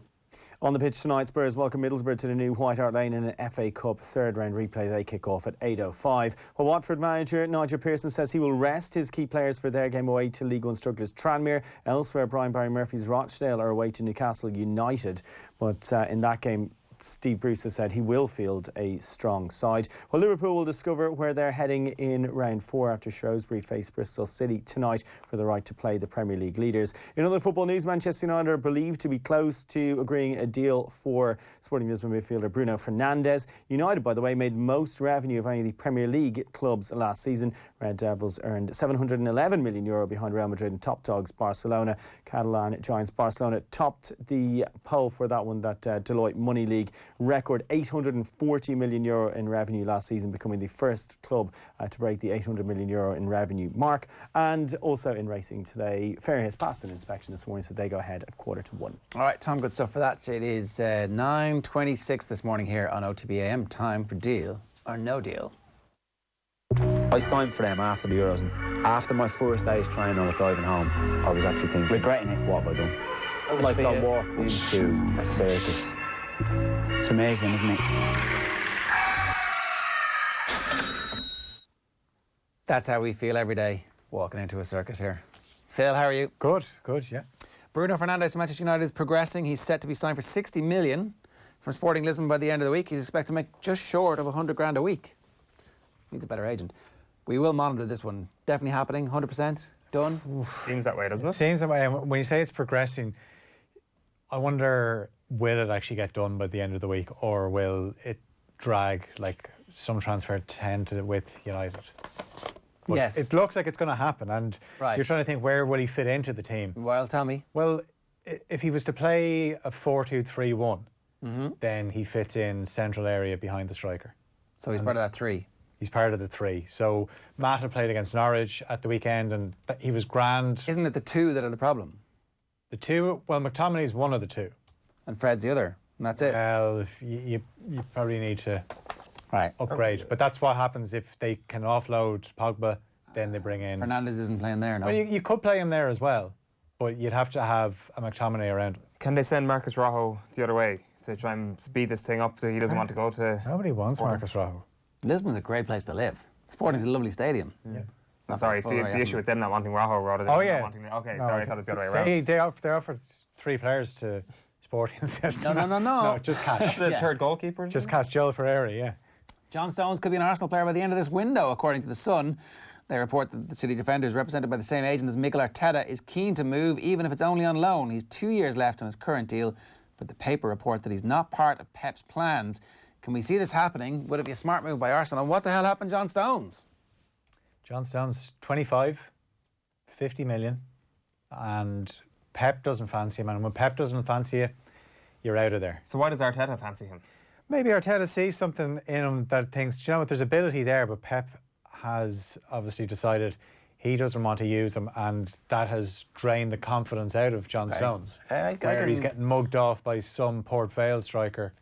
On the pitch tonight, Spurs welcome Middlesbrough to the new White Hart Lane in an FA Cup third-round replay. They kick off at 8:05. Well, Watford manager Nigel Pearson says he will rest his key players for their game away to League One strugglers Tranmere. Elsewhere, Brian Barry Murphy's Rochdale are away to Newcastle United. But in that game, Steve Bruce has said he will field a strong side. Well, Liverpool will discover where they're heading in round 4 after Shrewsbury face Bristol City tonight for the right to play the Premier League leaders. In other football news, Manchester United are believed to be close to agreeing a deal for Sporting Lisbon midfielder Bruno Fernandes. United, by the way, made most revenue of any of the Premier League clubs last season. Red Devils earned €711 million behind Real Madrid and top dogs Barcelona. Catalan giants Barcelona topped the poll for that one, that Deloitte Money League. Record €840 million in revenue last season, becoming the first club to break the €800 million in revenue mark. And also in racing today, Ferry has passed an inspection this morning, so they go ahead at 1:45. All right, Tom, good stuff for that. It is 9:26 this morning here on OTB AM. Time for Deal or No Deal. I signed for them after the Euros, and after my first day's training, I was driving home. I was actually thinking, regretting it, what have I done? Like I walked into a circus. It's amazing, isn't it? That's how we feel every day, walking into a circus here. Phil, how are you? Good, yeah. Bruno Fernandes from Manchester United is progressing. He's set to be signed for $60 million from Sporting Lisbon by the end of the week. He's expected to make just short of $100,000 a week. Needs a better agent. We will monitor this one. Definitely happening, 100% done. Seems that way, doesn't it? Seems that way. And when you say it's progressing, I wonder, will it actually get done by the end of the week, or will it drag like some transfer tend to with United? But yes. It looks like it's going to happen, and you're trying to think, where will he fit into the team? Well, tell me. Well, if he was to play a 4-2-3-1, then he fits in central area behind the striker. So he's part of that 3? He's part of the 3. So Matt had played against Norwich at the weekend, and he was grand. Isn't it the 2 that are the problem? The 2, well, McTominay's one of the 2. And Fred's the other, and that's it. Well, you probably need to upgrade. But that's what happens if they can offload Pogba, then they bring in... Fernandes isn't playing there, no? Well, you could play him there as well, but you'd have to have a McTominay around him. Can they send Marcus Rojo the other way to try and speed this thing up? He doesn't want to go to... Nobody wants Marcus Rojo. Lisbon's a great place to live. Sporting's a lovely stadium. Yeah. I'm sorry, it's the issue with them not wanting Rojo rather than not wanting... Okay, no, sorry, I thought it was the other way around. They offered 3 players to Sporting. No. No, just catch. The third goalkeeper? Just catch Joel Ferreira, yeah. John Stones could be an Arsenal player by the end of this window, according to The Sun. They report that the City defender is represented by the same agent as Mikel Arteta is keen to move, even if it's only on loan. He's 2 years left on his current deal, but the paper report that he's not part of Pep's plans. Can we see this happening? Would it be a smart move by Arsenal? And what the hell happened to John Stones? John Stones, 25, 50 million, and Pep doesn't fancy him. And when Pep doesn't fancy you, you're out of there. So why does Arteta fancy him? Maybe Arteta sees something in him that thinks, you know what, there's ability there, but Pep has obviously decided he doesn't want to use him, and that has drained the confidence out of John Stones. Where he's getting mugged off by some Port Vale striker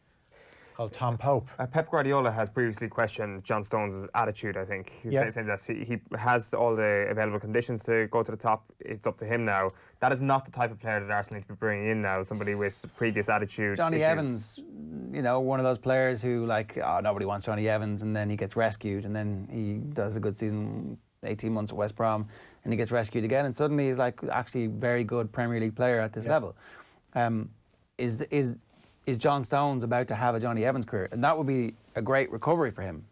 called Tom Pope. Pep Guardiola has previously questioned John Stones' attitude, I think. He's saying that he has all the available conditions to go to the top. It's up to him now. That is not the type of player that Arsenal need to be bringing in now, somebody with previous attitude Johnny issues. Evans, you know, one of those players who, like, nobody wants Johnny Evans, and then he gets rescued, and then he does a good season, 18 months at West Brom, and he gets rescued again, and suddenly he's, like, actually a very good Premier League player at this level. Is John Stones about to have a Johnny Evans career? And that would be a great recovery for him.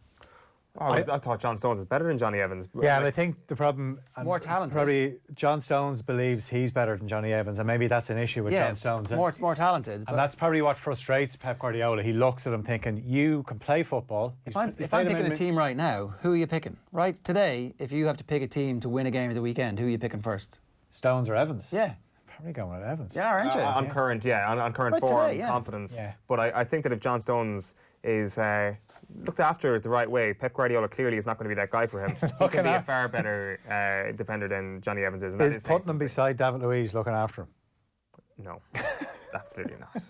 Oh, I thought John Stones is better than Johnny Evans. Yeah, and I think the problem... More talented. Probably John Stones believes he's better than Johnny Evans, and maybe that's an issue with John Stones. More talented. And that's probably what frustrates Pep Guardiola. He looks at him thinking, you can play football. If I'm picking a team right now, who are you picking? Right today, if you have to pick a team to win a game at the weekend, who are you picking first? Stones or Evans? Yeah. Probably going with Evans. Yeah, aren't you? On current Right form, today, confidence. Yeah. But I think that if John Stones is looked after the right way, Pep Guardiola clearly is not going to be that guy for him. He can be a far better defender than Johnny Evans is. And Is Putnam beside David Luiz looking after him? No, absolutely not.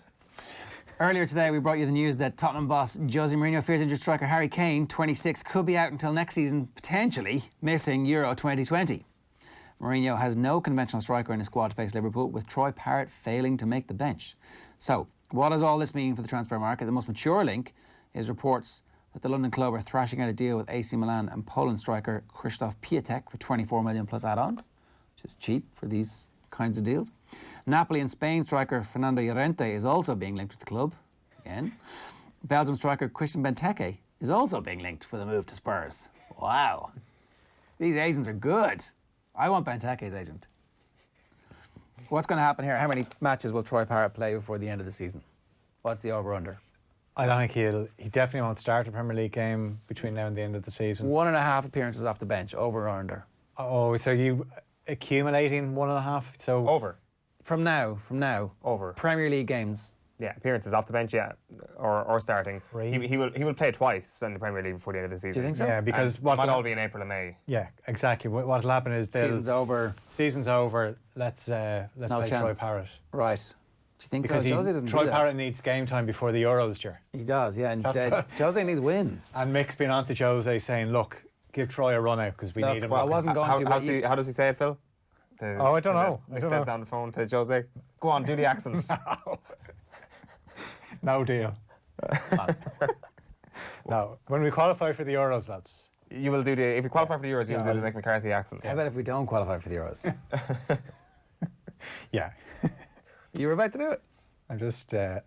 Earlier today, we brought you the news that Tottenham boss Jose Mourinho fears injured striker Harry Kane, 26, could be out until next season, potentially missing Euro 2020. Mourinho has no conventional striker in his squad to face Liverpool, with Troy Parrott failing to make the bench. So, what does all this mean for the transfer market? The most mature link is reports that the London club are thrashing out a deal with AC Milan and Poland striker Krzysztof Piatek for 24 million plus add-ons, which is cheap for these kinds of deals. Napoli and Spain striker Fernando Llorente is also being linked with the club, again. Belgium striker Christian Benteke is also being linked for the move to Spurs. Wow. These agents are good. I want Benteke's agent. What's going to happen here? How many matches will Troy Parrott play before the end of the season? What's the over-under? I don't think he definitely won't start a Premier League game between now and the end of the season. 1.5 appearances off the bench, over or under? Oh, so you accumulating 1.5? So over. From now. Over. Premier League games. Yeah, appearances off the bench, or starting. He will play twice in the Premier League before the end of the season. Do you think so? Yeah, because it might all be in April and May. Yeah, exactly. What'll happen is season's over. Season's over. Let's no play chance. Troy Parrott. Right. Do you think because so? Jose doesn't Troy do that. Parrott needs game time before the Euros, Ger. He does, yeah. And Jose needs wins. And Mick's been on to Jose saying, look, give Troy a run out because we need him. Well, I wasn't going to. How does he say it, Phil? I don't know. He says down the phone to Jose, go on, do the accent. No deal. No. When we qualify for the Euros, lads. You will do if you qualify for the Euros, you'll do the Mick McCarthy accent. How about if we don't qualify for the Euros? Yeah. You were about to do it. I'm just trying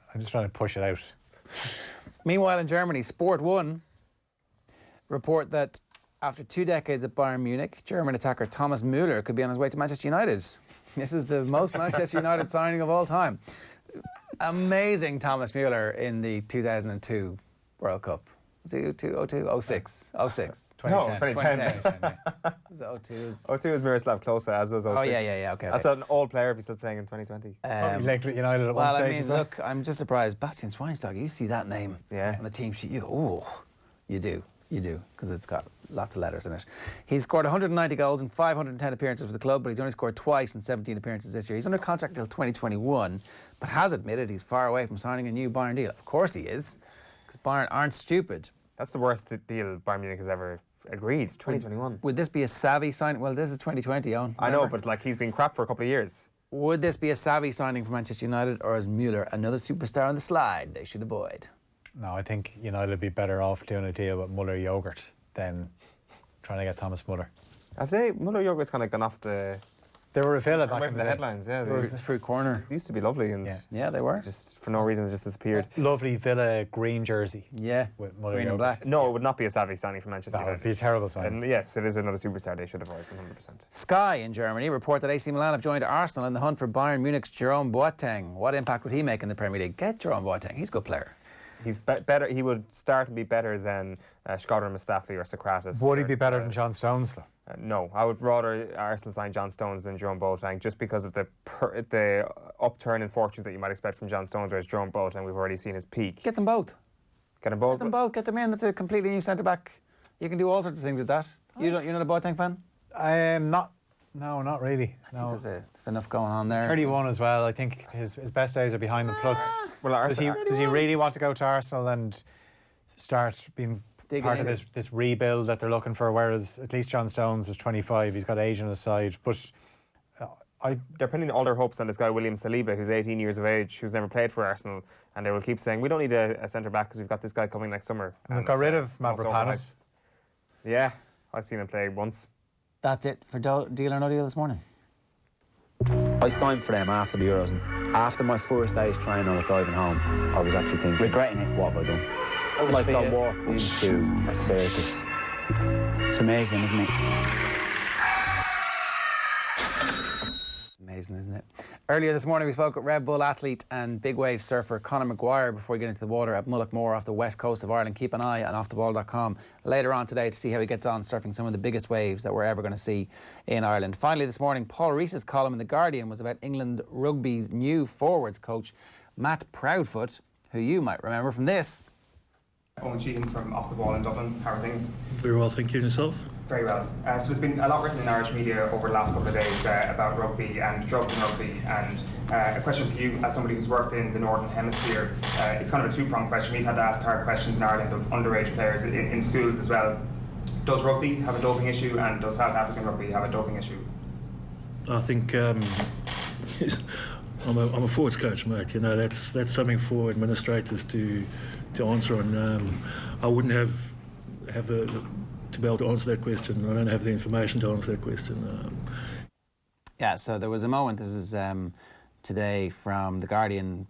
to push it out. Meanwhile, in Germany, Sport 1 report that after 2 decades at Bayern Munich, German attacker Thomas Müller could be on his way to Manchester United. This is the most Manchester United signing of all time. Amazing Thomas Müller in the 2002 World Cup. Was it 02? 06. 06. 2010. No, 2010. Was it 02? 02 is Miroslav Klose, as was 06. Oh, yeah, okay. That's an old player if he's still playing in 2020. He linked with United at one stage. Well, I mean, look, I'm just surprised. Bastian Schweinsteiger, you see that name on the team sheet, you go, oh, you do, because it's got lots of letters in it. He's scored 190 goals in 510 appearances for the club, but he's only scored twice in 17 appearances this year. He's under contract until 2021, but has admitted he's far away from signing a new Bayern deal. Of course he is, because Bayern aren't stupid. That's the worst deal Bayern Munich has ever agreed, 2021. Would this be a savvy signing? Well, this is 2020, Eoin. I know, but like he's been crap for a couple of years. Would this be a savvy signing for Manchester United, or is Müller another superstar on the slide they should avoid? No, I think United would be better off doing a deal with Muller Yogurt than trying to get Thomas Müller. Muller Yogurt's kind of gone off the They were a Villa back Away in from the the day. headlines, yeah. Fruit corner. They used to be lovely, and Yeah, they were. just for no reason, it just disappeared. Lovely Villa green jersey. Yeah, with Mother green and Yoga. black. No, it would not be a savvy signing for Manchester No, United. it'd be a terrible signing. And yes, it is another superstar they should avoid 100%. Sky in Germany report that AC Milan have joined Arsenal in the hunt for Bayern Munich's Jerome Boateng. What impact would he make in the Premier League? Get Jerome Boateng. He's a good player. He's better. He would start and be better than Shkodran Mustafi or Socrates. Would he be better than John Stones, though? No, I would rather Arsenal sign John Stones than Jerome Boateng, just because of the upturn in fortunes that you might expect from John Stones, whereas Jerome Boateng, we've already seen his peak. Get them both. Get them both. Get them both. Get them in. That's a completely new centre back. You can do all sorts of things with that. You're not a Boateng fan? I am not. No, not really. I think there's enough going on there. 31 as well. I think his best days are behind him. Plus, does he really want to go to Arsenal and start being part of this rebuild that they're looking for? Whereas at least John Stones is 25. He's got age on his side. But they're pinning all their hopes on this guy, William Saliba, who's 18 years of age, who's never played for Arsenal. And they will keep saying, we don't need a centre-back because we've got this guy coming next summer. And they've got rid of Mavropanos. Yeah, I've seen him play once. That's it for Deal or No Deal this morning. I signed for them after the Euros, and after my first day's training I was driving home, I was actually thinking, regretting it, what have I done? Like I walked into a circus. It's amazing, isn't it? It's amazing, isn't it? Earlier this morning we spoke with Red Bull athlete and big wave surfer Conor Mcguire before he got into the water at Mullaghmore off the west coast of Ireland. Keep an eye on offtheball.com later on today to see how he gets on surfing some of the biggest waves that we're ever going to see in Ireland. Finally this morning, Paul Reese's column in The Guardian was about England rugby's new forwards coach, Matt Proudfoot, who you might remember from this. Eoin Sheahan from Off the Ball in Dublin. How are things? Very well, thank you. And yourself? Very well. So there's been a lot written in Irish media over the last couple of days about rugby and drugs in rugby, and a question for you as somebody who's worked in the Northern Hemisphere. It's kind of a two-pronged question. We've had to ask hard questions in Ireland of underage players in schools as well. Does rugby have a doping issue, and does South African rugby have a doping issue? I think I'm a forwards coach, mate. You know, that's something for administrators to answer on. I wouldn't have to be able to answer that question. I don't have the information to answer that question. Yeah, so there was a moment, this is today from The Guardian,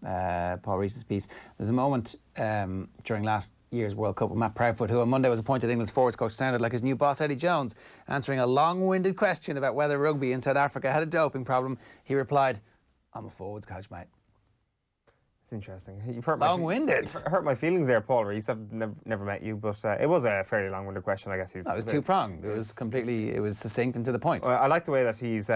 Paul Reese's piece. There's a moment during last year's World Cup with Matt Proudfoot, who on Monday was appointed England's forwards coach, sounded like his new boss Eddie Jones. Answering a long-winded question about whether rugby in South Africa had a doping problem, he replied, I'm a forwards coach, mate. It's interesting. You've hurt long-winded. Hurt my feelings there, Paul Reese. I've never met you, but it was a fairly long-winded question, I guess. It was two-pronged. It was succinct and to the point. I like the way that he's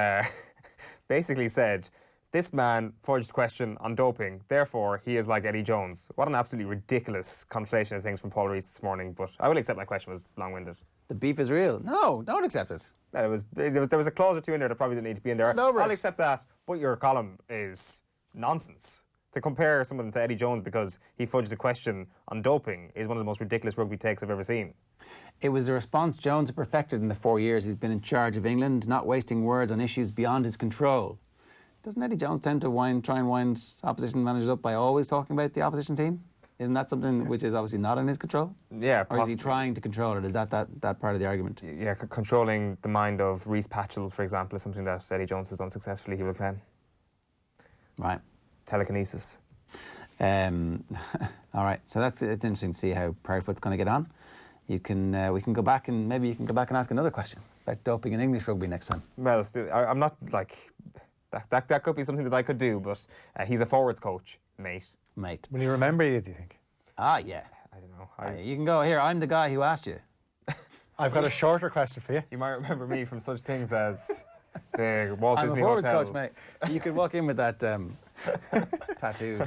basically said, this man fudged question on doping, therefore he is like Eddie Jones. What an absolutely ridiculous conflation of things from Paul Reese this morning, but I will accept my question was long-winded. The beef is real. No, don't accept it. There was a clause or two in there that probably didn't need to be in there. I'll accept that, but your column is nonsense. To compare someone to Eddie Jones because he fudged a question on doping is one of the most ridiculous rugby takes I've ever seen. It was a response Jones had perfected in the 4 years he's been in charge of England, not wasting words on issues beyond his control. Doesn't Eddie Jones tend to try and wind opposition managers up by always talking about the opposition team? Isn't that something which is obviously not in his control? Yeah, possibly. Or is he trying to control it? Is that part of the argument? Yeah, controlling the mind of Rhys Patchell, for example, is something that Eddie Jones has done successfully, he will claim. Right. Telekinesis. All right, so it's interesting to see how Proudfoot's going to get on. We can go back and maybe you can go back and ask another question about doping in English rugby next time. Well, I'm not like that could be something that I could do, but he's a forwards coach, mate. Will he remember you, do you think? Ah, yeah. I don't know. You can go here. I'm the guy who asked you. I've got a shorter question for you. You might remember me from such things as the Walt Disney I'm a forwards Hotel. coach, mate. You could walk in with that tattoo.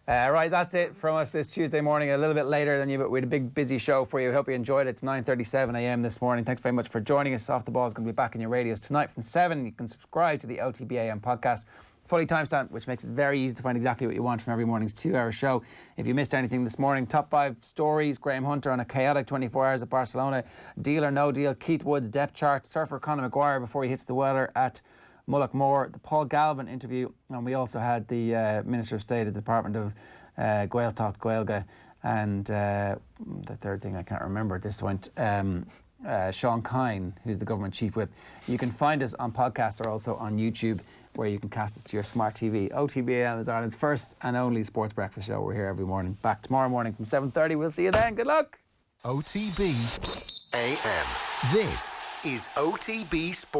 Right, that's it from us this Tuesday morning. A little bit later than you, but we had a big, busy show for you. We hope you enjoyed it. It's 9:37 a.m. this morning. Thanks very much for joining us. Off the Ball is going to be back in your radios tonight from 7. You can subscribe to the OTB AM podcast, fully timestamped, which makes it very easy to find exactly what you want from every morning's 2-hour show. If you missed anything this morning, top 5 stories, Graham Hunter on a chaotic 24 hours at Barcelona, Deal or No Deal, Keith Wood's depth chart, surfer Conor Mcguire before he hits the water at Mullaghmore, the Paul Galvin interview, and we also had the Minister of State at the Department of Gaeltacht, Gaelga, and the third thing I can't remember at this point. Sean Kine, who's the government chief whip. You can find us on podcast or also on YouTube, where you can cast us to your smart TV. OTB AM is Ireland's first and only sports breakfast show. We're here every morning. Back tomorrow morning from 7:30. We'll see you then. Good luck. OTB AM. This is OTB Sport.